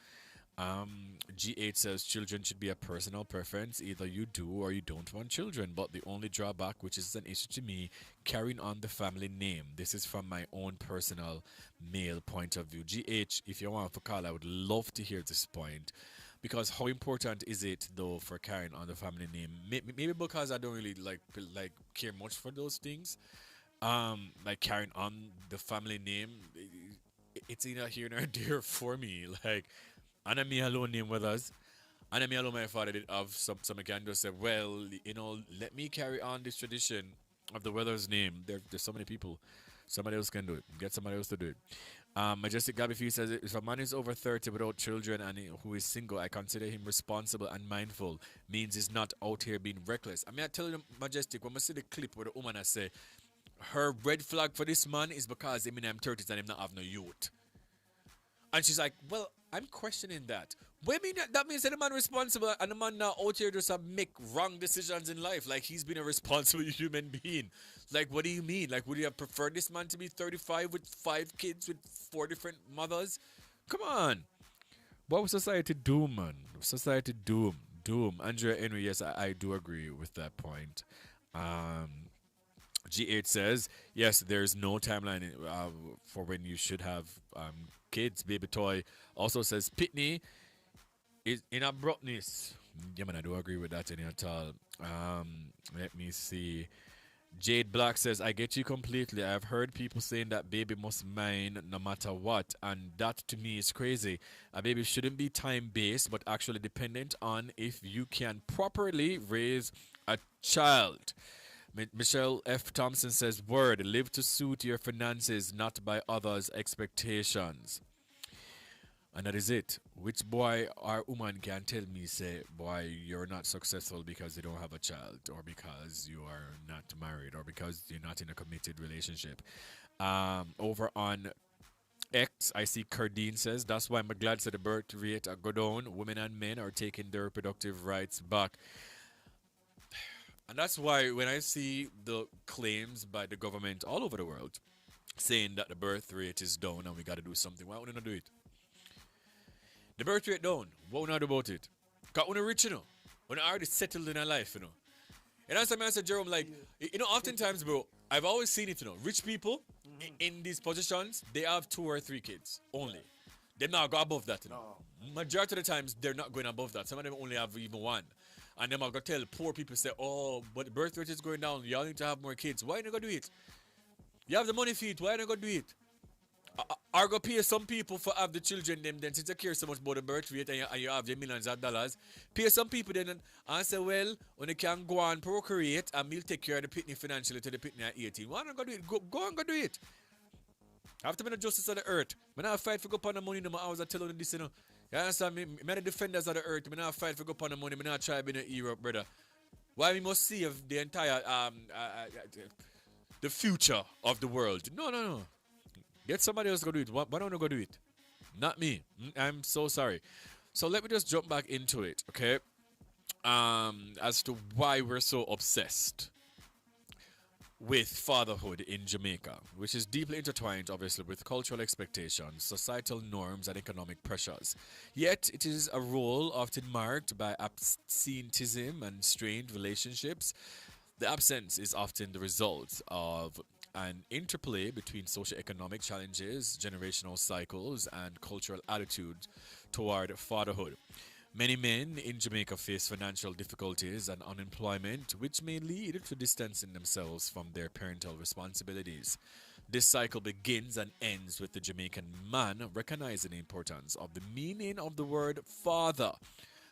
G8 says children should be a personal preference. Either you do or you don't want children. But the only drawback, which is an issue to me, carrying on the family name. This is from my own personal male point of view. GH, if you want to call, I would love to hear this point. Because how important is it though for carrying on the family name? Maybe because I don't really like care much for those things. Like carrying on the family name, it's either here nor there for me. Like, and me alone name with us. And me alone my father did have some can just say, well, you know, let me carry on this tradition of the Weathers name. There's so many people. Somebody else can do it. Get somebody else to do it. Majestic Gabby Fee says, if a man is over 30 without children and who is single, I consider him responsible and mindful. Means he's not out here being reckless. I mean, I tell you, Majestic, when I see the clip where the woman I say, her red flag for this man is because him in them 30s and him not have no youth. And she's like, well, I'm questioning that. What mean that means that the man responsible and the man now out here just make wrong decisions in life. Like he's been a responsible human being. Like, what do you mean? Like, would you have preferred this man to be 35 with 5 kids with 4 different mothers? Come on. What would society do, man? Society doom. Andrea Henry, yes, I do agree with that point. G8 says, yes, there's no timeline for when you should have kids. Baby Toy also says, Pitney is in abruptness. Yeah, man, I do agree with that any at all. Let me see. Jade Black says, I get you completely. I've heard people saying that baby must mine no matter what, and that to me is crazy. A baby shouldn't be time-based, but actually dependent on if you can properly raise a child. Michelle F. Thompson says, word, live to suit your finances, not by others' expectations. And that is it. Which boy or woman can tell me, say, boy, you're not successful because you don't have a child, or because you are not married, or because you're not in a committed relationship? Over on X, I see Cardine says, that's why I'm glad that the birth rate go down. Women and men are taking their reproductive rights back. And that's why when I see the claims by the government all over the world saying that the birth rate is down and we got to do something, why wouldn't I do it? The birth rate down. What we not do about it? Because we're rich, you know. We're already settled in our life, you know. And that's why I said, Jerome, like, you know, oftentimes, bro, I've always seen it, you know. Rich people in these positions, they have 2 or 3 kids only. They're not go above that, you know. Majority of the times, they're not going above that. Some of them only have even 1. And then I'm going to tell poor people, say, oh, but the birth rate is going down. Y'all need to have more kids. Why are you not going to do it? You have the money for it. Why are you not going to do it? Are going to pay some people for have the children them then since you care so much about the birth rate and you have the millions of dollars. Pay some people then and say, well, when you can go and procreate and we'll take care of the pitney financially to the pitney at 18. Why not go do it? Go and go do it. I have to be the justice of the earth. When I fight for go upon the money, I was telling you this, you know. You understand me? I'm the defenders of the earth. When I fight for go upon the money, I'm not try to be in Europe, brother. Why we must save the entire the future of the world? No. Get somebody else to go do it. Why don't you go do it? Not me. I'm so sorry. So let me just jump back into it, okay? As to why we're so obsessed with fatherhood in Jamaica, which is deeply intertwined, obviously, with cultural expectations, societal norms, and economic pressures. Yet, it is a role often marked by absenteeism and strained relationships. The absence is often the result of an interplay between socioeconomic challenges, generational cycles, and cultural attitudes toward fatherhood. Many men in Jamaica face financial difficulties and unemployment, which may lead to distancing themselves from their parental responsibilities. This cycle begins and ends with the Jamaican man recognizing the importance of the meaning of the word father.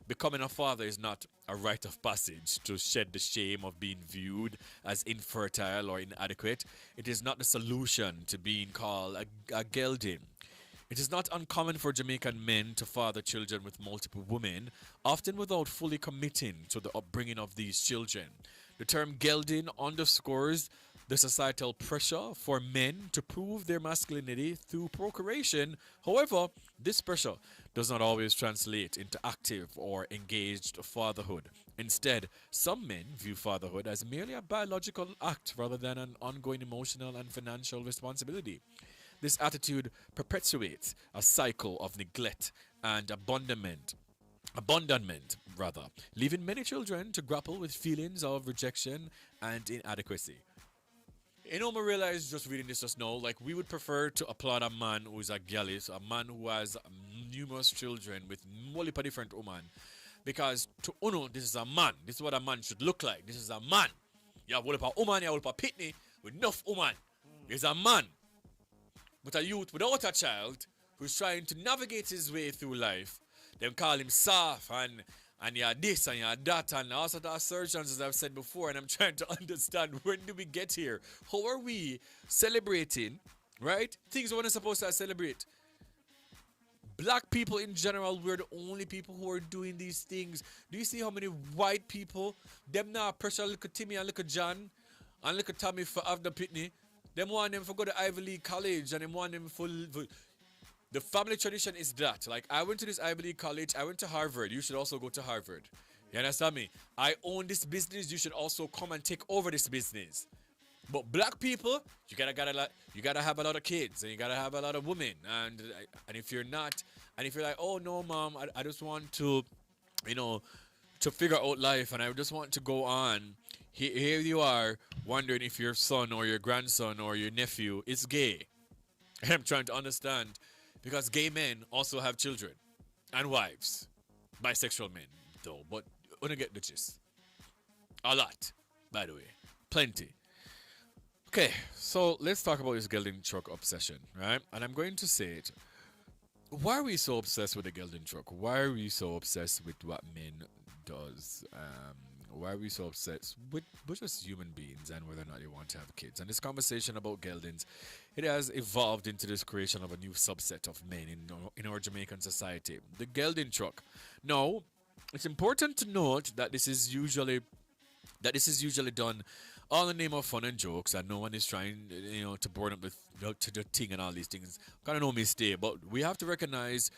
Becoming a father is not a rite of passage to shed the shame of being viewed as infertile or inadequate. It is not the solution to being called a gelding. It is not uncommon for Jamaican men to father children with multiple women, often without fully committing to the upbringing of these children. The term gelding underscores the societal pressure for men to prove their masculinity through procreation. However, this pressure does not always translate into active or engaged fatherhood. Instead, some men view fatherhood as merely a biological act rather than an ongoing emotional and financial responsibility. This attitude perpetuates a cycle of neglect and abandonment, leaving many children to grapple with feelings of rejection and inadequacy. You know, I realized just reading this just now, like we would prefer to applaud a man who is a gallus, a man who has numerous children with multiple different women, because to Uno, this is a man. This is what a man should look like. This is a man. You have a woman, you have a pitney with enough woman. He's a man. But a youth without a child who's trying to navigate his way through life, them call him soft and you're this and you're that and all sorts of assertions, as I've said before, and I'm trying to understand when do we get here? How are we celebrating, right? Things we're not supposed to celebrate. Black people in general, we're the only people who are doing these things. Do you see how many white people, them now pressure little Timmy and little John and little Tommy for have the pitney? Them want them for go to Ivy League college and them want them for the family tradition is that. Like, I went to this Ivy League college, I went to Harvard. You should also go to Harvard. You understand me? I own this business. You should also come and take over this business. But black people, you gotta have a lot of kids and you gotta have a lot of women. And if you're not, and if you're like, oh no, mom, I just want to, to figure out life and I just want to go on. Here you are wondering if your son or your grandson or your nephew is gay. I'm trying to understand because gay men also have children and wives. Bisexual men, though. But I want to get the gist. A lot, by the way. Plenty. Okay, so let's talk about this gelding truck obsession, right? And I'm going to say it. Why are we so obsessed with the gelding truck? Why are we so obsessed with what men does? Why are we so obsessed with just human beings and whether or not they want to have kids? And this conversation about geldings, it has evolved into this creation of a new subset of men in our Jamaican society. The gelding truck. Now, it's important to note that this is usually done all in the name of fun and jokes, and no one is trying, to burn up the thing and all these things. Kind of no mistake, but we have to recognize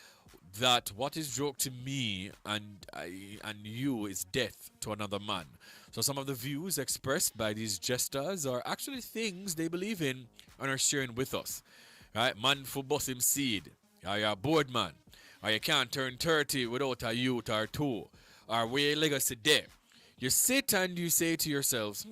that what is joke to me and you is death to another man. So some of the views expressed by these jesters are actually things they believe in and are sharing with us. Right? Man for boss him seed. Are you a bored man? Or you can't turn 30 without a youth or two. Or where legacy there. You sit and you say to yourselves,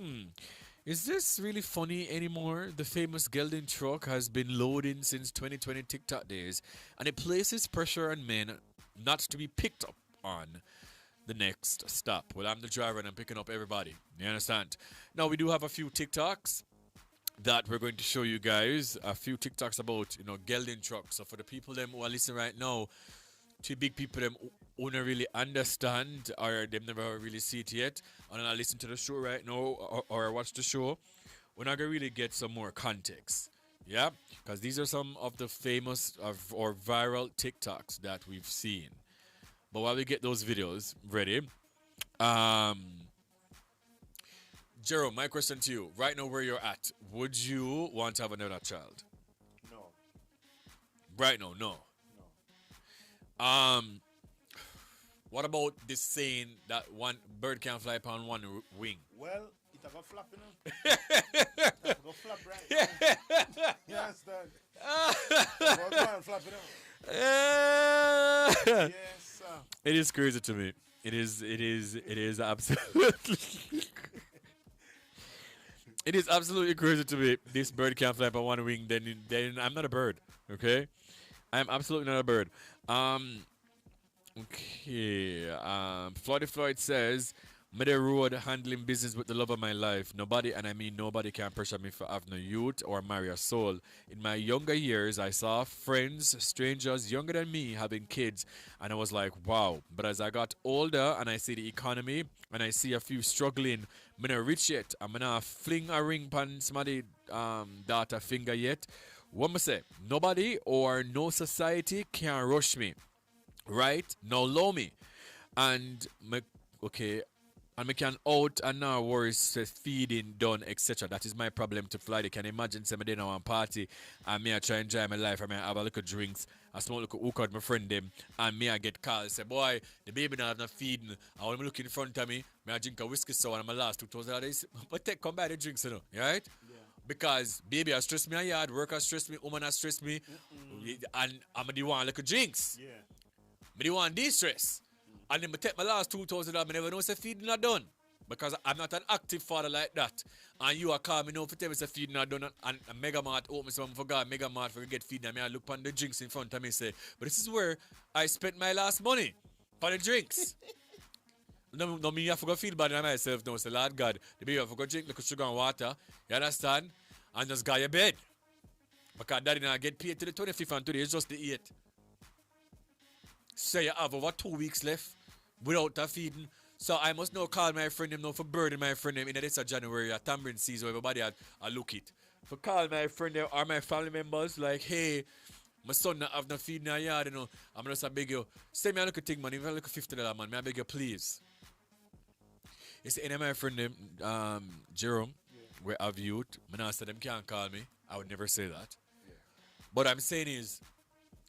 is this really funny anymore? The famous gelding truck has been loading since 2020 TikTok days, and it places pressure on men not to be picked up on the next stop. Well, I'm the driver and I'm picking up everybody. You understand? Now, we do have a few TikToks that we're going to show you guys. A few TikToks about, gelding trucks. So for the people them who are listening right now, two big people them who don't really understand or they've never really see it yet, and then I listen to the show right now or watch the show, we're not going to really get some more context. Yeah? Because these are some of the famous or viral TikToks that we've seen. But while we get those videos ready, Jerome, my question to you, right now where you're at, would you want to have another child? No. Right now, no. What about this saying that one bird can fly upon one wing? Well, it have a flap, It have a flap right now. You understand? Go and flap it out. Yes, sir. It is crazy to me. It is absolutely it is absolutely crazy to me. This bird can fly upon one wing, then I'm not a bird. Okay? I'm absolutely not a bird. Okay. Floyd says, "Me the road handling business with the love of my life. Nobody, and I mean nobody, can pressure me for have no youth or marry a soul. In my younger years, I saw friends, strangers younger than me having kids, and I was like, wow. But as I got older and I see the economy and I see a few struggling, me not rich yet. I'm not fling a ring pan somebody daughter finger yet. What me say? Nobody or no society can rush me. Right? No low me. And and me can out and now worries feeding done, etc. That is my problem to fly. They can imagine somebody now on party and me I try and enjoy my life and me I have a little drinks, I smoke a little hookah with my friend them, and me I get calls say, boy, the baby now have no feeding. I want to look in front of me I drink a whiskey sour and my last 2,000 days. But come by the drinks, right? Yeah. Because baby has stressed me a yard, work has stressed me, woman has stressed me, and I'm the one like a drinks. Yeah. But you want de-stress. And then I take my last 2,000 and I never know if feeding not done. Because I'm not an active father like that. And you are calling me now for tell me if feeding not done. And a Mega Mart open something for God, Mega Mart for get feeding. And I look on the drinks in front of me and say, but this is where I spent my last money for the drinks. No, me have to go feel bad in myself now. Say, Lord God, the baby have to go drink like sugar and water. You understand? And just go your bed. Because daddy now get paid to the 25th and today is just the 8th. So you have over 2 weeks left without a feeding. So I must now call my friend him now for burden my friend him in this January, a tambourine season, everybody I look it. For call my friend them or my family members like, hey, my son not have no feeding in the yard, I'm just a beg you. Send me a little thing, man. If I look $50, man, may I beg you, please. You see, any of my friend them, Jerome, where I've youth, I say them can't call me. I would never say that. Yeah. But I'm saying is,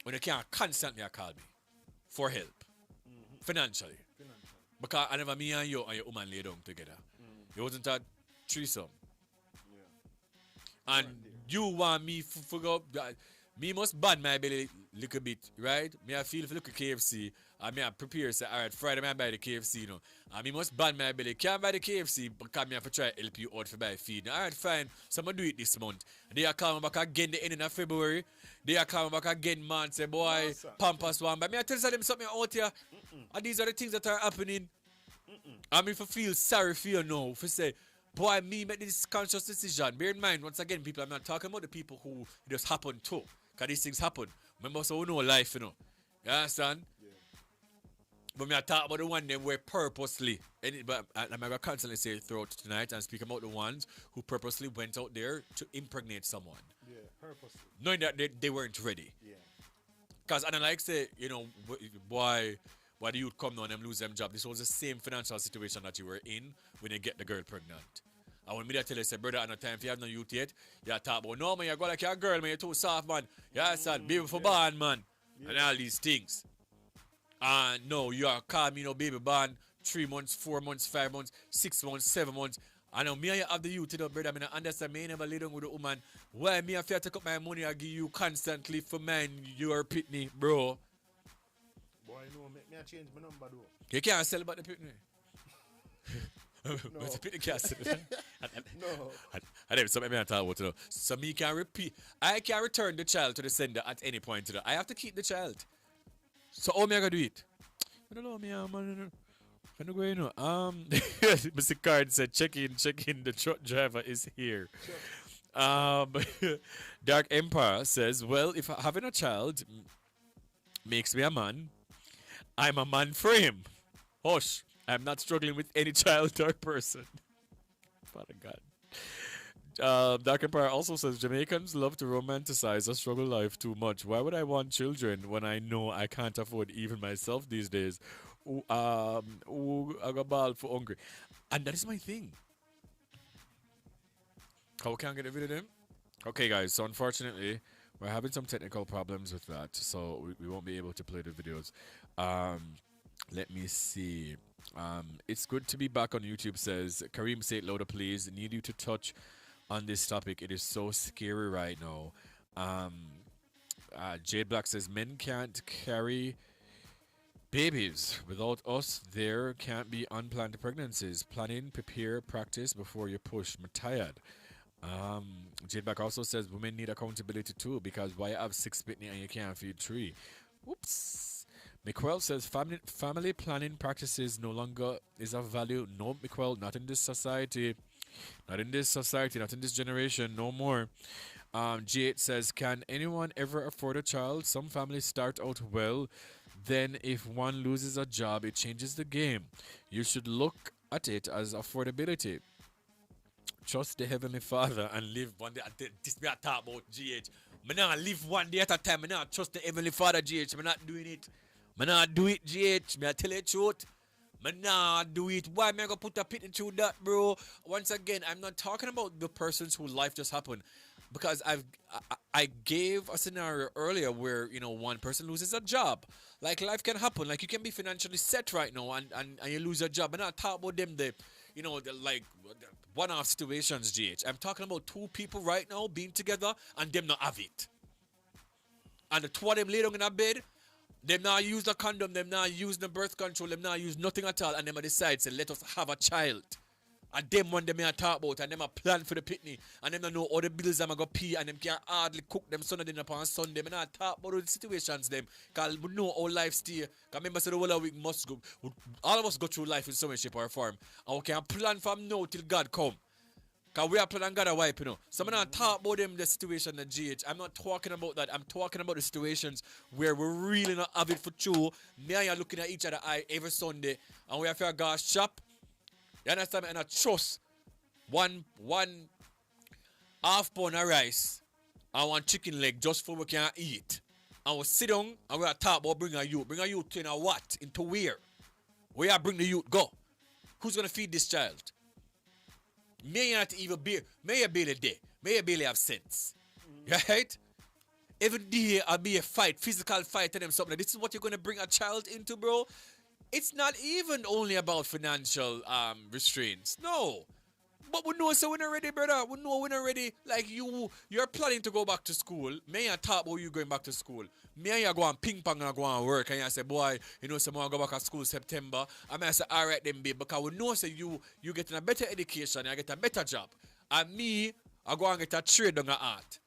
when you can't constantly call me for help, financially. Because I never me and your woman lay down together. It wasn't a threesome. Yeah. And you want me to go, me must band my belly little bit, right? Me I feel if I look at KFC, and me I prepare, say, all right, Friday I buy the KFC, and me must band my belly. Can't buy the KFC because me have to try help you out for buy feed. All right, fine. So I'm going to do it this month. They are coming back again the ending of February. They are coming back again, man. Say, boy, no, Pampas one. But me I tell them something out here. And these are the things that are happening. And if I feel sorry for you now, if I say, boy, me make this conscious decision. Bear in mind, once again, people, I'm not talking about the people who it just happen to. Because these things happen. Remember, so we know life, you know. You understand? Yeah. But me I talk about the one them where purposely, but I'm going to constantly say it throughout tonight and speak about the ones who purposely went out there to impregnate someone. Yeah, purposely. Knowing that they weren't ready. Yeah. Because I don't like say, you know, why the youth come now and them lose them job. This was the same financial situation that you were in when you get the girl pregnant. And when me tell you, say, brother, at no time if you have no youth yet, you talk about, no, man, you go like you're a girl, man, you're too soft, man. Yeah, son, baby for born, man. Yeah. And all these things. And no, you are calm, you know, baby born 3 months, 4 months, 5 months, 6 months, 7 months. And now me and you have the youth, you know, brother, I mean, I understand me never lay down with a woman. Why me have to take up my money and give you constantly for mine, your pitney, bro? Boy, no, me I change my number, though. You can't sell about the pitney. No. But the pitney can't sell. No. I never something I talk about, you know. So me can repeat. I can return the child to the sender at any point, you know. I have to keep the child. So how me I gonna do it? I don't know, man. I don't go, you know. Mr. Card said, check in, the truck driver is here. Dark Empire says, well, if having a child makes me a man, I'm a man for him. Hush, I'm not struggling with any child or person. Father God. Dark Empire also says, Jamaicans love to romanticize a struggle life too much. Why would I want children when I know I can't afford even myself these days? I got ball for hungry. And that is my thing. How can I get rid of them? Okay, guys, so unfortunately, we're having some technical problems with that, so we won't be able to play the videos. Let me see. It's good to be back on YouTube, says Kareem. Say it louder, please. Need you to touch on this topic. It is so scary right now. Jade Black says men can't carry babies. Without us, there can't be unplanned pregnancies. Planning, prepare, practice before you push. I'm tired. Jade Black also says women need accountability too, because why have 6 pitney and you can't feed 3? Oops. McQuell says family planning practices no longer is of value. No, McQuell, not in this society. Not in this society, not in this generation, no more. G8 says, can anyone ever afford a child? Some families start out well. Then if one loses a job, it changes the game. You should look at it as affordability. Trust the Heavenly Father and live one day. This me I talk about, GH. I not live one day at a time. I not trust the Heavenly Father, GH. I'm not doing it. I not do it, GH. Me I tell you the truth. I not do it. Why am I gonna put a pit into that, bro? Once again, I'm not talking about the persons whose life just happened. Because I gave a scenario earlier where, you know, one person loses a job. Like, life can happen. Like, you can be financially set right now and you lose your job. I'm not talking about them, the one-off situations, GH. I'm talking about 2 people right now being together and them not have it. And the 2 of them lay down in a bed, them not use the condom, them not use the birth control, them not use nothing at all, and them decide to let us have a child. And them one them I talk about, and them a plan for the pitney, and them don't know all the bills them I go pay, and them can hardly cook them Sunday dinner upon Sunday. I not talk about the situations them, cause we know our life stay. Cause remember, so the whole week must go. All of us go through life in some way, shape, or form, and we can plan from now till God come. Cause we are planning God a wipe, you know. So I'm not talk about them the situation at GH. I'm not talking about that. I'm talking about the situations where we're really not have it for true. Me and you looking at each other eye every Sunday, and we have to go shop. You understand me? And I trust one half pound of rice and 1 chicken leg just for we can eat. And we sit down and we are talk about bring a youth. Bring a youth to in a what? Into where? Where you bring the youth go? Who's gonna feed this child? May you not even be, may you barely there. May you barely have sense. Right? Every day I'll be a fight, physical fight to them something. This is what you're gonna bring a child into, bro. It's not even only about financial restraints. No. But we know so we're not ready, brother. We know we're not ready. Like you're planning to go back to school. Me and talk about you going back to school. Me and you go on ping pong and go on work. And you say, boy, you know, someone go back to school September. I mean, I say, all right then, babe. Because we know so you getting a better education and you get a better job. And me, I go and get a trade on the art.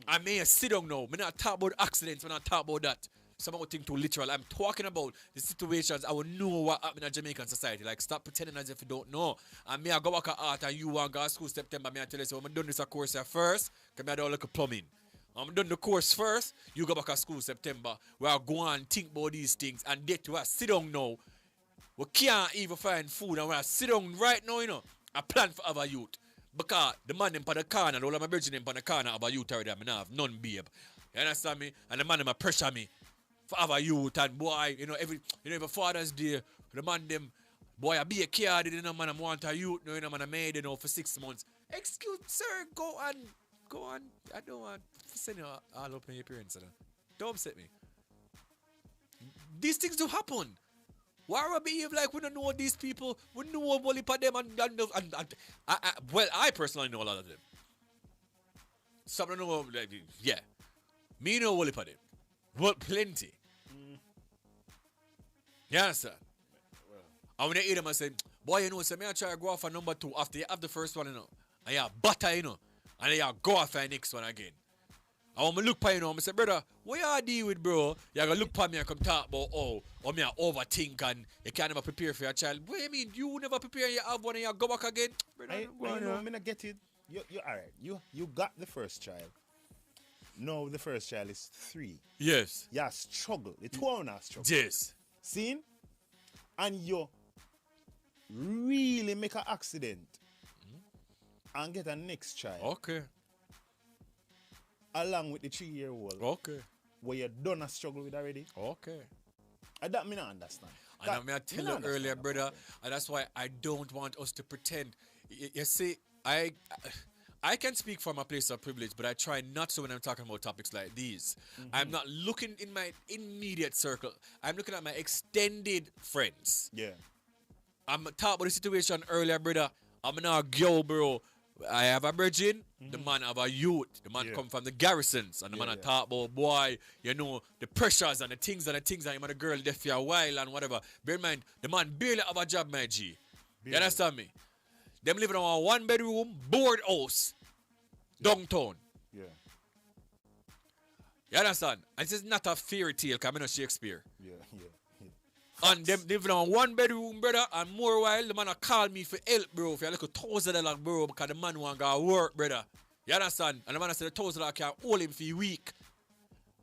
I may sit down now. Me not talk about accidents. Me not talk about that. someone would think too literal. I'm talking about the situations I will know what happened in Jamaican society. Like, stop pretending as if you don't know. And me, I go back at art and you want to go to school September. Me, I tell you, so I'm done this course here first, because I don't look at plumbing. I'm done the course first, you go back to school September. Where I go and think about these things. And get to sit down now. We can't even find food. And when I sit down right now, you know, I plan for our youth. Because the man in the corner, all of my virgin in the corner of our youth already, I mean, I have none, babe. You understand me? And the man them pressure me for our youth. And boy, you know, every Father's Day, the man them, boy, I be a kid, you know, man, I want a youth, you know, man, I made, you know, for 6 months. Excuse, sir, go on. I don't want to send you all up in your parents. Don't upset me. These things do happen. Why we behave like we don't know these people? We know a whole heap of them I personally know a lot of them. Some don't know, like, yeah. Me know a whole heap of them. Well, plenty. You understand? And when I hear them, I say, boy, you know, so me I try to go off for number 2 after you have the first one, you know. And you butter, you know. And then you go off for the next one again. And when I look at you, I say, brother, what you deal with, bro? You're going to look at me and come talk about, or me I overthink and you can't never prepare for your child. What do you mean? You never prepare, you have one and you go back again? Brother, I not get it. You're all right. You got the first child. No, the first child is 3. Yes. You struggle. The 2 are not struggle. Yes. See? And you really make an accident and get a next child. Okay. Along with the 3-year-old. Okay. Where you done a struggle with already. Okay. And that me not understand. And I tell you earlier, brother, and that's why I don't want us to pretend. You see, I can speak from a place of privilege, but I try not to when I'm talking about topics like these. I'm not looking in my immediate circle. I'm looking at my extended friends. Yeah. I'm talking about the situation earlier, brother. I'm not a girl, bro. I have a virgin, the man have a youth. The man come from the garrisons. And the man talk about, boy, you know, the pressures and the things and him and the girl there for a while and whatever. Bear in mind, the man barely have a job, my G. You understand me? Them living on a 1-bedroom board house downtown. Yeah. You understand? And this is not a fairy tale, because I'm not Shakespeare. Yeah. And them living on 1-bedroom, brother, and more while the man call me for help, bro, for a little $1,000, bro, because the man want to go work, brother. You understand? And the man said the $1,000 can hold him for a week.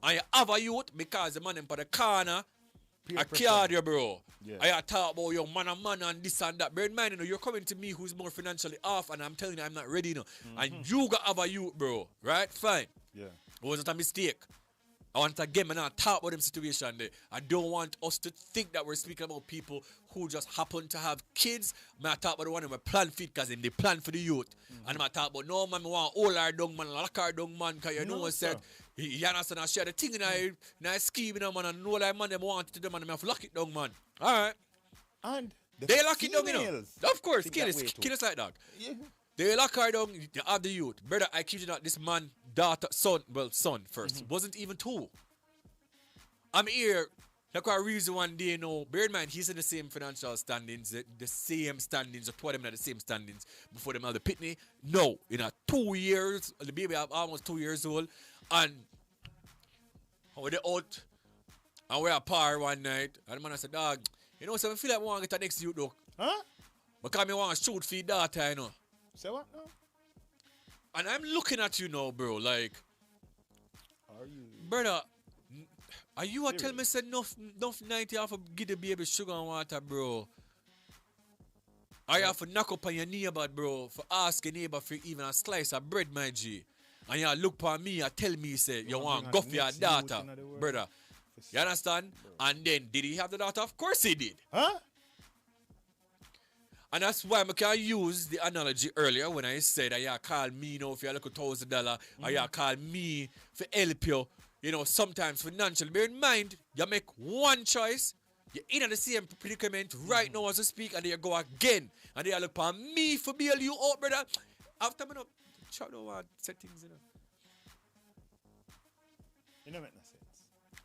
And you have a youth because the man in for the corner, I card you, bro. Yeah. I talk about your man and this and that. Bear in mind, you know, you're coming to me who's more financially off, and I'm telling you I'm not ready, you know. And you got to have a youth, bro. Right? Fine. Yeah. It wasn't a mistake. I want to again, man, I talk about them situation there. I don't want us to think that we're speaking about people who just happen to have kids. I talk about the one who plan fit because they plan for the youth. And I talk about, no, man, I want all our dung man, lock our dung man, because you know what said, you understand, I share the thing in a scheme, you know, man, and know that man, them want it to them, and I have to lock it down, man. All right. And they lock it down, you know. Of course, kill us like dog. Yeah. They lock her down, you have the youth. Brother, I kid you not, this man, daughter, son first, wasn't even 2. I'm here, like a reason one day, you know, bear in mind, he's in the same financial standings, the same standings, or 2 of them are the same standings before them have the pitney. No, in a 2 years, the baby almost 2 years old, and we're out, and we're at par one night, and the man said, dog, you know, so I feel like I want to get the next youth, though. Huh? Because I want to shoot for your daughter, you know. Say what now? And I'm looking at you now, bro, like, are you, brother, are you a tell me say enough night you have to give the baby sugar and water, bro? Or you have to knock up on your neighbor, bro, for ask your neighbor for even a slice of bread, my G. And you look for me and tell me, say, you want to go for your daughter, brother. You understand? Bro. And then, did he have the daughter? Of course he did. Huh? And that's why I can use the analogy earlier when I said that you call me, you know, for a little $1,000, or you call me for help you, you know, sometimes financially. Bear in mind, you make one choice, you're in the same predicament right now as I speak, and then you go again. And then you look for me for bail you out, brother. After me, try to set things, you know. You don't make no sense.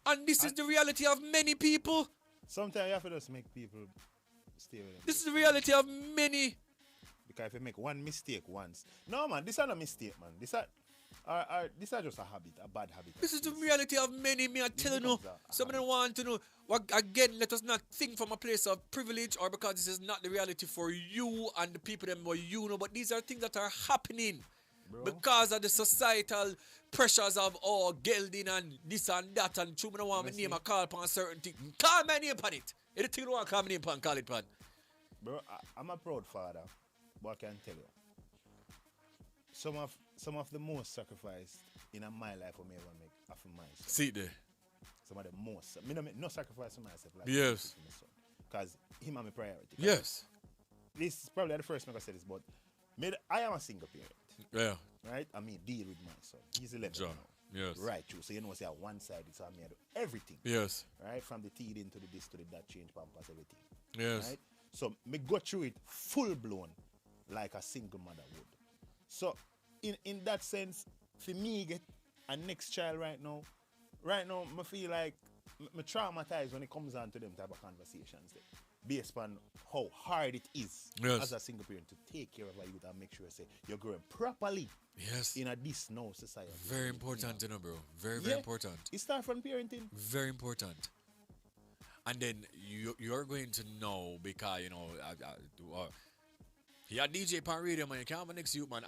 And this is the reality of many people. Sometimes you have to just make people stay with them. This is the reality of many. Because if you make one mistake once. No, man, this is not a mistake, man. This is This is just a habit, a bad habit. This is the reality of many. Me, I tell you, some of them want to know. Again, let us not think from a place of privilege or because this is not the reality for you and the people that you know. But these are things that are happening because of the societal pressures of gelding and this and that. And you don't want my name a call upon certain thing. Call my name upon it. Anything you want to call my name upon, call it upon. Bro, I'm a proud father, but I can tell you, some of the most sacrifice in my life I may ever make are for my son. See there. Some of the most. I don't make no sacrifice for myself. Like yes. For my son. Because him are my priority. Yes. This is probably the first time I said this, but I am a single parent. Yeah. Right? I mean, deal with my son. He's 11 now. Yes. Right, true. So you know, say on one side, it's on me, I do everything. Yes. Right? From the teething to the this to the that, change pampers, everything. Yes. Right? So me go through it full blown like a single mother would. So in that sense, for me get a next child right now, I feel like me traumatized when it comes on to them type of conversations there, based on how hard it is as a single parent to take care of a youth and make sure say you're growing properly in a this now society. Very important, you know, bro. Very, very important. It starts from parenting. Very important. And then you're going to know because, you know, he had DJ Pan Radio, man. You can't have a next youth, man.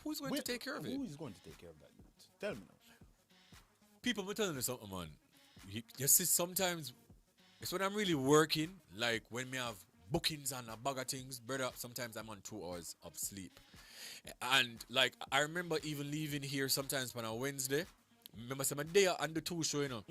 Who's going to take care of it? Who is going to take care of that youth? Tell me now. People, I'm telling you something, man. You see, sometimes it's when I'm really working, like when me have bookings and a bag of things, brother, sometimes I'm on 2 hours of sleep. And like, I remember even leaving here sometimes on a Wednesday. Remember some day on the 2 show, you know.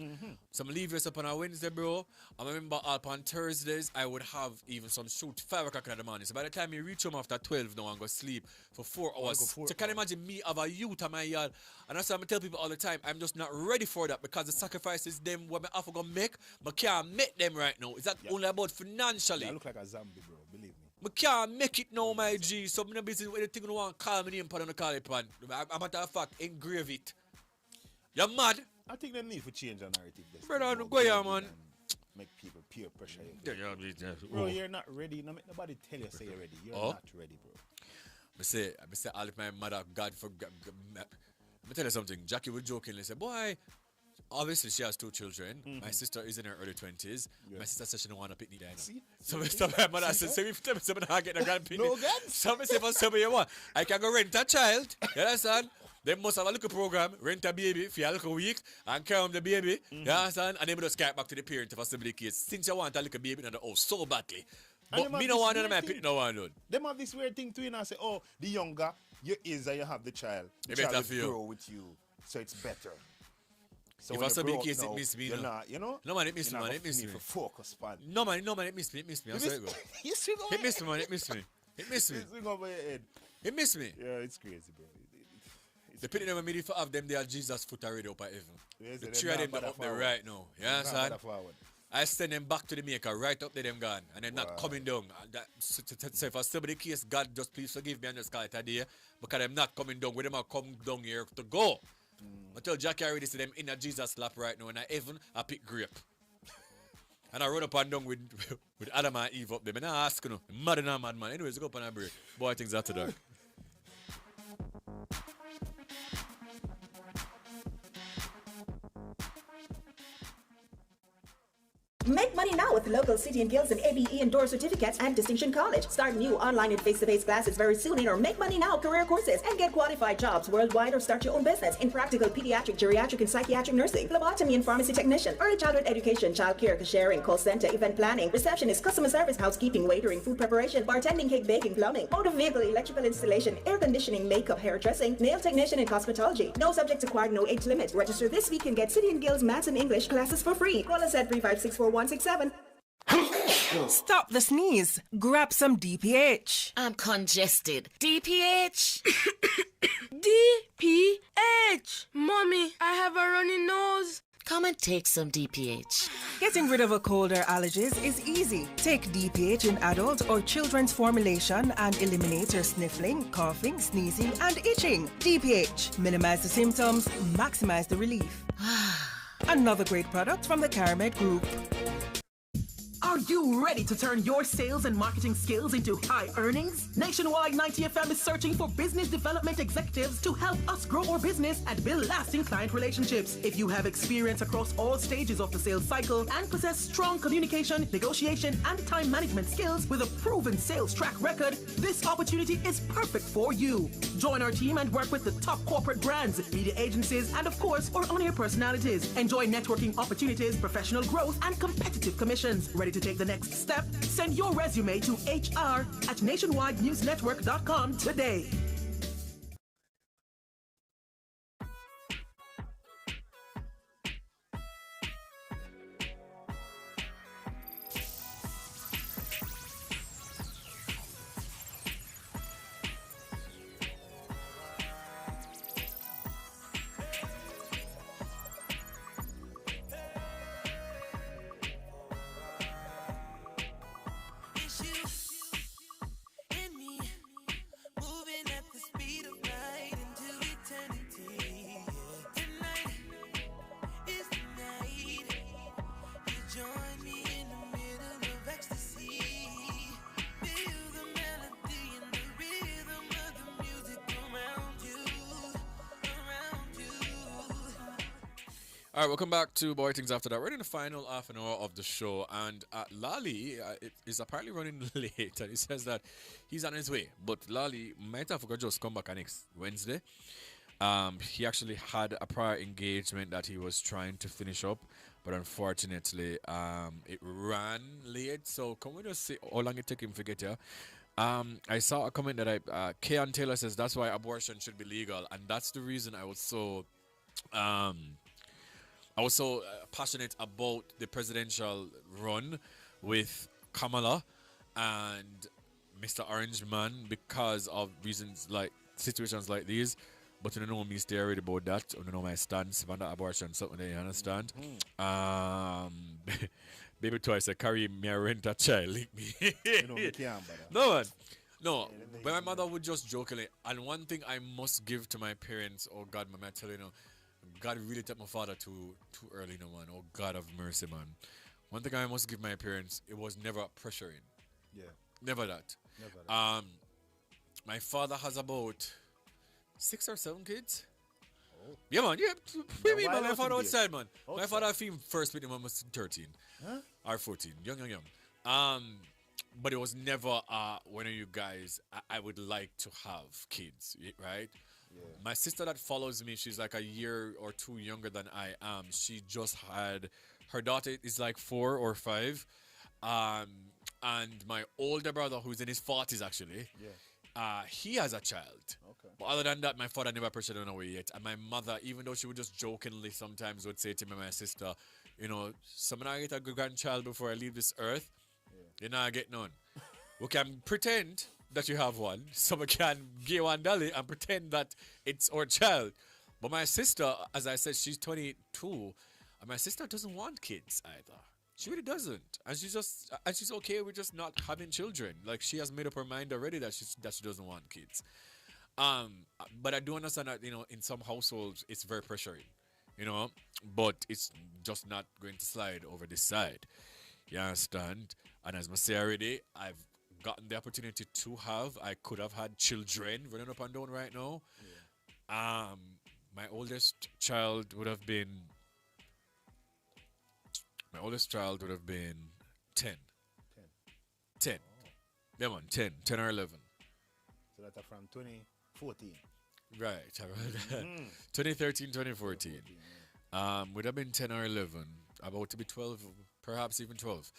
Some leave us up on a Wednesday, bro. I remember up on Thursdays, I would have even some shoot 5 o'clock in the morning. So by the time you reach home after 12 now and go sleep for 4 hours. So can you imagine me of a youth at my yard? And that's why I tell people all the time, I'm just not ready for that because the sacrifices them what I have to go make, but can't make them right now. Is that only about financially? I look like a zombie, bro. Believe me. I can't make it now, my G. So I'm not busy with anything you want to call me name on the call it pan. A matter of fact, engrave it. You're mad? I think they need to change the narrative. Brother, go here, man. Make people peer pressure. Bro, you're not ready. Nobody tell you say you're ready. You're not ready, bro. I say all of my mother, God for God. Let me tell you something. Jackie would jokingly say, boy, obviously she has 2 children. My sister is in her early 20s. My sister says she don't want to pick me down. So my mother says, so if you tell me I get a grandpin. No guns. So I say for somebody you want. I can go rent a child. You understand? They must have a little program, rent a baby for a little week and carry on the baby. You understand? And then we just get back to the parent if a somebody case. Since you want a little baby in the house so badly. But me no want to my pit no one alone. Them have this weird thing too, you know, say, oh, the younger you is and you have the child. The child will grow with you. So it's better. So if a somebody case it miss me. You're not, you know? No man, it miss me, man. It miss me. For focus, man. No man, it miss me. It miss me. I'm sorry, go. It miss me, man. It miss me. It miss me. It's swing over your head. It miss me. Yeah, it's crazy, bro. The people never made it for have them there Jesus foot already up at heaven. Yes, the 3 of them up there right now. You understand? I send them back to the maker right up there them gone. And they're not coming down. So if I still be the case, God just please forgive me and just call it a day. Because I'm not coming down. Where them are come down here to go. I tell Jackie already see them in a Jesus lap right now. And I heaven I pick grape. And I run up and down with Adam and Eve up there. And I ask you, mad and mad man. Anyways, go up and break. Bwoyatingz after dark. Make money now with local City and Guilds and ABE endorsed certificates and Distinction College. Start new online and face-to-face classes very soon in our Make Money Now career courses and get qualified jobs worldwide or start your own business in practical pediatric, geriatric, and psychiatric nursing, phlebotomy and pharmacy technician, early childhood education, childcare, cashiering, call center, event planning, receptionist, customer service, housekeeping, waitering, food preparation, bartending, cake baking, plumbing, motor vehicle, electrical installation, air conditioning, makeup, hairdressing, nail technician, and cosmetology. No subjects acquired, no age limit. Register this week and get City and Guilds Maths and English classes for free. Call us at 3564167. Stop the sneeze. Grab some DPH. I'm congested. DPH. DPH. Mommy, I have a runny nose. Come and take some DPH. Getting rid of a cold or allergies is easy. Take DPH in adult or children's formulation and eliminate your sniffling, coughing, sneezing, and itching. DPH. Minimize the symptoms, maximize the relief. Another great product from the Caramed Group. Are you ready to turn your sales and marketing skills into high earnings? Nationwide 90 FM is searching for business development executives to help us grow our business and build lasting client relationships. If you have experience across all stages of the sales cycle and possess strong communication, negotiation, and time management skills with a proven sales track record, this opportunity is perfect for you. Join our team and work with the top corporate brands, media agencies, and of course, our on-air personalities. Enjoy networking opportunities, professional growth, and competitive commissions. Ready to take the next step? Send your resume to hr@nationwidenewsnetwork.com today. All right, welcome back to Bwoyatingz After That. We're in the final half an hour of the show, and Laalee is apparently running late, and he says that he's on his way. But Laalee might have forgot just come back on next Wednesday. He actually had a prior engagement that he was trying to finish up, but unfortunately, it ran late. So can we just see how long it took him to get here? I saw a comment that Keon Taylor says that's why abortion should be legal, and that's the reason I was so passionate about the presidential run with Kamala and Mr. Orange Man because of reasons like situations like these. But you don't know me stay worried about that. You don't know my stance on the abortion, something that you understand. Baby twice, I carry me a rent a child, lick me. You know, me can't, no, man. No, but my mother would just jokingly, and one thing I must give to my parents, oh God, man, I tell you, God really took my father too early, man. Oh God have mercy, man. One thing I must give my parents, it was never pressuring. Yeah. Never that. My father has about 6 or 7 kids. Oh. Yeah, man. Yeah. Man, my father outside, man. Outside. My father first with him when I was 13. Huh? Or 14. Young. But it was never one of you guys I would like to have kids, right? Yeah. My sister that follows me, she's like a year or 2 younger than I am. She just had, her daughter is like 4 or 5. And my older brother, who's in his 40s actually, he has a child. Okay. But other than that, my father never pressured on away yet. And my mother, even though she would just jokingly sometimes would say to me and my sister, you know, someone I get a good grandchild before I leave this earth, you're not getting none. We can pretend that you have one, so we can give one dolly and pretend that it's our child. But my sister, as I said, she's 22, and my sister doesn't want kids either. She really doesn't, and she's okay with just not having children. Like she has made up her mind already that she doesn't want kids. But I do understand that in some households it's very pressuring, but it's just not going to slide over this side. You understand? And as I say already, I've gotten the opportunity to I could have had children running up and down right now. Yeah. My oldest child would have been 10. 10. Oh. Yeah, man, 10 or 11. So that's from 2014. Right. 2013, 2014. Would have been 10 or 11. About to be 12, perhaps even 12.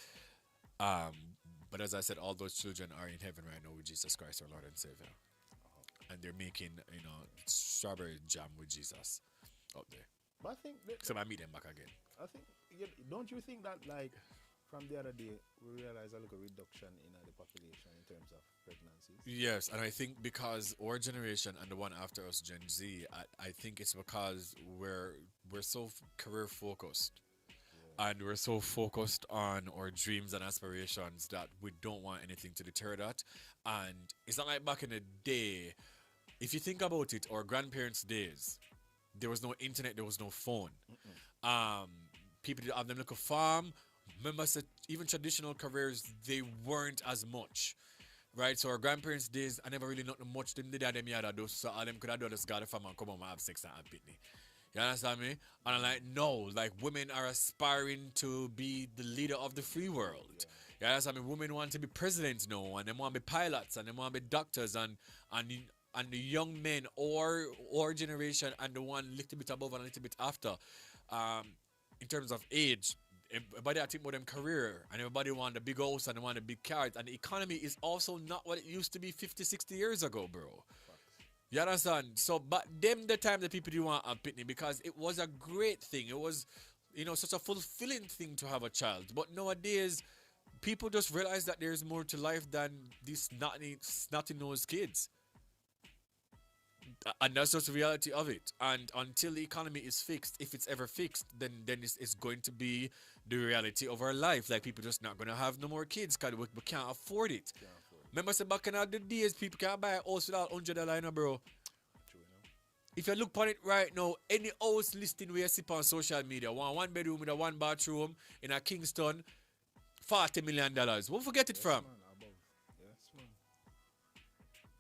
But as I said, all those children are in heaven right now with Jesus Christ, our Lord and Savior. And they're making, strawberry jam with Jesus up there. But I think... So I meet them back again. I think... Don't you think that, like, from the other day, we realized a little reduction in the population in terms of pregnancies? Yes, and I think because our generation and the one after us, Gen Z, I think it's because we're so career-focused. And we're so focused on our dreams and aspirations that we don't want anything to deter that. And it's not like back in the day. If you think about it, our grandparents' days, there was no internet, there was no phone. People did have them like a farm, Remember, so even traditional careers, they weren't as much. Right, so our grandparents' days, I never really not much them did that them yada do, so all them could have done is got a farm and come home and have sex and have pitney. You understand me? And I'm like, no, like women are aspiring to be the leader of the free world. You understand me? Women want to be presidents now, and they want to be pilots, and they want to be doctors, and the young men or generation, and the one little bit above and a little bit after, in terms of age. Everybody I think about them career, and everybody want the big house and they want the big cars, and the economy is also not what it used to be 50, 60 years ago, bro. You understand? So, but them the time the people do want a pitney because it was a great thing. It was, such a fulfilling thing to have a child. But nowadays, people just realize that there's more to life than these snotty-nosed kids. And that's just the reality of it. And until the economy is fixed, if it's ever fixed, then it's going to be the reality of our life. Like, people just not going to have no more kids because we can't afford it. Remember, say back in the days, people can't buy a house without $100, bro. If you look upon it right now, any house listing where you see on social media, one bedroom with a one bathroom in a Kingston, $40 million. Won't forget it from.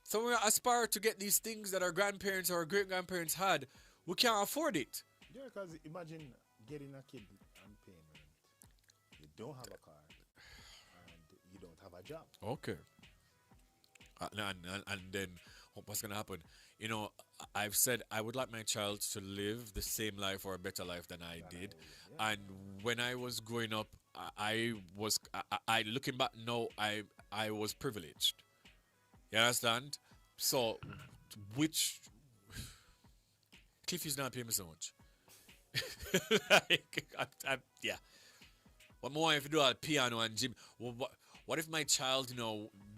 So we aspire to get these things that our grandparents or our great-grandparents had. We can't afford it. Yeah, because imagine getting a kid and paying rent. You don't have a car, and you don't have a job. Okay. And then what's going to happen? I've said I would like my child to live the same life or a better life than I did. Yeah. And when I was growing up, I looking back now, I was privileged. You understand? So, which Cliff is not paying me so much. Yeah. What more if you do a piano and gym? What if my child,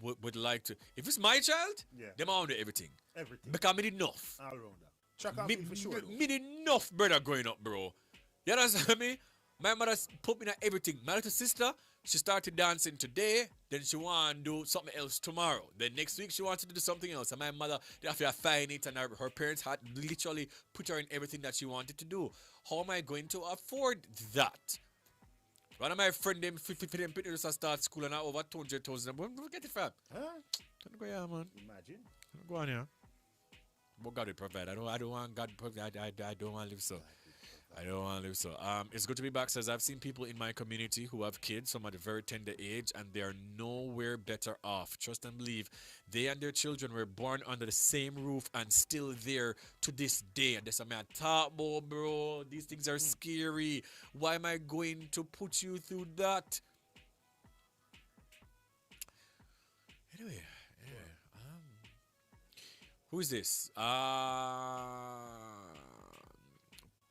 would like to? If it's my child, them I want to do everything. Everything. Because me did enough. All around that. Track and field for sure. Me did enough, brother, growing up, bro. You understand me? My mother put me in everything. My little sister, she started dancing today, then she want to do something else tomorrow. Then next week she wanted to do something else. And my mother, after I find it, and her parents had literally put her in everything that she wanted to do. How am I going to afford that? One of my friends, them, just start school and I over 200,000. Where we get it from? Huh? Don't go here, man. Imagine. Don't go on here. But God will provide. I don't want God to provide. I don't want to live so. I don't want to live so. It's good to be back. Says I've seen people in my community who have kids, some at a very tender age, and they are nowhere better off. Trust and believe, they and their children were born under the same roof and still there to this day. And that's what I talk about, bro. These things are scary. Why am I going to put you through that? Anyway, who is this?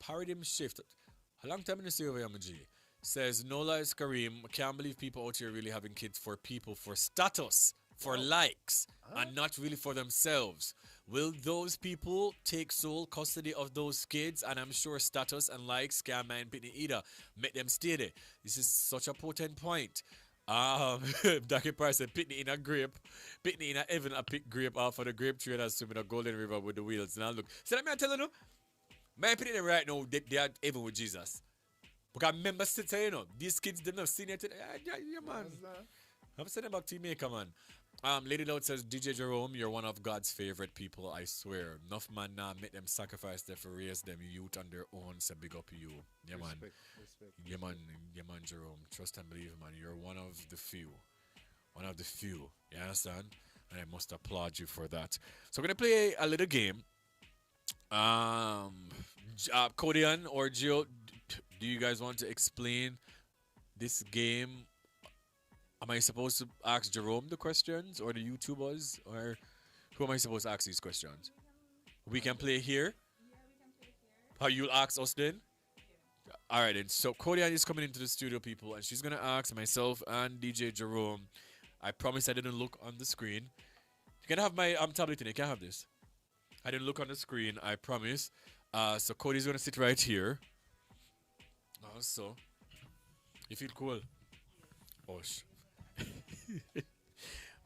Paradigm shift. A long time in the see over here, says Nola is Kareem. Can't believe people out here really having kids for status, for likes, and not really for themselves. Will those people take sole custody of those kids? And I'm sure status and likes can't mind pitney either. Make them stay there. This is such a potent point. Dr. Price said, Pitney in a grape. Pitney in a heaven, a pick grape off of the grape tree that's swimming a golden river with the wheels. Now look. So let me tell you, my opinion right now, they are even with Jesus. Because I remember saying, these kids, they've not seen it. Yeah, man. I'm sending back to you, maker, man. Lady Loud says, DJ Jerome, you're one of God's favorite people, I swear. Enough man now make them sacrifice them for raise them youth on their own, so big up you. Yeah, man. Respect. Yeah, man, Jerome. Trust and believe, man. You're one of the few. One of the few. You understand? And I must applaud you for that. So we're going to play a little game. Kodian or Gio, do you guys want to explain this game? Am I supposed to ask Jerome the questions or the YouTubers, or who am I supposed to ask these questions? We can play here. How you'll ask us then? All right, then. So Kodian is coming into the studio, people, and she's gonna ask myself and DJ Jerome. I promise I didn't look on the screen. You can have my tablet in. You can have this. I didn't look on the screen, I promise. So Cody's gonna sit right here. So you feel cool? Osh.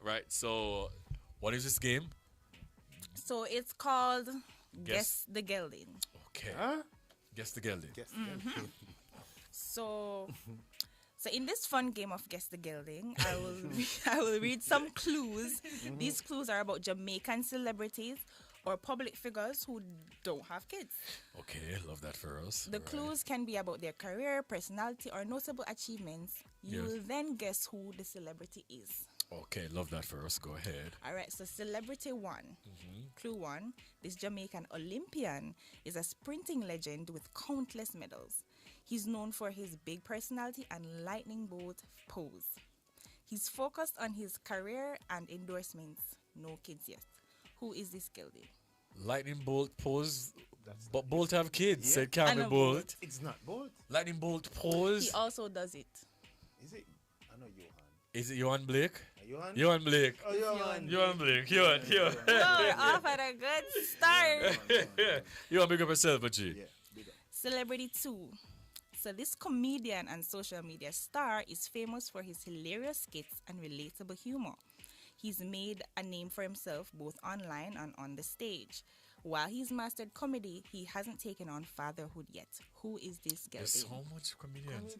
Right, so what is this game? So it's called Guess the Gelding. Okay. Guess the Gelding. So So in this fun game of Guess the Gelding, I will read some clues. These clues are about Jamaican celebrities or public figures who don't have kids. Okay, love that for us. The clues can be about their career, personality, or notable achievements. You will then guess who the celebrity is. Okay, love that for us. Go ahead. All right, so celebrity 1. Clue 1. This Jamaican Olympian is a sprinting legend with countless medals. He's known for his big personality and lightning bolt pose. He's focused on his career and endorsements. No kids yet. Who is this Gelding? Lightning bolt pose. But Bolt have kids, so it can't I be know Bolt. It's not Bolt. Lightning bolt pose. He also does it. Is it? I know Johan. Is it Johan Blake? Johan? Johan Blake. Oh, Johan. Johan Blake. Johan. We're off at a good start. You want to big up yourself, G? Yeah, big up. Celebrity 2. So this comedian and social media star is famous for his hilarious skits and relatable humor. He's made a name for himself both online and on the stage. While he's mastered comedy, he hasn't taken on fatherhood yet. Who is this Gelding? There's so much comedians.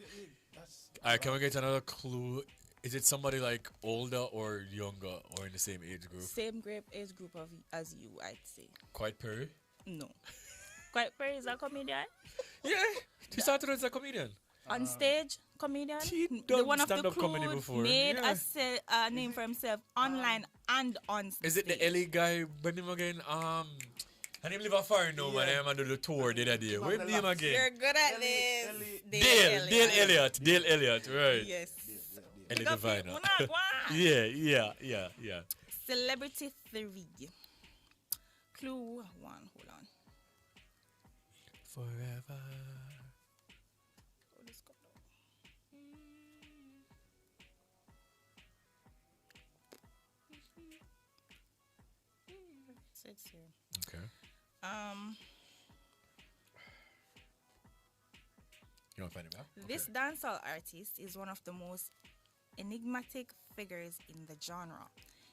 Alright, can we get another clue? Is it somebody like older or younger or in the same age group? Same age group as you, I'd say. Quite Perry? No. Quite Perry is a comedian? Yeah, he started as a comedian. On stage, comedian. He The done one of the stand-up comedy crew before. made Yeah. a name for himself online and on stage. Is it the LA guy? When him again? And him live a foreign now, man. I'm do the tour the other day. Where him name again? You're good at this. Dale Elliott. Dale Elliott, right. Yes. Ellie Diviner. Yeah. Celebrity 3. Clue 1. Hold on. Forever. It's here. Okay. You want to find it back? This dancehall artist is one of the most enigmatic figures in the genre.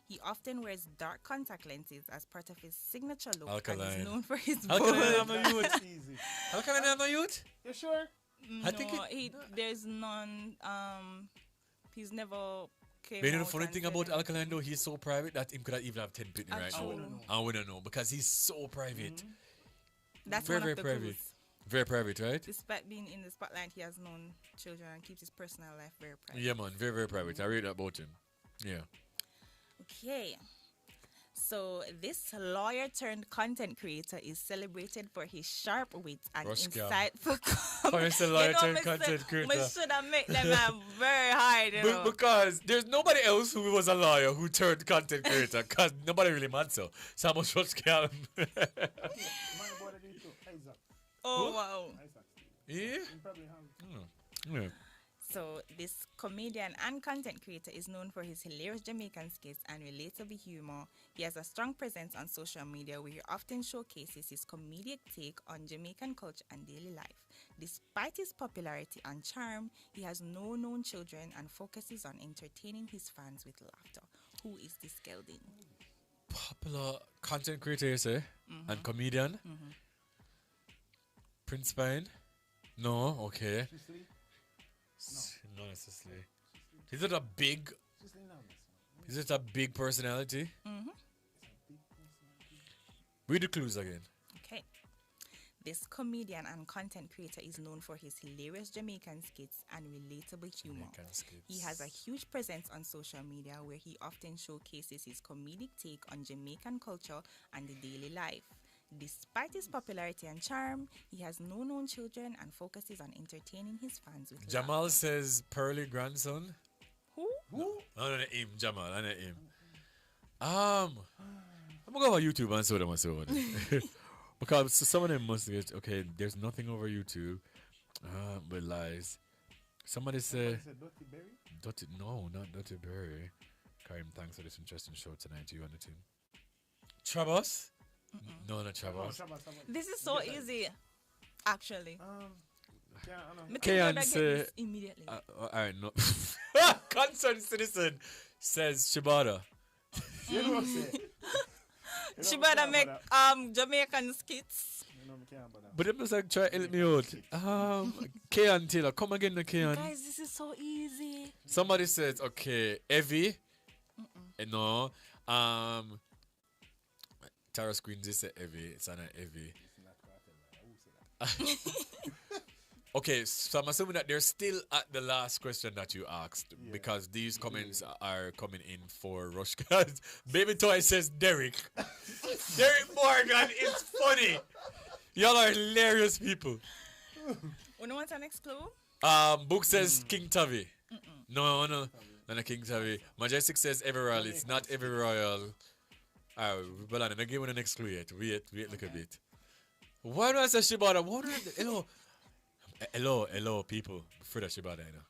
He often wears dark contact lenses as part of his signature look. Alkaline. And is known for his Alkaline, bold- I'm a youth. Alkaline, I'm a youth? You sure? I think there's none. He's never came. But you know the out funny and thing said about anything. Alkaline though, he's so private that him could even have 10 pitney right now. I wouldn't know because he's so private. That's very, one very of the private. clues. Very private, right? Despite being in the spotlight, he has known children and keeps his personal life very private. Yeah, man, very, very private. I read that about him. Yeah. Okay. So this lawyer turned content creator is celebrated for his sharp wit and Rush scam. insightful Oh, it's a lawyer turned content creator. We should have made them very hard, you know. Because there's nobody else who was a lawyer who turned content creator because nobody really matters. So I must rush scam. Oh, wow. Yeah? Yeah. So this comedian and content creator is known for his hilarious Jamaican skits and relatable humor. He has a strong presence on social media where he often showcases his comedic take on Jamaican culture and daily life. Despite his popularity and charm, he has no known children and focuses on entertaining his fans with laughter. Who is this Gelding? Popular content creator, you say? And comedian? Prince Pine? No, okay. No, necessarily. Is it a big? Is it a big personality? Read the clues again. Okay. This comedian and content creator is known for his hilarious Jamaican skits and relatable humor. He has a huge presence on social media where he often showcases his comedic take on Jamaican culture and the daily life. Despite his popularity and charm, he has no known children and focuses on entertaining his fans with Jamal says Pearly grandson. Who? I don't know him, Jamal. I know him. I'm gonna go on YouTube and show them myself. Because some of them must get okay. There's nothing over YouTube, but lies. Somebody say Dotty. No, not Dotty Berry. Karim, thanks for this interesting show tonight. You and the team. Trabos. No, not Trabos. This is so easy, actually. Kayan say immediately. Alright, no. Concerned citizen says Shibata. Shibata make Jamaican skits. But them just like try to help me out. Kean Taylor, come again, Kean. Guys, this is so easy. Somebody says, okay, Evie. No. Tara Screens is Evie. It's not Evie. Okay, so I'm assuming that they're still at the last question that you asked because these comments are coming in for Rush. Baby Toy says Derek. Derek Morgan, it's funny. Y'all are hilarious people. We don't want our next clue? Book says King Tavi. No, not a King Tavi. Majestic says Everroyal. It's not Everroyal. But I'm not giving the next clue yet. Wait, look a bit. Why do I say Shibata? What hello, people. I'm afraid of Shibata, you know.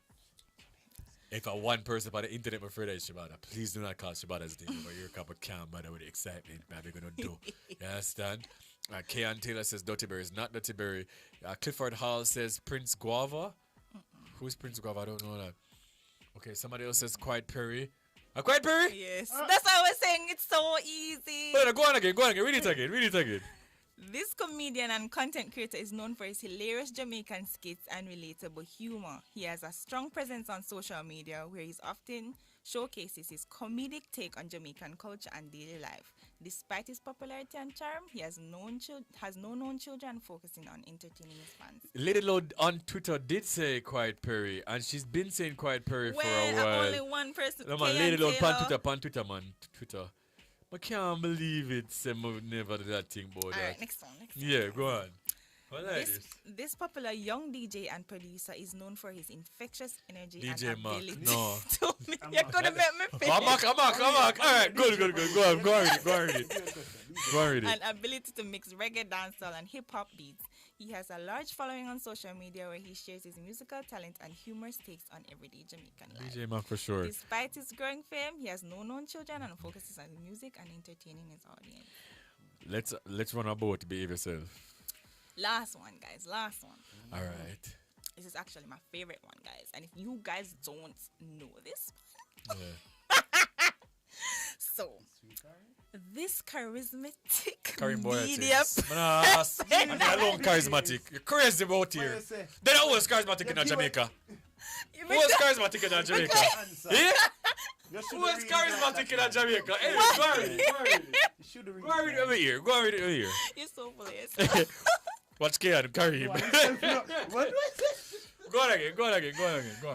If I one person by the internet, I'm afraid of Shibata. Please do not call Shibata as the name, but you're a couple of calm matter with the excitement that we're going to do. You understand? Kean Taylor says Dirty Berry is not Dirty Berry. Clifford Hall says Prince Guava. Who's Prince Guava? I don't know that. Okay, somebody else says Quiet Perry. Quiet Perry? Yes. That's why I was saying it's so easy. Wait, go on again. Read it again. This comedian and content creator is known for his hilarious Jamaican skits and relatable humor. He has a strong presence on social media where he often showcases his comedic take on Jamaican culture and daily life. Despite his popularity and charm, he has no known children focusing on entertaining his fans. Lady Lord on Twitter did say Quiet Perry, and she's been saying Quiet Perry for a while. Only one person. No, man, Lady Lord on Twitter, man. Twitter. I can't believe it. Never did that thing about that. Alright, next one. Yeah, go on. This popular young DJ and producer is known for his infectious energy DJ and ability no. to You're gonna make me finish. I'm back. Alright, good. Go on, read it. An ability to mix reggae, dancehall, and hip-hop beats. He has a large following on social media where he shares his musical talent and humorous takes on everyday Jamaican life. DJ Mac for sure. Despite his growing fame, he has no known children and focuses on music and entertaining his audience. Let's run about behave yourself. Last one, guys. Last one. All right. This is actually my favorite one, guys. And if you guys don't know this one, so this charismatic media I'm alone charismatic. You're crazy about here. Then who is charismatic in Jamaica? Who is charismatic in Jamaica? Yeah? Who is charismatic in Jamaica? Hey, go on read it over here. You're so hilarious. Watch Kean, carry him. What? Go on again.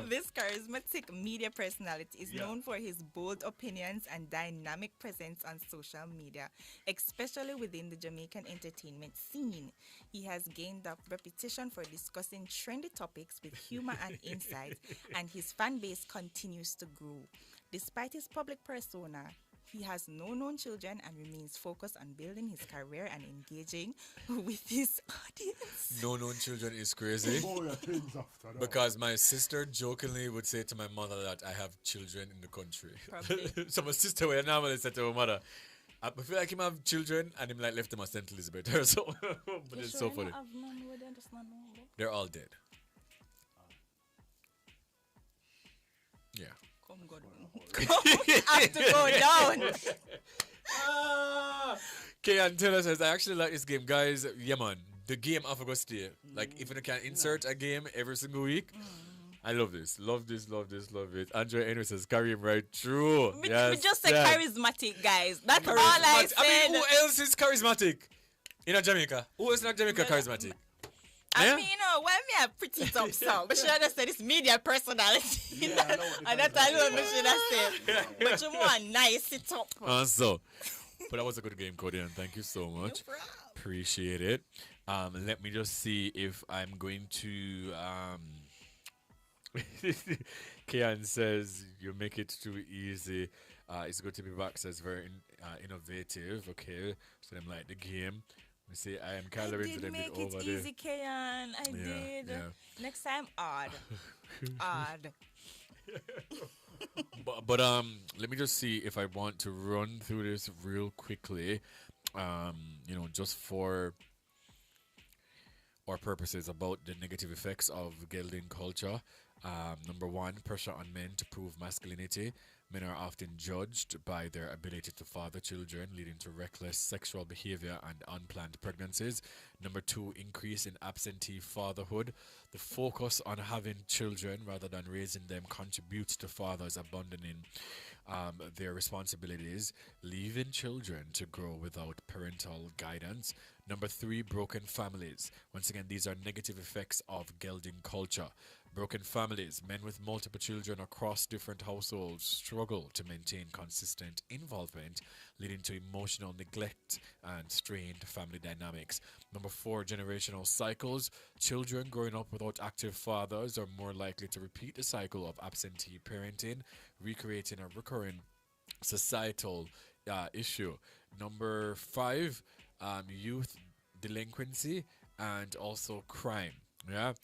This charismatic media personality is known for his bold opinions and dynamic presence on social media, especially within the Jamaican entertainment scene. He has gained a reputation for discussing trendy topics with humor and insight, and his fan base continues to grow. Despite his public persona, he has no known children and remains focused on building his career and engaging with his audience. No known children is crazy. Because my sister jokingly would say to my mother that I have children in the country. So my sister would normally say to her mother, I feel like him have children and him like left him at St. Elizabeth or so. But it's so funny. They're all dead. Yeah. Come God. Have to go down. Kean Taylor says, I actually like this game. Guys, yeah man, the game I forgot stay. Like if you can insert a game every single week. I love this. Love it. Andrea Henry says, carry him right through. We just say charismatic, guys. That's all I said. I mean, who else is charismatic in Jamaica? Who is not Jamaica charismatic? I mean, when me have pretty top sound, but should I just say this media personality? And that's I know me should have said. But you more nice it up. But that was a good game, Codian. Thank you so much. Appreciate it. Let me just see if I'm going to Kean says you make it too easy. It's good to be back, says very innovative. Okay. So I'm like the game. We say I am coloring to them make over it there. easy, Kean. I did. Yeah. Next time, odd. but let me just see if I want to run through this real quickly. Just for our purposes about the negative effects of gelding culture. Number one, pressure on men to prove masculinity. Men are often judged by their ability to father children, leading to reckless sexual behavior and unplanned pregnancies. Number 2, increase in absentee fatherhood. The focus on having children rather than raising them contributes to fathers abandoning their responsibilities, leaving children to grow without parental guidance. Number 3, broken families. Once again, these are negative effects of gelding culture. Broken families, men with multiple children across different households struggle to maintain consistent involvement, leading to emotional neglect and strained family dynamics. Number 4, generational cycles. Children growing up without active fathers are more likely to repeat the cycle of absentee parenting, recreating a recurring societal issue. Number 5, youth delinquency and also crime. Yeah,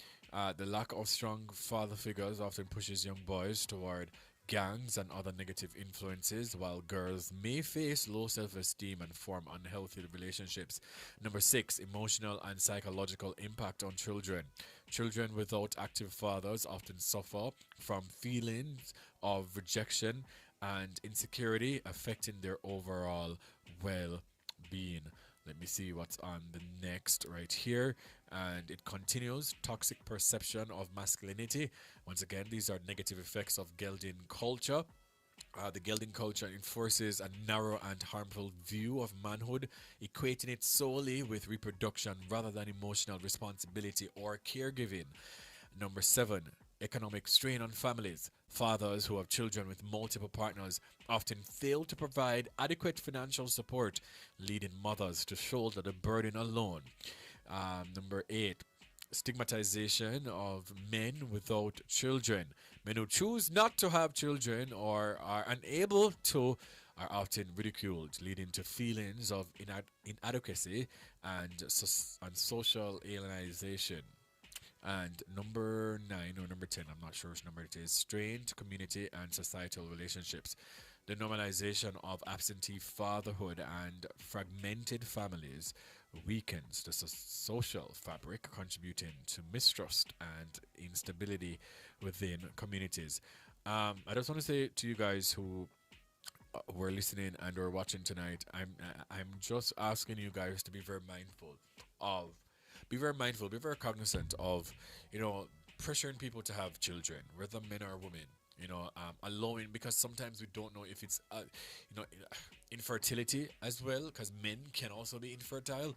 the lack of strong father figures often pushes young boys toward gangs and other negative influences, while girls may face low self-esteem and form unhealthy relationships. Number 6, emotional and psychological impact on children. Children without active fathers often suffer from feelings of rejection and insecurity, affecting their overall well-being. Let me see what's on the next right here. And it continues. Toxic perception of masculinity. Once again, these are negative effects of gelding culture. The gelding culture enforces a narrow and harmful view of manhood, equating it solely with reproduction rather than emotional responsibility or caregiving. Number 7, economic strain on families. Fathers who have children with multiple partners often fail to provide adequate financial support, leading mothers to shoulder the burden alone. Number 8, stigmatization of men without children. Men who choose not to have children or are unable to are often ridiculed, leading to feelings of inadequacy and social alienation. And number 9 or number 10, I'm not sure which number it is, strained community and societal relationships. The normalization of absentee fatherhood and fragmented families weakens the social fabric, contributing to mistrust and instability within communities. I just want to say to you guys who were listening and or watching tonight, I'm just asking you guys to be very mindful, be very cognizant of, pressuring people to have children, whether men or women. Allowing, because sometimes we don't know if it's infertility as well, because men can also be infertile.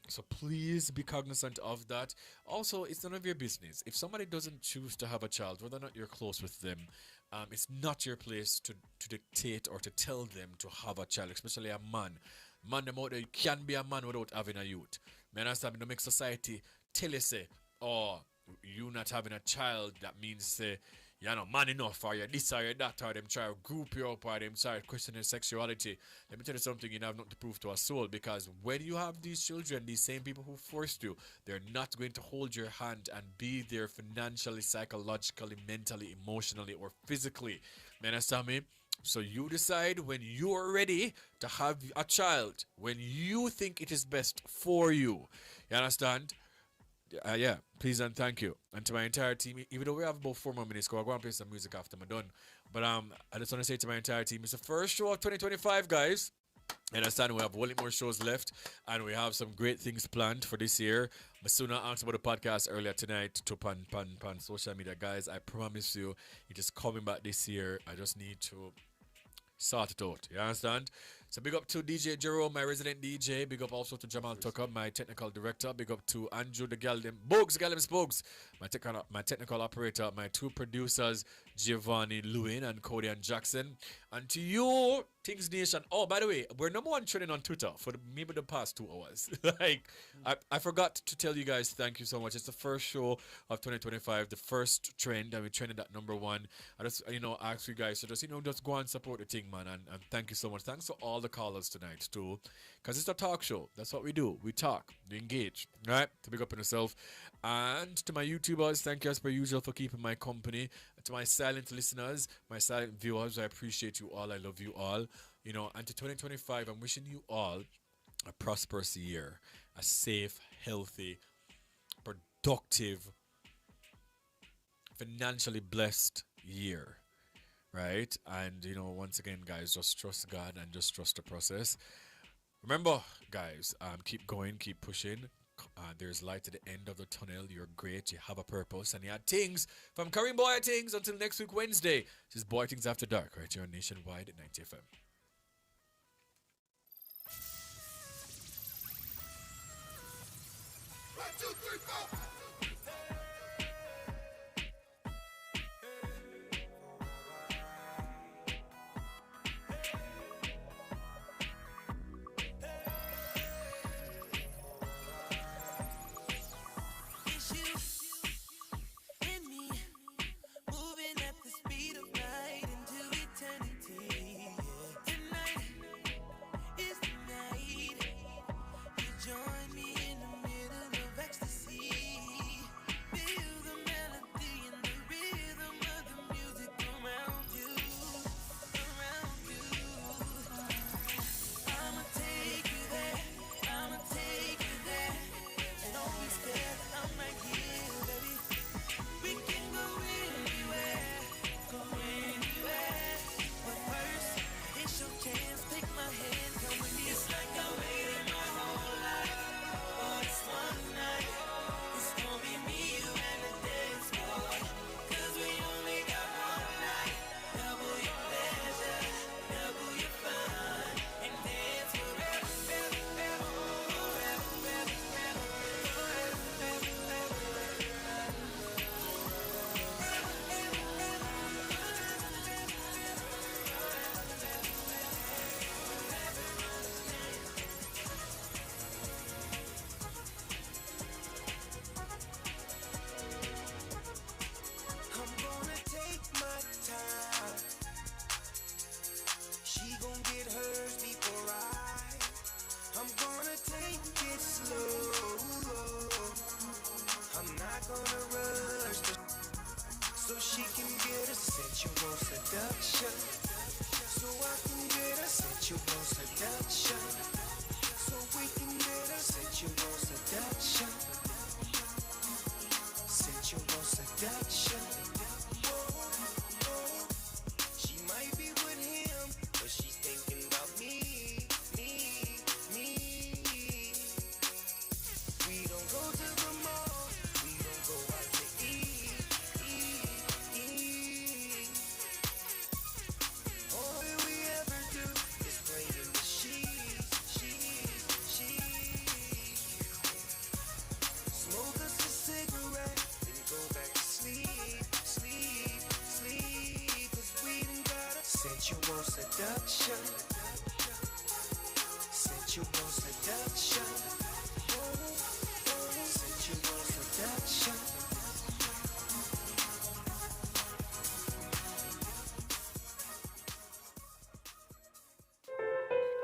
So please be cognizant of that. Also, it's none of your business if somebody doesn't choose to have a child, whether or not you're close with them. It's not your place to dictate or to tell them to have a child, especially a man. Man, them out there, you can't be a man without having a youth. Me understand, me don't make society tell you say, oh, you not having a child, that means say, man enough for you, this or that, or them try to group you up, or them try to question your sexuality. Let me tell you something, you have nothing to prove to a soul, because when you have these children, these same people who forced you, they're not going to hold your hand and be there financially, psychologically, mentally, emotionally, or physically. You understand me? So you decide when you are ready to have a child, when you think it is best for you. You understand? Yeah, please and thank you. And to my entire team, even though we have about 4 more minutes, I'll go and play some music after I'm done. But I just want to say to my entire team, it's the first show of 2025, guys. I understand we have a lot more shows left, and we have some great things planned for this year. Masuna asked about the podcast earlier tonight to pan social media, guys. I promise you, it is coming back this year. I just need to sort it out. You understand? So big up to DJ Jerome, my resident DJ. Big up also to Jamal Tucker, my technical director. Big up to Andrew the Geldings Spogs, my technical operator. My 2 producers, Giovanni Lewin and Cody and Jackson. And to you, Things Nation. Oh, by the way, we're #1 trending on Twitter for maybe the past 2 hours. I forgot to tell you guys, thank you so much. It's the first show of 2025, the first trend, and we trended at #1. I just, ask you guys to just go and support the thing, man. And thank you so much. Thanks to all the callers tonight, too. Because it's a talk show. That's what we do. We talk. We engage. Right? To big up on yourself. And to my YouTubers, thank you as per usual for keeping my company. To my silent listeners, my silent viewers, I appreciate you all. I love you all. And to 2025, I'm wishing you all a prosperous year, a safe, healthy, productive, financially blessed year. right? And, once again, guys, just trust God and just trust the process. Remember, guys, keep going, keep pushing. There's light at the end of the tunnel. You're great. You have a purpose. And you had things from Kareem Bwoyatingz until next week, Wednesday. This is Bwoyatingz After Dark, right here on Nationwide at 90 FM. 1, 2, 3, 4.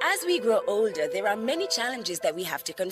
As we grow older, there are many challenges that we have to confront.